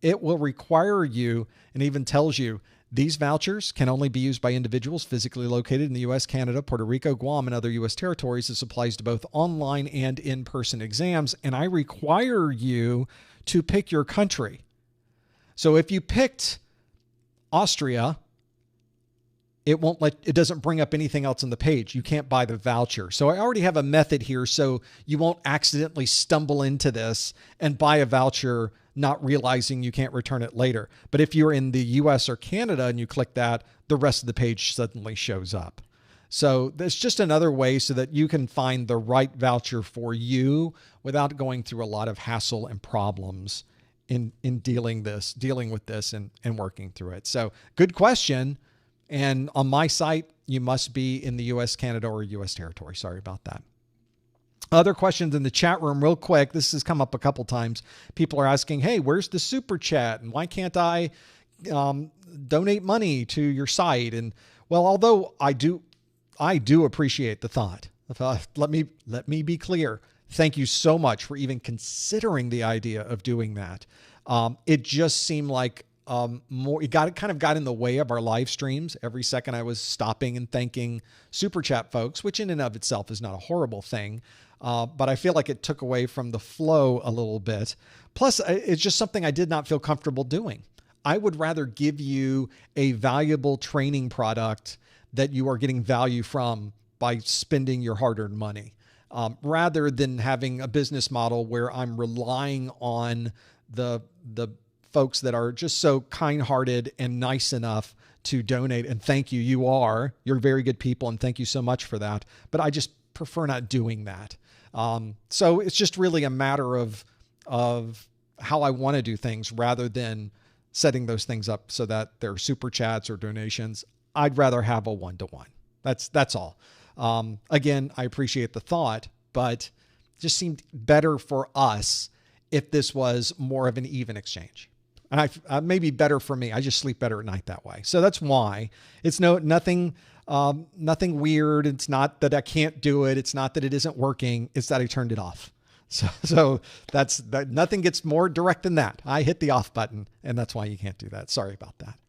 [SPEAKER 1] it will require you and even tells you these vouchers can only be used by individuals physically located in the U.S., Canada, Puerto Rico, Guam, and other U.S. territories. This applies to both online and in-person exams. And I require you to pick your country. So if you picked Austria, it doesn't bring up anything else on the page. You can't buy the voucher. So I already have a method here so you won't accidentally stumble into this and buy a voucher not realizing you can't return it later. But if you're in the US or Canada and you click that, the rest of the page suddenly shows up. So that's just another way so that you can find the right voucher for you without going through a lot of hassle and problems in dealing with this and working through it. So good question. And on my site, you must be in the US, Canada, or US territory. Sorry about that. Other questions in the chat room real quick. This has come up a couple times. People are asking, hey, where's the super chat? And why can't I donate money to your site? And well, although I do appreciate the thought. Let me be clear. Thank you so much for even considering the idea of doing that. It just seemed like it kind of got in the way of our live streams. Every second I was stopping and thanking super chat folks, which in and of itself is not a horrible thing. But I feel like it took away from the flow a little bit. Plus, it's just something I did not feel comfortable doing. I would rather give you a valuable training product that you are getting value from by spending your hard-earned money, rather than having a business model where I'm relying on the folks that are just so kind-hearted and nice enough to donate. And thank you. You're very good people. And thank you so much for that. But I just prefer not doing that. So it's just really a matter of how I want to do things rather than setting those things up so that they're super chats or donations. I'd rather have a one-to-one. That's all. Again, I appreciate the thought, but it just seemed better for us if this was more of an even exchange. And maybe better for me. I just sleep better at night that way. So that's why. It's nothing weird. It's not that I can't do it. It's not that it isn't working. It's that I turned it off. So that's nothing gets more direct than that. I hit the off button, and that's why you can't do that. Sorry about that.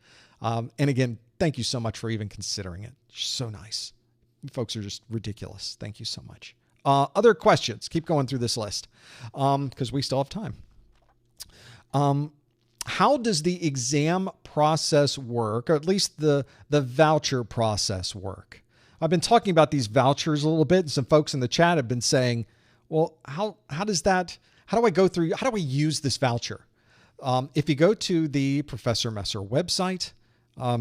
[SPEAKER 1] And again, thank you so much for even considering it. So nice. You folks are just ridiculous. Thank you so much. Other questions? Keep going through this list because we still have time. How does the exam process work, or at least the voucher process work? I've been talking about these vouchers a little bit, and some folks in the chat have been saying, well, how does that, how do I go through, how do we use this voucher? If you go to the Professor Messer website,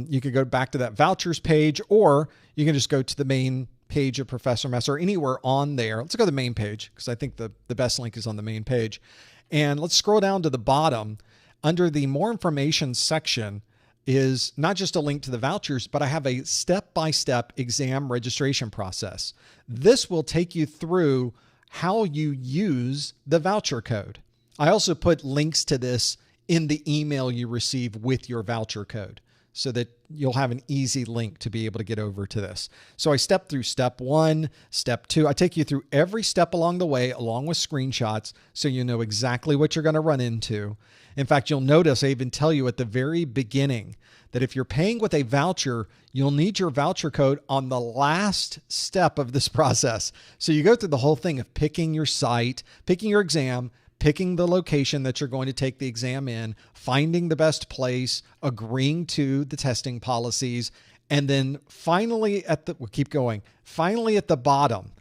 [SPEAKER 1] you can go back to that vouchers page, or you can just go to the main page of Professor Messer, anywhere on there. Let's go to the main page because I think the best link is on the main page. And let's scroll down to the bottom. Under the more information section is not just a link to the vouchers, but I have a step-by-step exam registration process. This will take you through how you use the voucher code. I also put links to this in the email you receive with your voucher code so that you'll have an easy link to be able to get over to this. So I step through step 1, step 2. I take you through every step along the way, along with screenshots, so you know exactly what you're going to run into. In fact, you'll notice I even tell you at the very beginning that if you're paying with a voucher, you'll need your voucher code on the last step of this process. So you go through the whole thing of picking your site, picking your exam, picking the location that you're going to take the exam in, finding the best place, agreeing to the testing policies, and then finally we'll keep going. Finally at the bottom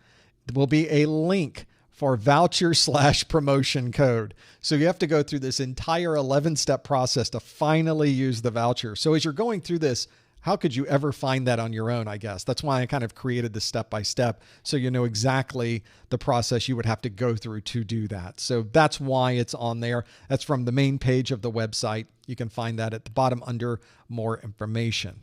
[SPEAKER 1] will be a link for voucher/promotion code. So you have to go through this entire 11-step process to finally use the voucher. So as you're going through this, how could you ever find that on your own, I guess? That's why I kind of created this step-by-step so you know exactly the process you would have to go through to do that. So that's why it's on there. That's from the main page of the website. You can find that at the bottom under more information.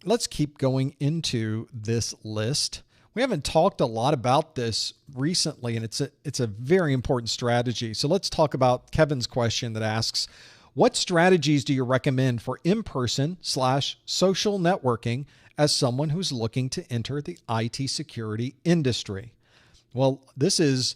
[SPEAKER 1] Let's keep going into this list. We haven't talked a lot about this recently, and it's a very important strategy. So let's talk about Kevin's question that asks, what strategies do you recommend for in-person/social networking as someone who's looking to enter the IT security industry? Well, this is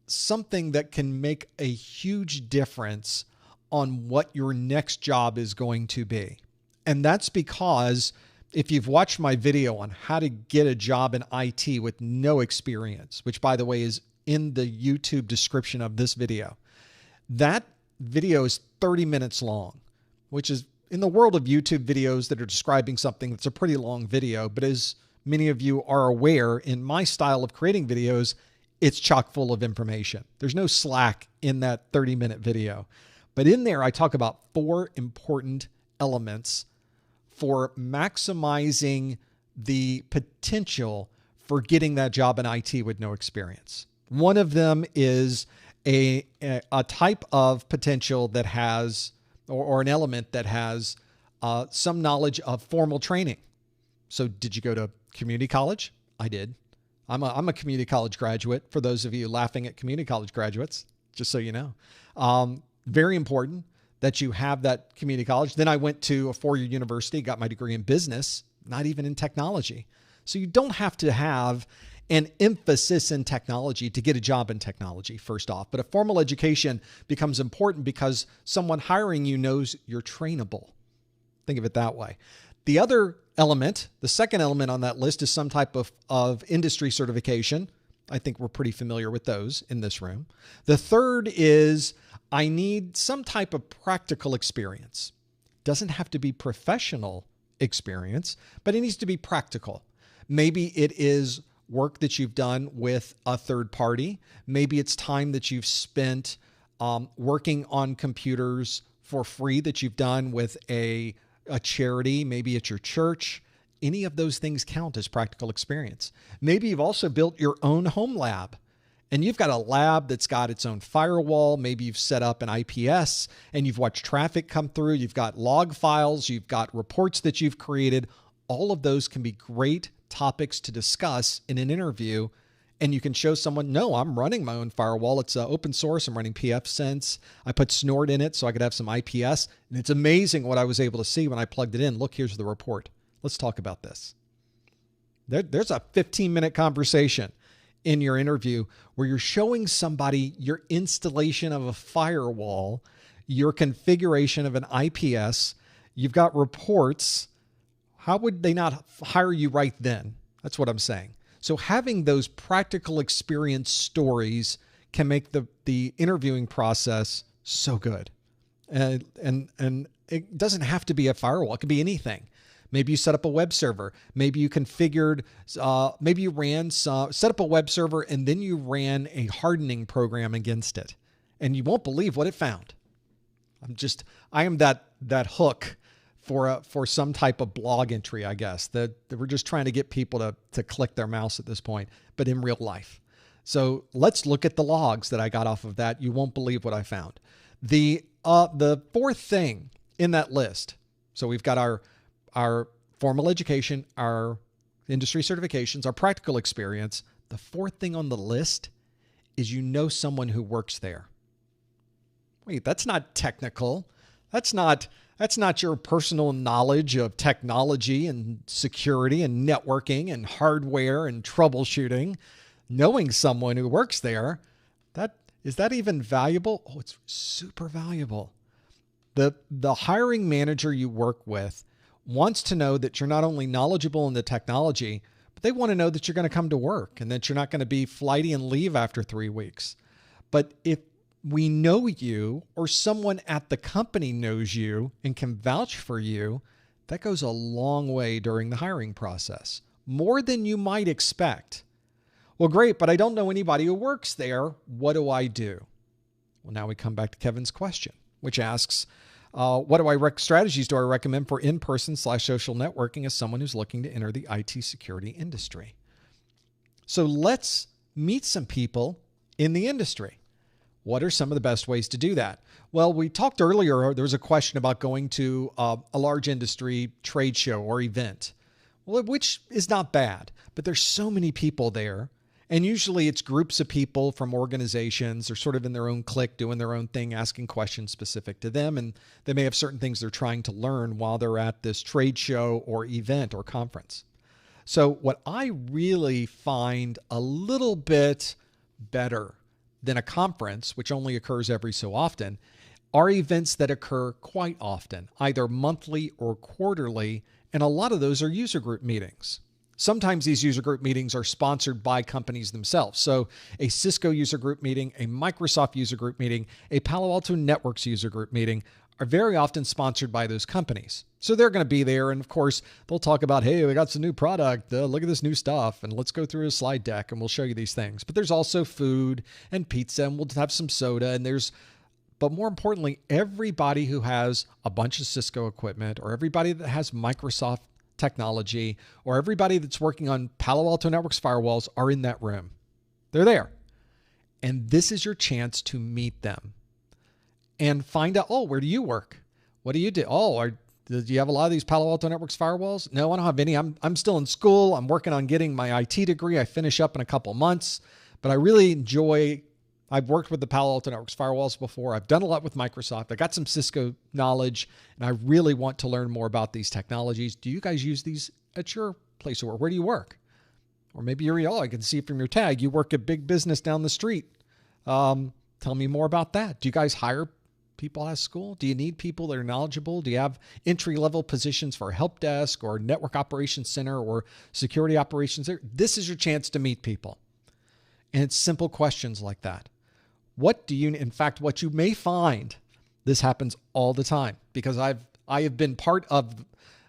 [SPEAKER 1] something that can make a huge difference on what your next job is going to be. And that's because if you've watched my video on how to get a job in IT with no experience, which by the way is in the YouTube description of this video, that video is 30 minutes long, which is in the world of YouTube videos that are describing something that's a pretty long video. But as many of you are aware, in my style of creating videos, it's chock full of information. There's no slack in that 30-minute video. But in there, I talk about 4 important elements for maximizing the potential for getting that job in IT with no experience. One of them is a type of potential that has, or an element that has some knowledge of formal training. So did you go to community college? I did. I'm a community college graduate. For those of you laughing at community college graduates, just so you know, very important that you have that community college. Then I went to a 4-year university, got my degree in business, not even in technology. So you don't have to have an emphasis in technology to get a job in technology, first off. But a formal education becomes important because someone hiring you knows you're trainable. Think of it that way. The other element, the second element on that list, is some type of industry certification. I think we're pretty familiar with those in this room. The third is I need some type of practical experience. Doesn't have to be professional experience, but it needs to be practical. Maybe it is work that you've done with a third party. Maybe it's time that you've spent working on computers for free that you've done with a charity. Maybe it's your church. Any of those things count as practical experience. Maybe you've also built your own home lab and you've got a lab that's got its own firewall. Maybe you've set up an IPS and you've watched traffic come through. You've got log files. You've got reports that you've created. All of those can be great topics to discuss in an interview And you can show someone, no, I'm running my own firewall. It's open source. I'm running pfSense. I put Snort in it so I could have some IPS. And it's amazing what I was able to see when I plugged it in. Look, here's the report. Let's talk about this. There's a 15-minute conversation in your interview where you're showing somebody your installation of a firewall, your configuration of an IPS. You've got reports. How would they not hire you right then? That's what I'm saying. So having those practical experience stories can make the interviewing process so good. And it doesn't have to be a firewall. It could be anything. Maybe you set up a web server. Maybe you configured, maybe you set up a web server and then you ran a hardening program against it. And you won't believe what it found. I am that hook for some type of blog entry, I guess, that we're just trying to get people to click their mouse at this point, but in real life. So let's look at the logs that I got off of that. You won't believe what I found. The fourth thing in that list. So we've got our formal education, our industry certifications, our practical experience. The fourth thing on the list is someone who works there. Wait, that's not technical. That's not your personal knowledge of technology and security and networking and hardware and troubleshooting. Knowing someone who works there, is that even valuable? Oh, it's super valuable. The hiring manager you work with wants to know that you're not only knowledgeable in the technology, but they want to know that you're going to come to work and that you're not going to be flighty and leave after 3 weeks. But if we know you or someone at the company knows you and can vouch for you, that goes a long way during the hiring process. More than you might expect. Well, great, but I don't know anybody who works there. What do I do? Well, now we come back to Kevin's question, which asks, what strategies do I recommend for in-person/social networking as someone who's looking to enter the IT security industry? So let's meet some people in the industry. What are some of the best ways to do that? Well, we talked earlier, there was a question about going to a large industry trade show or event, which is not bad, but there's so many people there. And usually it's groups of people from organizations. They're sort of in their own clique, doing their own thing, asking questions specific to them. And they may have certain things they're trying to learn while they're at this trade show or event or conference. So what I really find a little bit better than a conference, which only occurs every so often, are events that occur quite often, either monthly or quarterly, and a lot of those are user group meetings. Sometimes these user group meetings are sponsored by companies themselves. So a Cisco user group meeting, a Microsoft user group meeting, a Palo Alto Networks user group meeting are very often sponsored by those companies. So they're going to be there. And of course, they'll talk about, hey, we got some new product. Look at this new stuff. And let's go through a slide deck and we'll show you these things. But there's also food and pizza and we'll have some soda. And but more importantly, everybody who has a bunch of Cisco equipment or everybody that has Microsoft technology or everybody that's working on Palo Alto Networks firewalls are in that room. They're there. And this is your chance to meet them and find out, oh, where do you work? What do you do? Oh, do you have a lot of these Palo Alto Networks firewalls? No, I don't have any. I'm still in school. I'm working on getting my IT degree. I finish up in a couple months, but I really I've worked with the Palo Alto Networks firewalls before. I've done a lot with Microsoft. I got some Cisco knowledge, and I really want to learn more about these technologies. Do you guys use these at your place of work? Where do you work? Or maybe I can see from your tag, you work at big business down the street. Tell me more about that. Do you guys hire people at school? Do you need people that are knowledgeable? Do you have entry-level positions for help desk or network operations center or security operations center? This is your chance to meet people. And it's simple questions like that. What you may find, this happens all the time because I have been part of,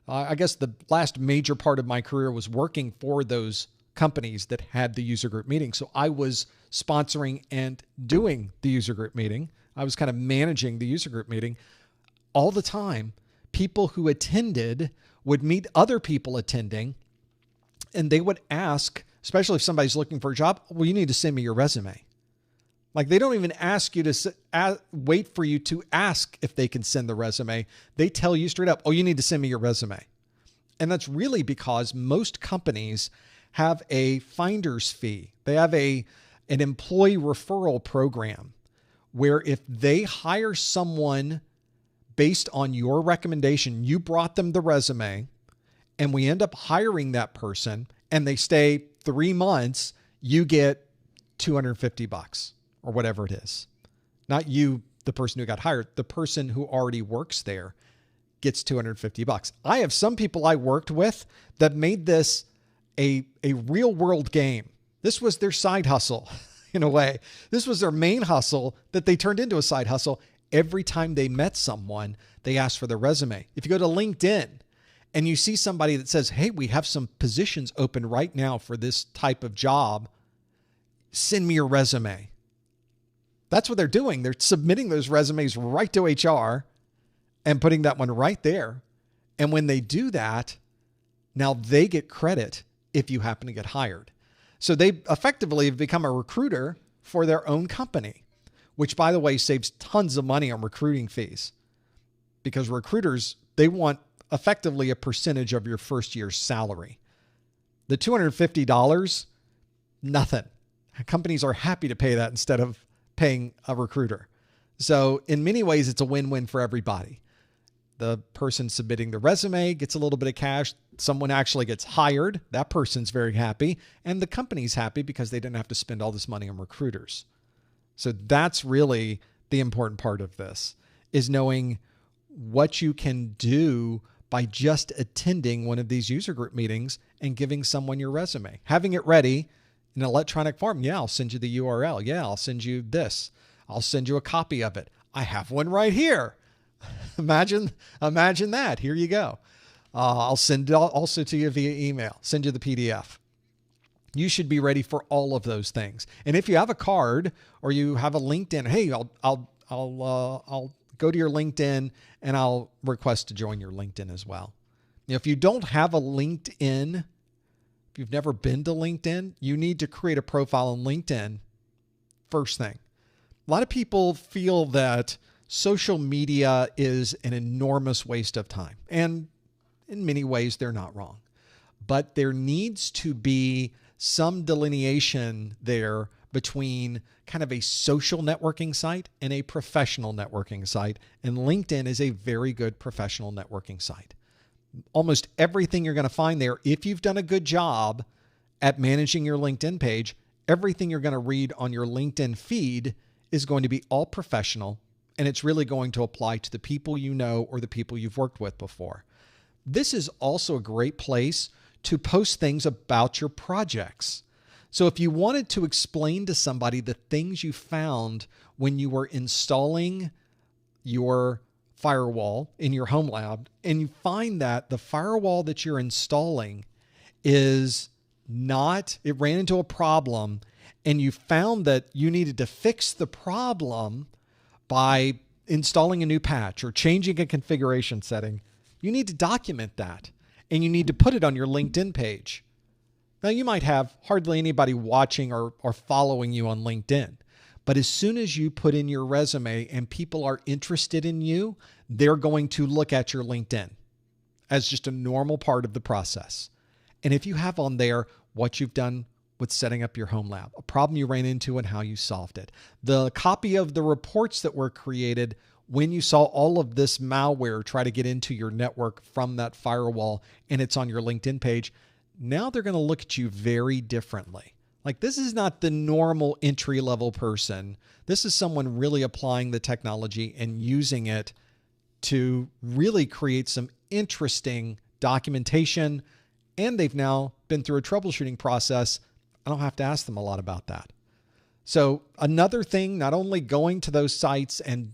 [SPEAKER 1] I guess the last major part of my career was working for those companies that had the user group meeting. So I was sponsoring and doing the user group meeting. I was kind of managing the user group meeting all the time. People who attended would meet other people attending and they would ask, especially if somebody's looking for a job, well, you need to send me your resume. Like they don't even ask you to wait for you to ask if they can send the resume. They tell you straight up, oh, you need to send me your resume. And that's really because most companies have a finder's fee. They have an employee referral program where if they hire someone based on your recommendation, you brought them the resume, and we end up hiring that person and they stay 3 months, you get $250 or whatever it is. Not you, the person who got hired, the person who already works there gets $250. I have some people I worked with that made this a real world game. This was their side hustle in a way. This was their main hustle that they turned into a side hustle. Every time they met someone, they asked for their resume. If you go to LinkedIn and you see somebody that says, hey, we have some positions open right now for this type of job, send me your resume. That's what they're doing. They're submitting those resumes right to HR and putting that one right there. And when they do that, now they get credit if you happen to get hired. So they effectively have become a recruiter for their own company, which, by the way, saves tons of money on recruiting fees, because recruiters, they want effectively a percentage of your first year's salary. The $250, nothing. Companies are happy to pay that instead of paying a recruiter. So in many ways, it's a win-win for everybody. The person submitting the resume gets a little bit of cash. Someone actually gets hired. That person's very happy. And the company's happy because they didn't have to spend all this money on recruiters. So that's really the important part of this, is knowing what you can do by just attending one of these user group meetings and giving someone your resume, having it ready in an electronic form. Yeah, I'll send you the URL. Yeah, I'll send you this. I'll send you a copy of it. I have one right here. Imagine that. Here you go. I'll send it also to you via email, send you the PDF. You should be ready for all of those things. And if you have a card or you have a LinkedIn, hey, I'll go to your LinkedIn and I'll request to join your LinkedIn as well. If you don't have a LinkedIn, if you've never been to LinkedIn, you need to create a profile on LinkedIn first thing. A lot of people feel that social media is an enormous waste of time. And in many ways, they're not wrong. But there needs to be some delineation there between kind of a social networking site and a professional networking site. And LinkedIn is a very good professional networking site. Almost everything you're going to find there, if you've done a good job at managing your LinkedIn page, everything you're going to read on your LinkedIn feed is going to be all professional, and it's really going to apply to the people you know or the people you've worked with before. This is also a great place to post things about your projects. So if you wanted to explain to somebody the things you found when you were installing your firewall in your home lab, and you find that the firewall that you're installing it ran into a problem, and you found that you needed to fix the problem by installing a new patch or changing a configuration setting, you need to document that, and you need to put it on your LinkedIn page. Now, you might have hardly anybody watching or following you on LinkedIn, but as soon as you put in your resume and people are interested in you, they're going to look at your LinkedIn as just a normal part of the process. And if you have on there what you've done with setting up your home lab, a problem you ran into and how you solved it, the copy of the reports that were created when you saw all of this malware try to get into your network from that firewall, and it's on your LinkedIn page, now they're going to look at you very differently. Like, this is not the normal entry-level person. This is someone really applying the technology and using it to really create some interesting documentation, and they've now been through a troubleshooting process. I don't have to ask them a lot about that. So another thing, not only going to those sites and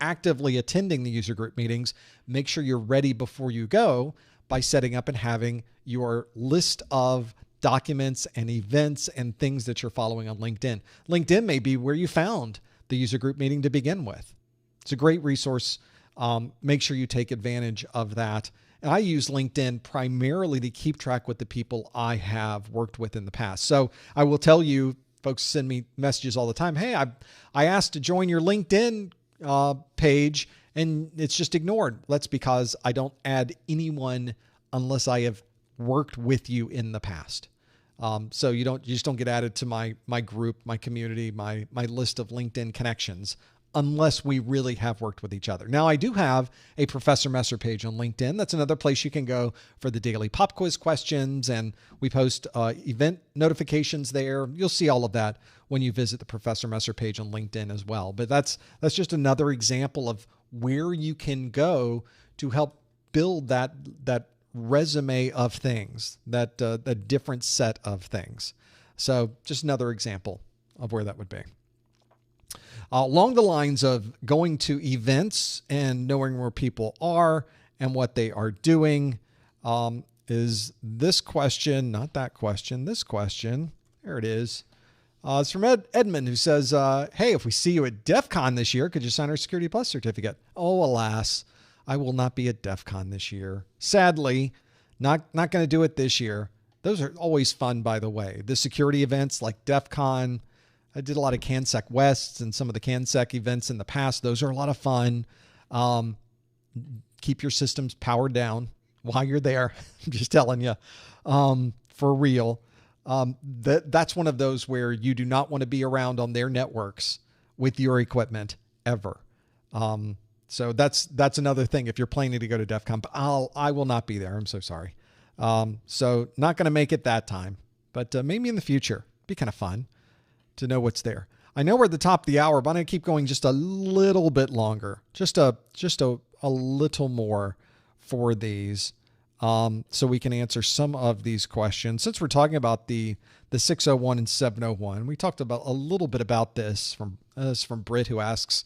[SPEAKER 1] actively attending the user group meetings, make sure you're ready before you go by setting up and having your list of documents and events and things that you're following on LinkedIn. LinkedIn may be where you found the user group meeting to begin with. It's a great resource. Make sure you take advantage of that. And I use LinkedIn primarily to keep track with the people I have worked with in the past. So I will tell you, folks send me messages all the time. Hey, I asked to join your LinkedIn page and it's just ignored. That's because I don't add anyone unless I have worked with you in the past. So you just don't get added to my group, my community, my list of LinkedIn connections unless we really have worked with each other. Now, I do have a Professor Messer page on LinkedIn. That's another place you can go for the daily pop quiz questions, and we post event notifications there. You'll see all of that when you visit the Professor Messer page on LinkedIn as well. But that's just another example of where you can go to help build that resume of things, that different set of things. So just another example of where that would be. Along the lines of going to events and knowing where people are and what they are doing, is this question, not that question, this question. There it is. It's from Edmund, who says, hey, if we see you at DEFCON this year, could you sign our Security Plus certificate? Oh, alas, I will not be at DEFCON this year. Sadly, not going to do it this year. Those are always fun, by the way. The security events like DEFCON. I did a lot of CanSec Wests and some of the CanSec events in the past. Those are a lot of fun. Keep your systems powered down while you're there. I'm just telling you, for real. That's one of those where you do not want to be around on their networks with your equipment ever. So that's another thing if you're planning to go to DEFCON, but I will not be there. I'm so sorry. So not going to make it that time, but maybe in the future. Be kind of fun to know what's there. I know we're at the top of the hour, but I'm going to keep going just a little bit longer, just a little more for these, so we can answer some of these questions. Since we're talking about the 601 and 701, we talked about a little bit about this from Britt, who asks,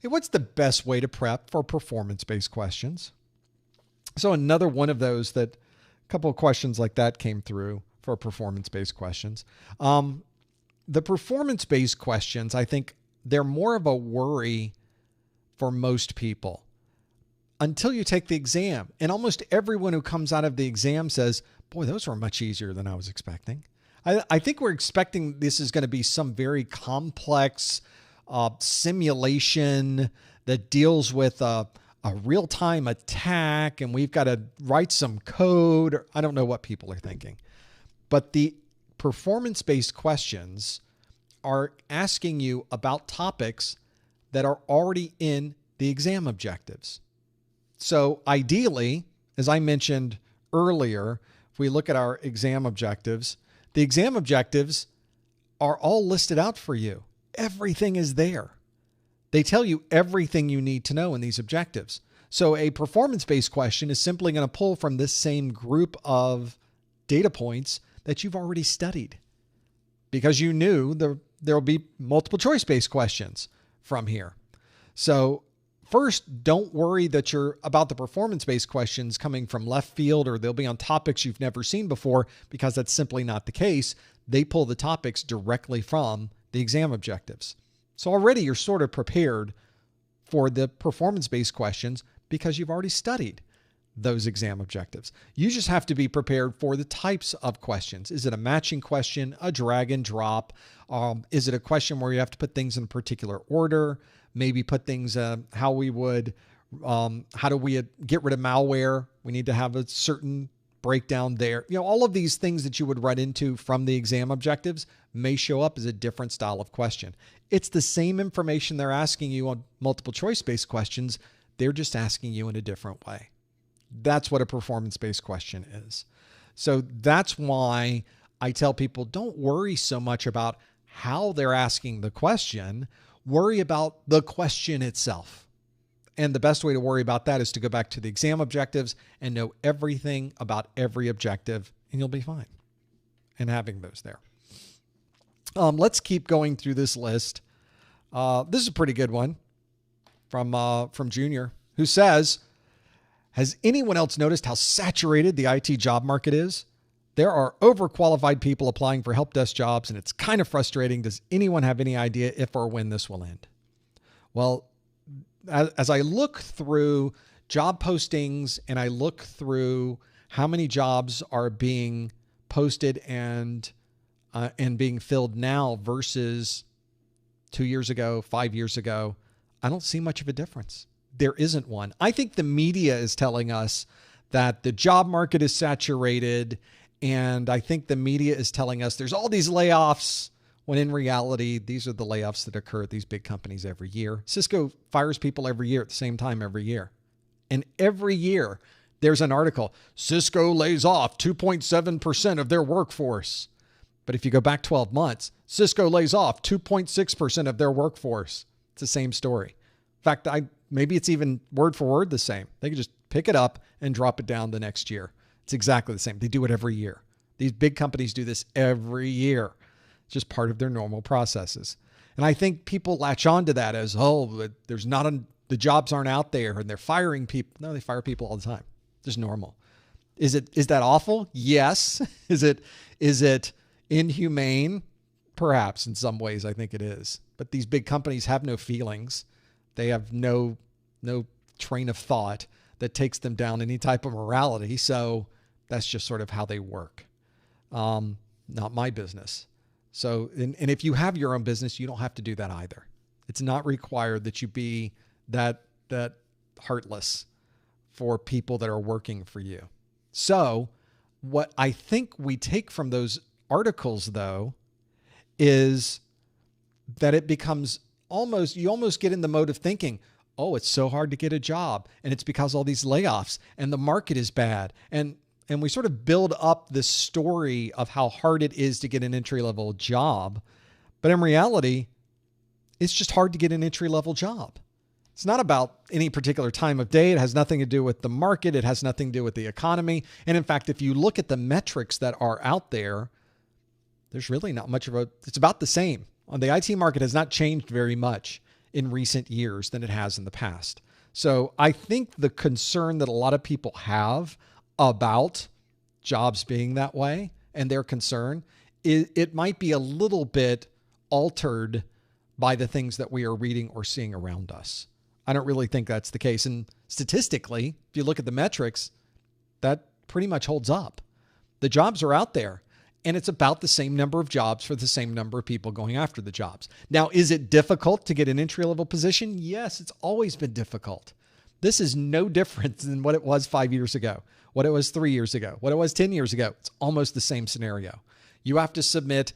[SPEAKER 1] hey, what's the best way to prep for performance-based questions? So another one of those, that a couple of questions like that came through for performance-based questions. The performance-based questions, I think they're more of a worry for most people until you take the exam. And almost everyone who comes out of the exam says, boy, those were much easier than I was expecting. I think we're expecting this is going to be some very complex simulation that deals with a real-time attack, and we've got to write some code. I don't know what people are thinking. But the performance-based questions are asking you about topics that are already in the exam objectives. So ideally, as I mentioned earlier, if we look at our exam objectives, the exam objectives are all listed out for you. Everything is there. They tell you everything you need to know in these objectives. So a performance-based question is simply going to pull from this same group of data points that you've already studied, because you knew there will be multiple choice-based questions from here. So first, don't worry that you're about the performance-based questions coming from left field or they'll be on topics you've never seen before, because that's simply not the case. They pull the topics directly from the exam objectives. So already you're sort of prepared for the performance-based questions because you've already studied those exam objectives. You just have to be prepared for the types of questions. Is it a matching question, a drag and drop? Is it a question where you have to put things in a particular order? Maybe put things, how do we get rid of malware? We need to have a certain breakdown there. All of these things that you would run into from the exam objectives may show up as a different style of question. It's the same information they're asking you on multiple choice-based questions. They're just asking you in a different way. That's what a performance-based question is. So that's why I tell people, don't worry so much about how they're asking the question. Worry about the question itself. And the best way to worry about that is to go back to the exam objectives and know everything about every objective, and you'll be fine in having those there. Let's keep going through this list. This is a pretty good one from Junior, who says, has anyone else noticed how saturated the IT job market is? There are overqualified people applying for help desk jobs, and it's kind of frustrating. Does anyone have any idea if or when this will end? Well, as I look through job postings and I look through how many jobs are being posted and being filled now versus 2 years ago, 5 years ago, I don't see much of a difference. There isn't one. I think the media is telling us that the job market is saturated And I think the media is telling us there's all these layoffs, when in reality, these are the layoffs that occur at these big companies every year. Cisco fires people every year at the same time every year. And every year there's an article, Cisco lays off 2.7% of their workforce. But if you go back 12 months, Cisco lays off 2.6% of their workforce. It's the same story. In fact, maybe it's even word for word the same. They can just pick it up and drop it down the next year. It's exactly the same. They do it every year. These big companies do this every year. It's just part of their normal processes. And I think people latch on to that as, the jobs aren't out there and they're firing people. No, they fire people all the time. Just normal. Is that awful? Yes. Is it inhumane? Perhaps in some ways, I think it is. But these big companies have no feelings. They have no train of thought that takes them down any type of morality. So that's just sort of how they work. Not my business. So, and if you have your own business, you don't have to do that either. It's not required that you be that heartless for people that are working for you. So what I think we take from those articles, though, is that it becomes you almost get in the mode of thinking, oh, it's so hard to get a job, and it's because all these layoffs, and the market is bad. And we sort of build up this story of how hard it is to get an entry-level job. But in reality, it's just hard to get an entry-level job. It's not about any particular time of day. It has nothing to do with the market. It has nothing to do with the economy. And in fact, if you look at the metrics that are out there, there's really not much it's about the same. The IT market has not changed very much in recent years than it has in the past. So I think the concern that a lot of people have about jobs being that way and their concern, it might be a little bit altered by the things that we are reading or seeing around us. I don't really think that's the case. And statistically, if you look at the metrics, that pretty much holds up. The jobs are out there, and it's about the same number of jobs for the same number of people going after the jobs. Now, is it difficult to get an entry-level position? Yes, it's always been difficult. This is no different than what it was 5 years ago, what it was 3 years ago, what it was 10 years ago. It's almost the same scenario. You have to submit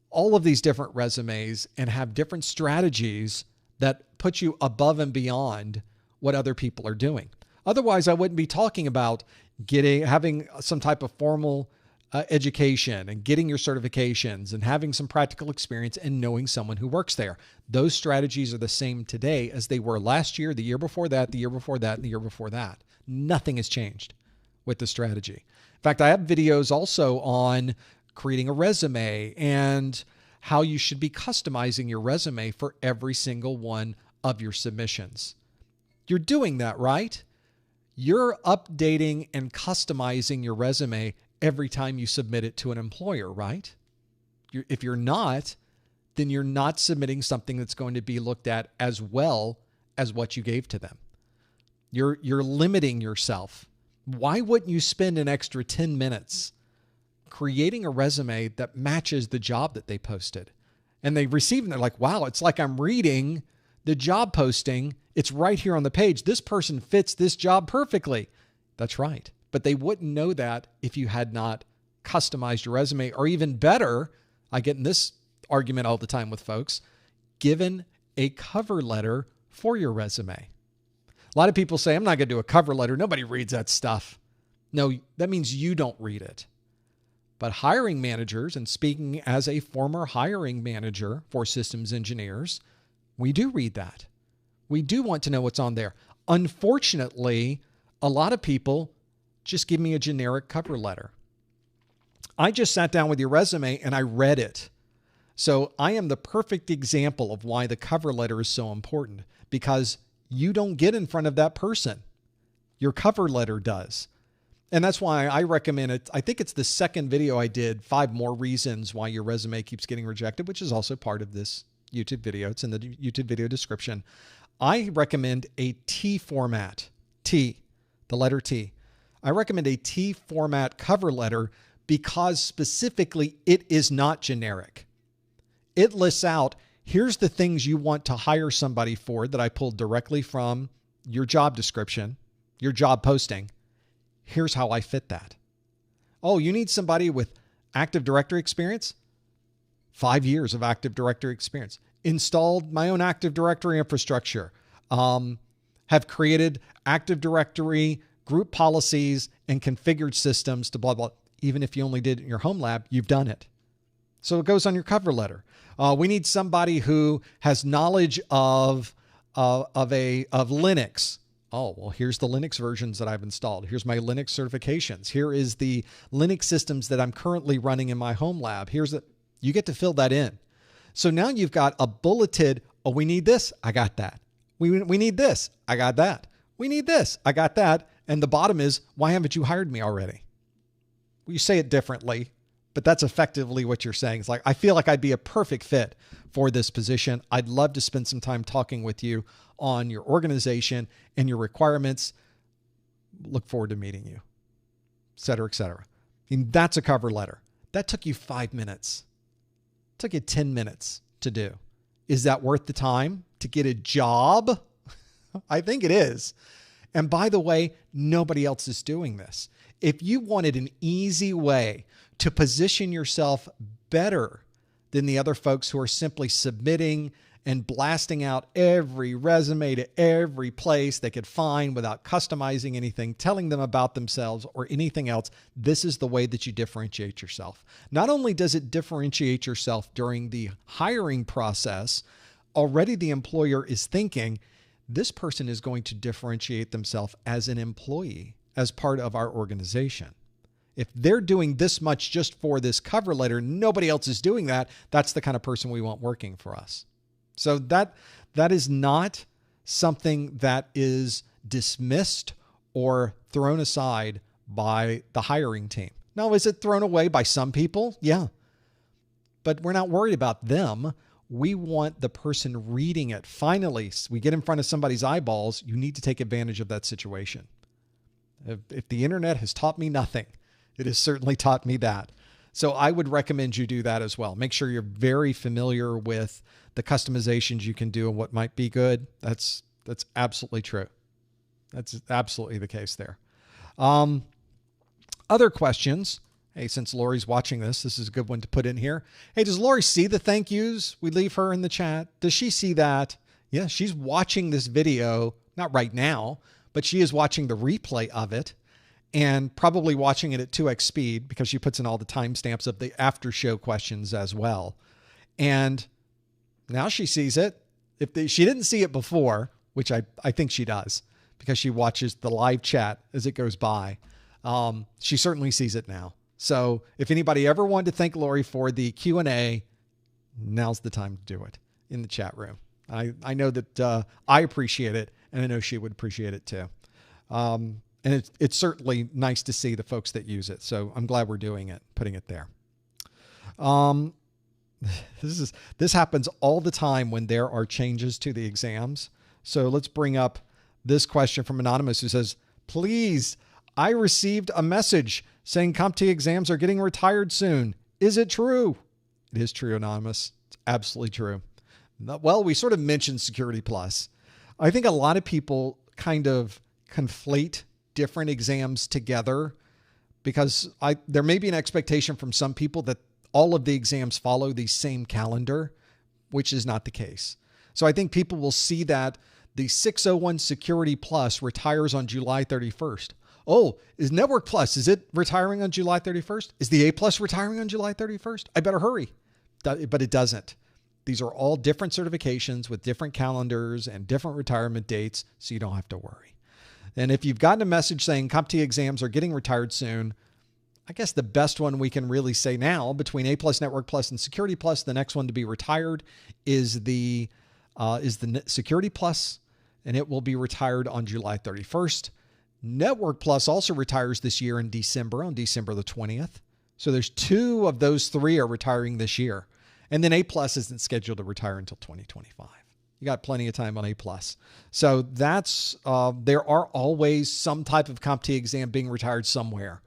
[SPEAKER 1] all of these different resumes and have different strategies that put you above and beyond what other people are doing. Otherwise, I wouldn't be talking about having some type of formal education and getting your certifications and having some practical experience and knowing someone who works there. Those strategies are the same today as they were last year, the year before that, the year before that, and the year before that. Nothing has changed with the strategy. In fact, I have videos also on creating a resume and how you should be customizing your resume for every single one of your submissions. You're doing that, right? You're updating and customizing your resume every time you submit it to an employer, right? If you're not, then you're not submitting something that's going to be looked at as well as what you gave to them. You're limiting yourself. Why wouldn't you spend an extra 10 minutes creating a resume that matches the job that they posted? And they receive it and they're like, wow, it's like I'm reading the job posting. It's right here on the page. This person fits this job perfectly. That's right. But they wouldn't know that if you had not customized your resume, or even better, I get in this argument all the time with folks, given a cover letter for your resume. A lot of people say, I'm not going to do a cover letter. Nobody reads that stuff. No, that means you don't read it. But hiring managers, and speaking as a former hiring manager for systems engineers, we do read that. We do want to know what's on there. Unfortunately, a lot of people just give me a generic cover letter. I just sat down with your resume and I read it. So I am the perfect example of why the cover letter is so important, because you don't get in front of that person. Your cover letter does. And that's why I recommend it. I think it's the second video I did, 5 more reasons why your resume keeps getting rejected, which is also part of this YouTube video. It's in the YouTube video description. I recommend a T format, T, the letter T. I recommend a T format cover letter because specifically it is not generic. It lists out, here's the things you want to hire somebody for that I pulled directly from your job description, your job posting. Here's how I fit that. Oh, you need somebody with Active Directory experience? 5 years of Active Directory experience. Installed my own Active Directory infrastructure. Have created Active Directory group policies and configured systems to blah, blah. Even if you only did it in your home lab, you've done it. So it goes on your cover letter. We need somebody who has knowledge of Linux. Oh, well, here's the Linux versions that I've installed. Here's my Linux certifications. Here is the Linux systems that I'm currently running in my home lab. You get to fill that in. So now you've got a bulleted, oh, we need this. I got that. We need this. I got that. We need this. I got that. And the bottom is, why haven't you hired me already? Well, you say it differently, but that's effectively what you're saying. It's like, I feel like I'd be a perfect fit for this position. I'd love to spend some time talking with you on your organization and your requirements. Look forward to meeting you, et cetera, et cetera. I mean, that's a cover letter. That took you 5 minutes. It took you 10 minutes to do. Is that worth the time to get a job? I think it is. And by the way, nobody else is doing this. If you wanted an easy way to position yourself better than the other folks who are simply submitting and blasting out every resume to every place they could find without customizing anything, telling them about themselves or anything else, this is the way that you differentiate yourself. Not only does it differentiate yourself during the hiring process, already the employer is thinking, this person is going to differentiate themselves as an employee, as part of our organization. If they're doing this much just for this cover letter, nobody else is doing that. That's the kind of person we want working for us. So that is not something that is dismissed or thrown aside by the hiring team. Now, is it thrown away by some people? Yeah. But we're not worried about them. We want the person reading it. Finally, we get in front of somebody's eyeballs. You need to take advantage of that situation. If the internet has taught me nothing, it has certainly taught me that. So I would recommend you do that as well. Make sure you're very familiar with the customizations you can do and what might be good. That's absolutely true. That's absolutely the case there. Other questions. Hey, since Lori's watching this is a good one to put in here. Hey, does Lori see the thank yous we leave her in the chat? Does she see that? Yeah, she's watching this video, not right now, but she is watching the replay of it and probably watching it at 2x speed because she puts in all the timestamps of the after show questions as well. And now she sees it. She didn't see it before, which I think she does because she watches the live chat as it goes by. She certainly sees it now. So if anybody ever wanted to thank Lori for the Q&A, now's the time to do it in the chat room. I know that I appreciate it, and I know she would appreciate it too. And it's certainly nice to see the folks that use it. So I'm glad we're doing it, putting it there. This happens all the time when there are changes to the exams. So let's bring up this question from Anonymous who says, please, I received a message saying CompTIA exams are getting retired soon. Is it true? It is true, Anonymous. It's absolutely true. Well, we sort of mentioned Security Plus. I think a lot of people kind of conflate different exams together because there may be an expectation from some people that all of the exams follow the same calendar, which is not the case. So I think people will see that the 601 Security Plus retires on July 31st. Oh, is Network Plus, is it retiring on July 31st? Is the A Plus retiring on July 31st? I better hurry. But it doesn't. These are all different certifications with different calendars and different retirement dates, so you don't have to worry. And if you've gotten a message saying CompTIA exams are getting retired soon, I guess the best one we can really say now between A Plus, Network Plus, and Security Plus, the next one to be retired is the Security Plus, and it will be retired on July 31st. Network Plus also retires this year in December, on December the 20th. So there's 2 of those 3 are retiring this year. And then A Plus isn't scheduled to retire until 2025. You got plenty of time on A Plus. So that's, there are always some type of CompTIA exam being retired somewhere.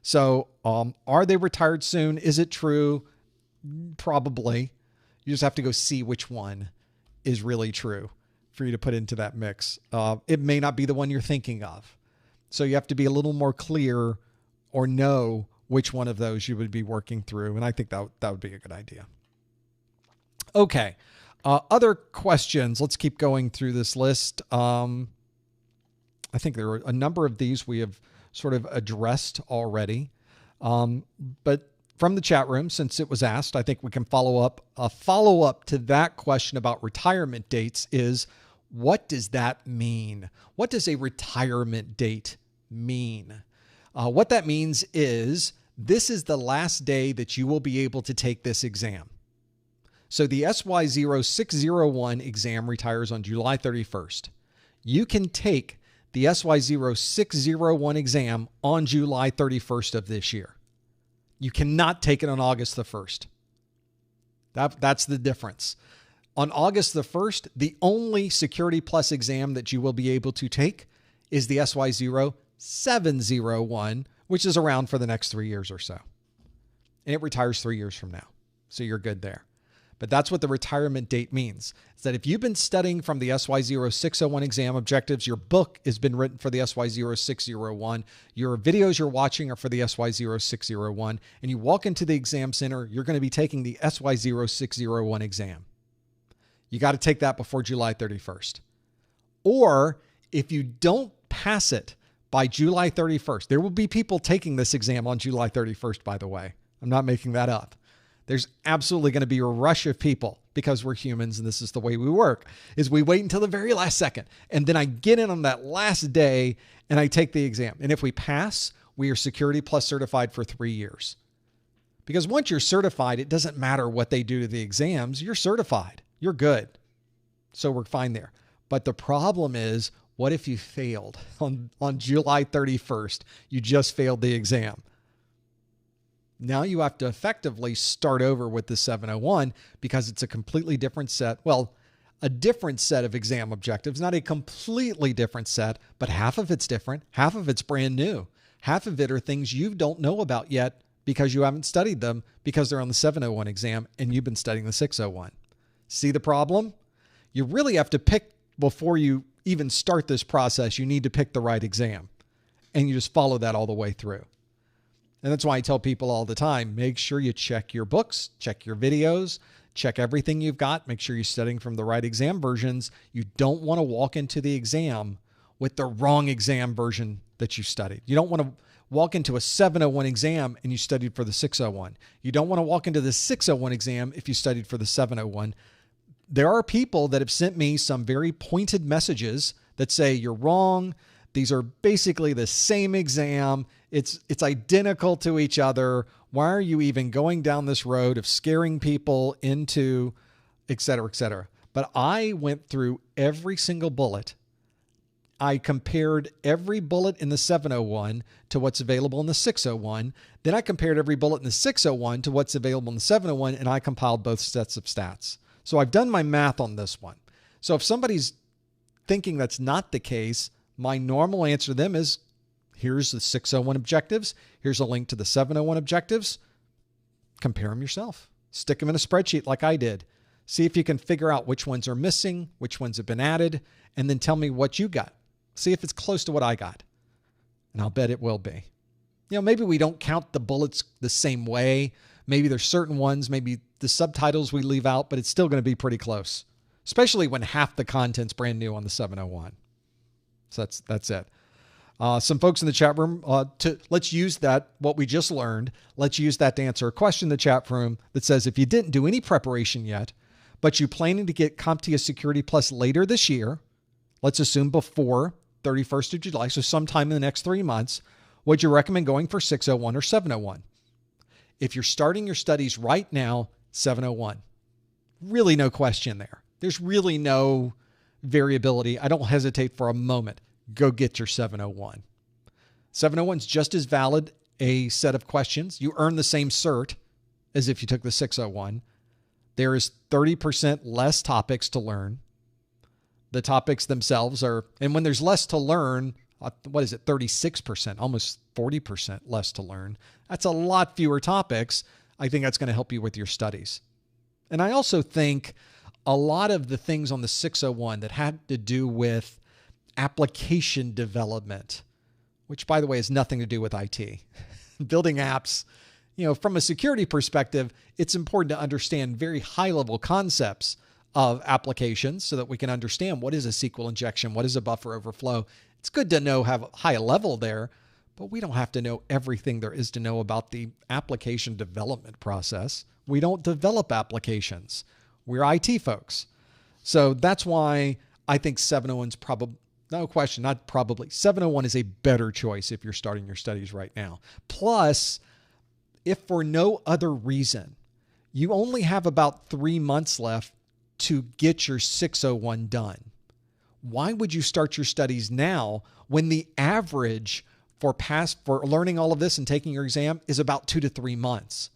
[SPEAKER 1] So are they retired soon? Is it true? Probably. You just have to go see which one is really true for you to put into that mix. It may not be the one you're thinking of. So you have to be a little more clear or know which one of those you would be working through. And I think that would be a good idea. Okay. Other questions. Let's keep going through this list. I think there are a number of these we have sort of addressed already. But from the chat room, since it was asked, I think we can follow up. A follow-up to that question about retirement dates is, what does that mean? What does a retirement date mean? What that means is, this is the last day that you will be able to take this exam. So the SY0-601 exam retires on July 31st. You can take the SY0-601 exam on July 31st of this year. You cannot take it on August the 1st. That's the difference. On August the 1st, the only Security Plus exam that you will be able to take is the SY0-701, which is around for the next 3 years or so. And it retires 3 years from now. So you're good there. But that's what the retirement date means. Is that if you've been studying from the SY0-601 exam objectives, your book has been written for the SY0-601, your videos you're watching are for the SY0-601, and you walk into the exam center, you're going to be taking the SY0-601 exam. You got to take that before July 31st. Or if you don't pass it by July 31st, there will be people taking this exam on July 31st, by the way. I'm not making that up. There's absolutely going to be a rush of people because we're humans and this is the way we work, is we wait until the very last second. And then I get in on that last day and I take the exam. And if we pass, we are Security Plus certified for 3 years. Because once you're certified, it doesn't matter what they do to the exams. You're certified. You're good. So we're fine there. But the problem is, what if you failed on July 31st? You just failed the exam. Now you have to effectively start over with the 701 because it's a completely different set. Well, a different set of exam objectives, not a completely different set, but half of it's different. Half of it's brand new. Half of it are things you don't know about yet because you haven't studied them because they're on the 701 exam and you've been studying the 601. See the problem? You really have to pick before you even start this process. You need to pick the right exam and you just follow that all the way through. And that's why I tell people all the time, make sure you check your books, check your videos, check everything you've got. Make sure you're studying from the right exam versions. You don't want to walk into the exam with the wrong exam version that you studied. You don't want to walk into a 701 exam and you studied for the 601. You don't want to walk into the 601 exam if you studied for the 701. There are people that have sent me some very pointed messages that say, you're wrong. These are basically the same exam. It's identical to each other. Why are you even going down this road of scaring people into, et cetera, et cetera? But I went through every single bullet. I compared every bullet in the 701 to what's available in the 601. Then I compared every bullet in the 601 to what's available in the 701, and I compiled both sets of stats. So I've done my math on this one. So if somebody's thinking that's not the case, my normal answer to them is, here's the 601 objectives. Here's a link to the 701 objectives. Compare them yourself. Stick them in a spreadsheet like I did. See if you can figure out which ones are missing, which ones have been added, and then tell me what you got. See if it's close to what I got. And I'll bet it will be. You know, maybe we don't count the bullets the same way. Maybe there's certain ones, maybe the subtitles we leave out, but it's still going to be pretty close, especially when half the content's brand new on the 701. So that's it. Some folks in the chat room, let's use that, what we just learned, let's use that to answer a question in the chat room that says, if you didn't do any preparation yet, but you're planning to get CompTIA Security Plus later this year, let's assume before 31st of July, so sometime in the next 3 months, would you recommend going for 601 or 701? If you're starting your studies right now, 701. Really no question there. There's really no variability. I don't hesitate for a moment. Go get your 701. 701 is just as valid a set of questions. You earn the same cert as if you took the 601. There is 30% less topics to learn. The topics themselves are, and when there's less to learn, what is it, 36%, almost 40% less to learn. That's a lot fewer topics. I think that's going to help you with your studies. And I also think a lot of the things on the 601 that had to do with application development, which by the way has nothing to do with IT. building apps. From a security perspective, it's important to understand very high-level concepts of applications so that we can understand what is a SQL injection, what is a buffer overflow. It's good to have a high level there, but we don't have to know everything there is to know about the application development process. We don't develop applications. We're IT folks. So that's why I think 701's probably, no question, not probably, 701 is a better choice if you're starting your studies right now. Plus, if for no other reason, you only have about 3 months left to get your 601 done, why would you start your studies now when the average for learning all of this and taking your exam is about 2 to 3 months?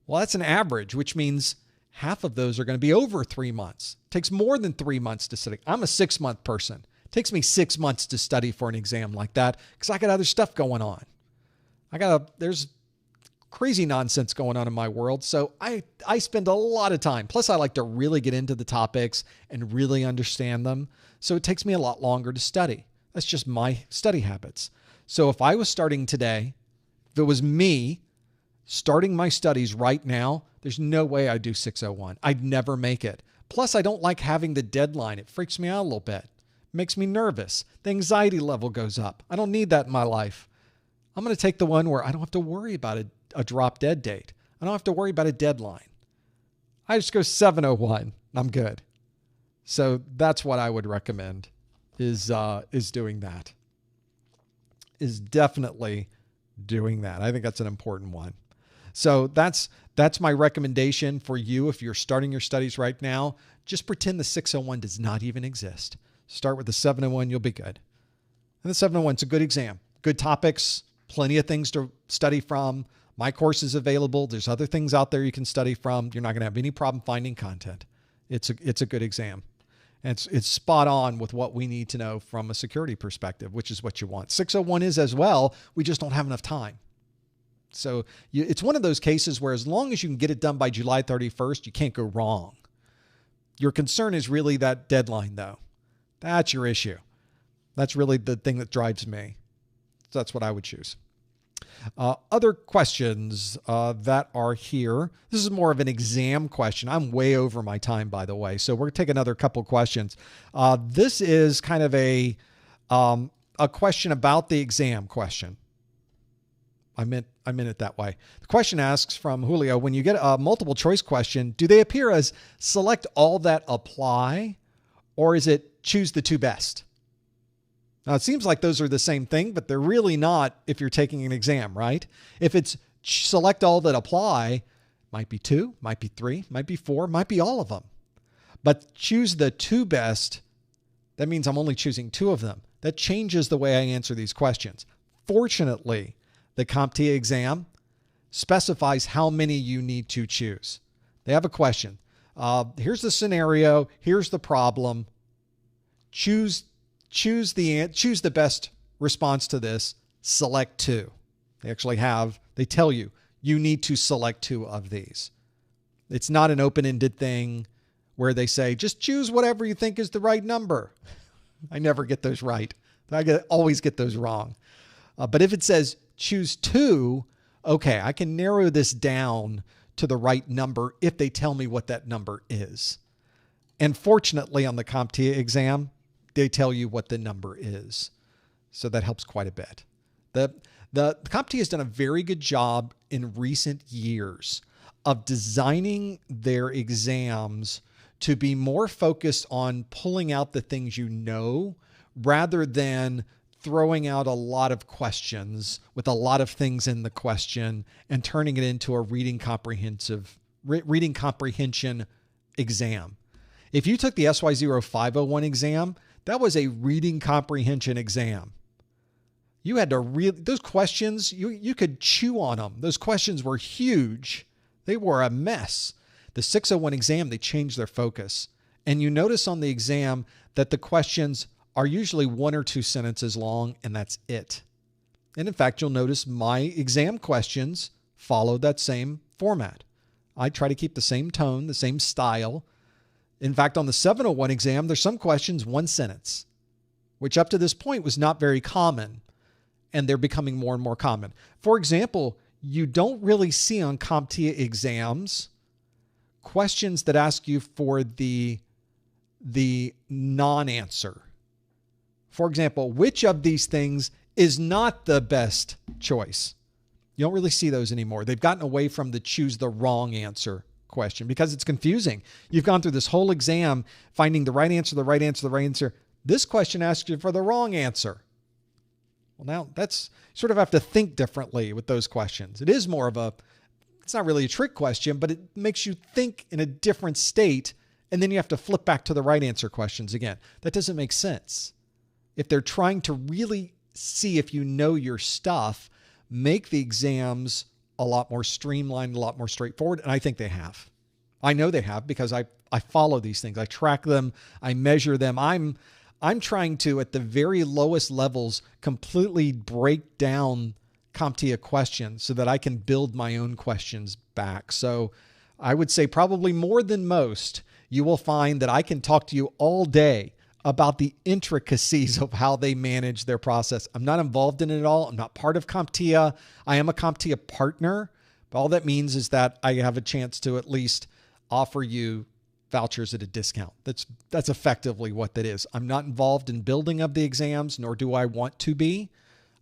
[SPEAKER 1] Well, that's an average, which means half of those are going to be over 3 months. It takes more than 3 months to study. I'm a 6-month person. It takes me 6 months to study for an exam like that because I got other stuff going on. There's crazy nonsense going on in my world. So I spend a lot of time. Plus, I like to really get into the topics and really understand them. So it takes me a lot longer to study. That's just my study habits. So if I was starting today, if it was me starting my studies right now, there's no way I'd do 601. I'd never make it. Plus, I don't like having the deadline. It freaks me out a little bit. It makes me nervous. The anxiety level goes up. I don't need that in my life. I'm going to take the one where I don't have to worry about a drop dead date. I don't have to worry about a deadline. I just go 701. I'm good. So that's what I would recommend is doing that. Is definitely doing that. I think that's an important one. So that's my recommendation for you if you're starting your studies right now. Just pretend the 601 does not even exist. Start with the 701, you'll be good. And the 701's a good exam. Good topics, plenty of things to study from. My course is available. There's other things out there you can study from. You're not going to have any problem finding content. It's a good exam. And it's spot on with what we need to know from a security perspective, which is what you want. 601 is as well. We just don't have enough time. So it's one of those cases where as long as you can get it done by July 31st, you can't go wrong. Your concern is really that deadline, though. That's your issue. That's really the thing that drives me. So that's what I would choose. Other questions that are here. This is more of an exam question. I'm way over my time, by the way. So we're going to take another couple questions. This is kind of a question about the exam question. I meant it that way. The question asks from Julio, when you get a multiple choice question, do they appear as select all that apply, or is it choose the two best? Now, it seems like those are the same thing, but they're really not if you're taking an exam, right? If it's select all that apply, might be 2, might be 3, might be 4, might be all of them. But choose the 2 best, that means I'm only choosing 2 of them. That changes the way I answer these questions. Fortunately, the CompTIA exam specifies how many you need to choose. They have a question. Here's the scenario. Here's the problem. Choose the best response to this. Select 2. They tell you need to select 2 of these. It's not an open-ended thing where they say, just choose whatever you think is the right number. I never get those right. Always get those wrong. But if it says choose 2, okay, I can narrow this down to the right number if they tell me what that number is. And fortunately on the CompTIA exam, they tell you what the number is. So that helps quite a bit. The CompTIA has done a very good job in recent years of designing their exams to be more focused on pulling out the things you know rather than throwing out a lot of questions with a lot of things in the question and turning it into a reading comprehension exam. If you took the SY0-701 exam, that was a reading comprehension exam. You had to read those questions. You could chew on them. Those questions were huge. They were a mess. The 601 exam, they changed their focus. And you notice on the exam that the questions are usually 1 or 2 sentences long, and that's it. And in fact, you'll notice my exam questions follow that same format. I try to keep the same tone, the same style. In fact, on the 701 exam, there's some questions 1 sentence, which up to this point was not very common. and they're becoming more and more common. For example, you don't really see on CompTIA exams questions that ask you for the non-answer. For example, which of these things is not the best choice? You don't really see those anymore. They've gotten away from the choose the wrong answer question because it's confusing. You've gone through this whole exam finding the right answer, the right answer, the right answer. This question asks you for the wrong answer. Well, now that's sort of have to think differently with those questions. It is more of it's not really a trick question, but it makes you think in a different state. And then you have to flip back to the right answer questions again. That doesn't make sense. If they're trying to really see if you know your stuff, make the exams a lot more streamlined, a lot more straightforward. And I think they have. I know they have because I follow these things. I track them. I measure them. I'm trying to, at the very lowest levels, completely break down CompTIA questions so that I can build my own questions back. So I would say probably more than most, you will find that I can talk to you all day about the intricacies of how they manage their process. I'm not involved in it at all. I'm not part of CompTIA. I am a CompTIA partner, but all that means is that I have a chance to at least offer you vouchers at a discount. That's effectively what that is. I'm not involved in building of the exams, nor do I want to be.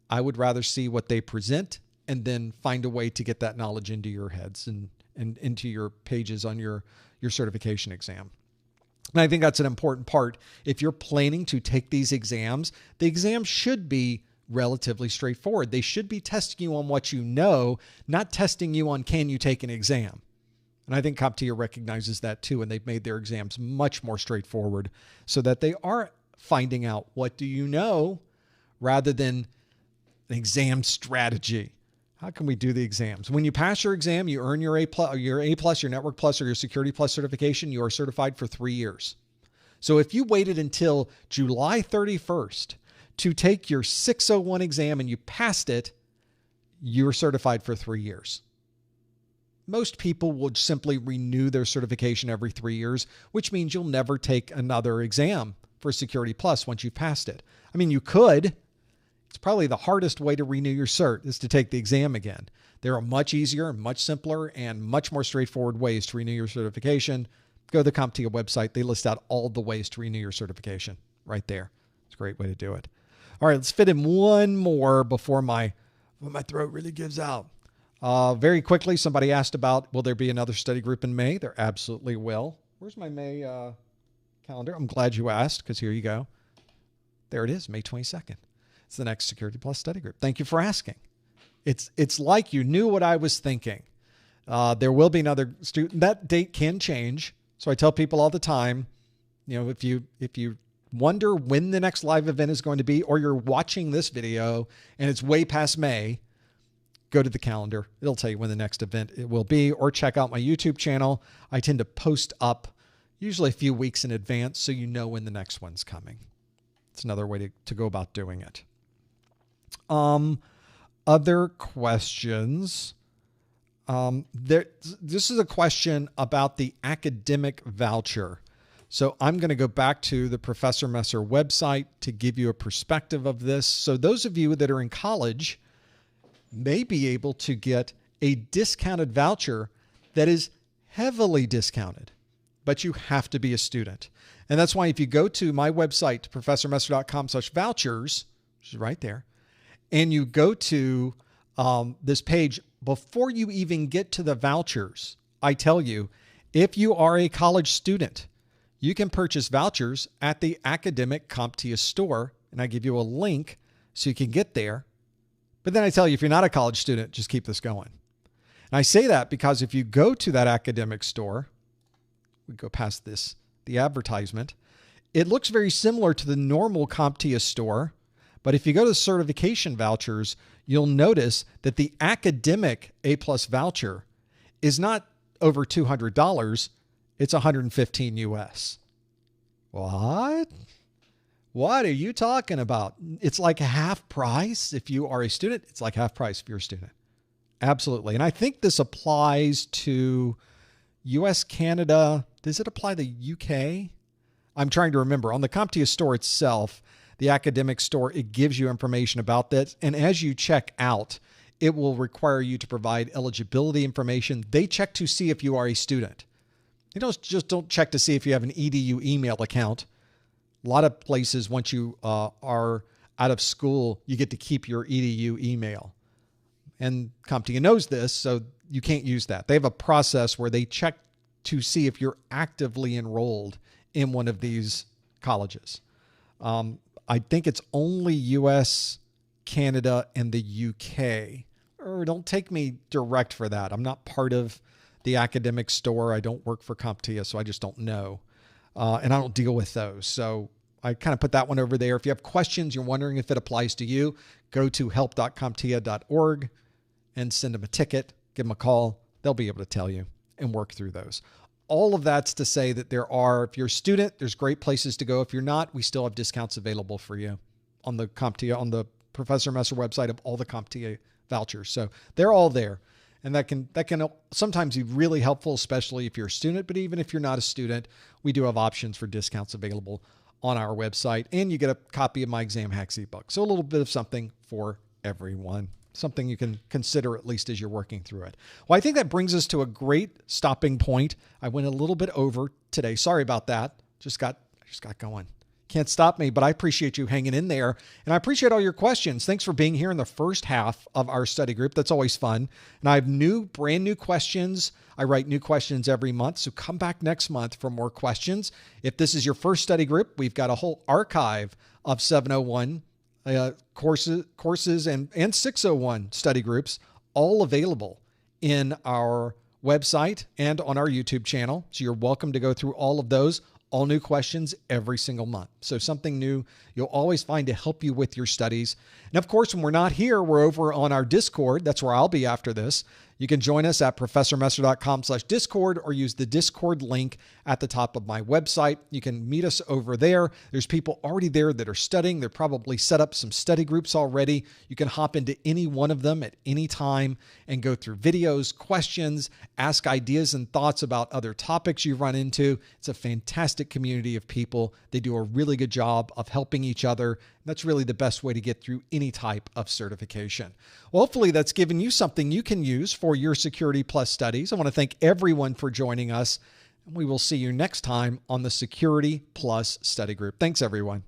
[SPEAKER 1] I would rather see what they present and then find a way to get that knowledge into your heads and into your pages on your certification exam. And I think that's an important part. If you're planning to take these exams, the exams should be relatively straightforward. They should be testing you on what you know, not testing you on can you take an exam. And I think CompTIA recognizes that too, and they've made their exams much more straightforward so that they are finding out what do you know rather than an exam strategy. How can we do the exams? When you pass your exam, you earn your A+, your Network Plus, or your Security Plus certification. You are certified for 3 years. So if you waited until July 31st to take your 601 exam and you passed it, you're certified for 3 years. Most people would simply renew their certification every 3 years, which means you'll never take another exam for Security Plus once you've passed it. I mean, you could. It's probably the hardest way to renew your cert is to take the exam again. There are much easier, much simpler, and much more straightforward ways to renew your certification. Go to the CompTIA website. They list out all the ways to renew your certification right there. It's a great way to do it. All right, let's fit in one more before my throat really gives out. Very quickly, somebody asked about, will there be another study group in May? There absolutely will. Where's my May calendar? I'm glad you asked because here you go. There it is, May 22nd. It's the next Security Plus study group. Thank you for asking. It's like you knew what I was thinking. There will be another student. That date can change. So I tell people all the time, you know, if you wonder when the next live event is going to be, or you're watching this video and it's way past May, go to the calendar. It'll tell you when the next event it will be, or check out my YouTube channel. I tend to post up usually a few weeks in advance so you know when the next one's coming. It's another way to go about doing it. Other questions. This is a question about the academic voucher. So I'm going to go back to the Professor Messer website to give you a perspective of this. So those of you that are in college may be able to get a discounted voucher that is heavily discounted, but you have to be a student. And that's why if you go to my website, professormesser.com/vouchers, which is right there, and you go to this page, before you even get to the vouchers, I tell you, if you are a college student, you can purchase vouchers at the Academic CompTIA store, and I give you a link so you can get there. But then I tell you, if you're not a college student, just keep this going. And I say that because if you go to that academic store, we go past this, the advertisement, it looks very similar to the normal CompTIA store. But if you go to certification vouchers, you'll notice that the academic A+ voucher is not over $200. It's $115 US. What? What are you talking about? It's like half price if you are a student. It's like half price if you're a student. Absolutely. And I think this applies to US, Canada. Does it apply to UK? I'm trying to remember. On the CompTIA store itself, the academic store, it gives you information about this. And as you check out, it will require you to provide eligibility information. They check to see if you are a student. They don't check to see if you have an EDU email account. A lot of places, once you are out of school, you get to keep your EDU email. And CompTIA knows this, so you can't use that. They have a process where they check to see if you're actively enrolled in one of these colleges. I think it's only US, Canada, and the UK. Or don't take me direct for that. I'm not part of the academic store. I don't work for CompTIA, so I just don't know. And I don't deal with those. So I kind of put that one over there. If you have questions, you're wondering if it applies to you, go to help.comptia.org and send them a ticket, give them a call. They'll be able to tell you and work through those. All of that's to say that if you're a student, there's great places to go. If you're not, we still have discounts available for you on the CompTIA, on the Professor Messer website of all the CompTIA vouchers. So they're all there. And that can sometimes be really helpful, especially if you're a student. But even if you're not a student, we do have options for discounts available on our website. And you get a copy of my Exam Hacks ebook. So a little bit of something for everyone. Something you can consider at least as you're working through it. Well, I think that brings us to a great stopping point. I went a little bit over today. Sorry about that. I just got going. Can't stop me, but I appreciate you hanging in there. And I appreciate all your questions. Thanks for being here in the first half of our study group. That's always fun. And I have brand new questions. I write new questions every month. So come back next month for more questions. If this is your first study group, we've got a whole archive of 701 courses and 601 study groups, all available in our website and on our YouTube channel. So you're welcome to go through all of those, all new questions every single month. So something new you'll always find to help you with your studies. And of course, when we're not here, we're over on our Discord. That's where I'll be after this. You can join us at professormesser.com/Discord or use the Discord link at the top of my website. You can meet us over there. There's people already there that are studying. They're probably set up some study groups already. You can hop into any one of them at any time and go through videos, questions, ask ideas and thoughts about other topics you run into. It's a fantastic community of people. They do a really good job of helping each other. That's really the best way to get through any type of certification. Well, hopefully that's given you something you can use for your Security Plus studies. I want to thank everyone for joining us. And we will see you next time on the Security Plus Study Group. Thanks, everyone.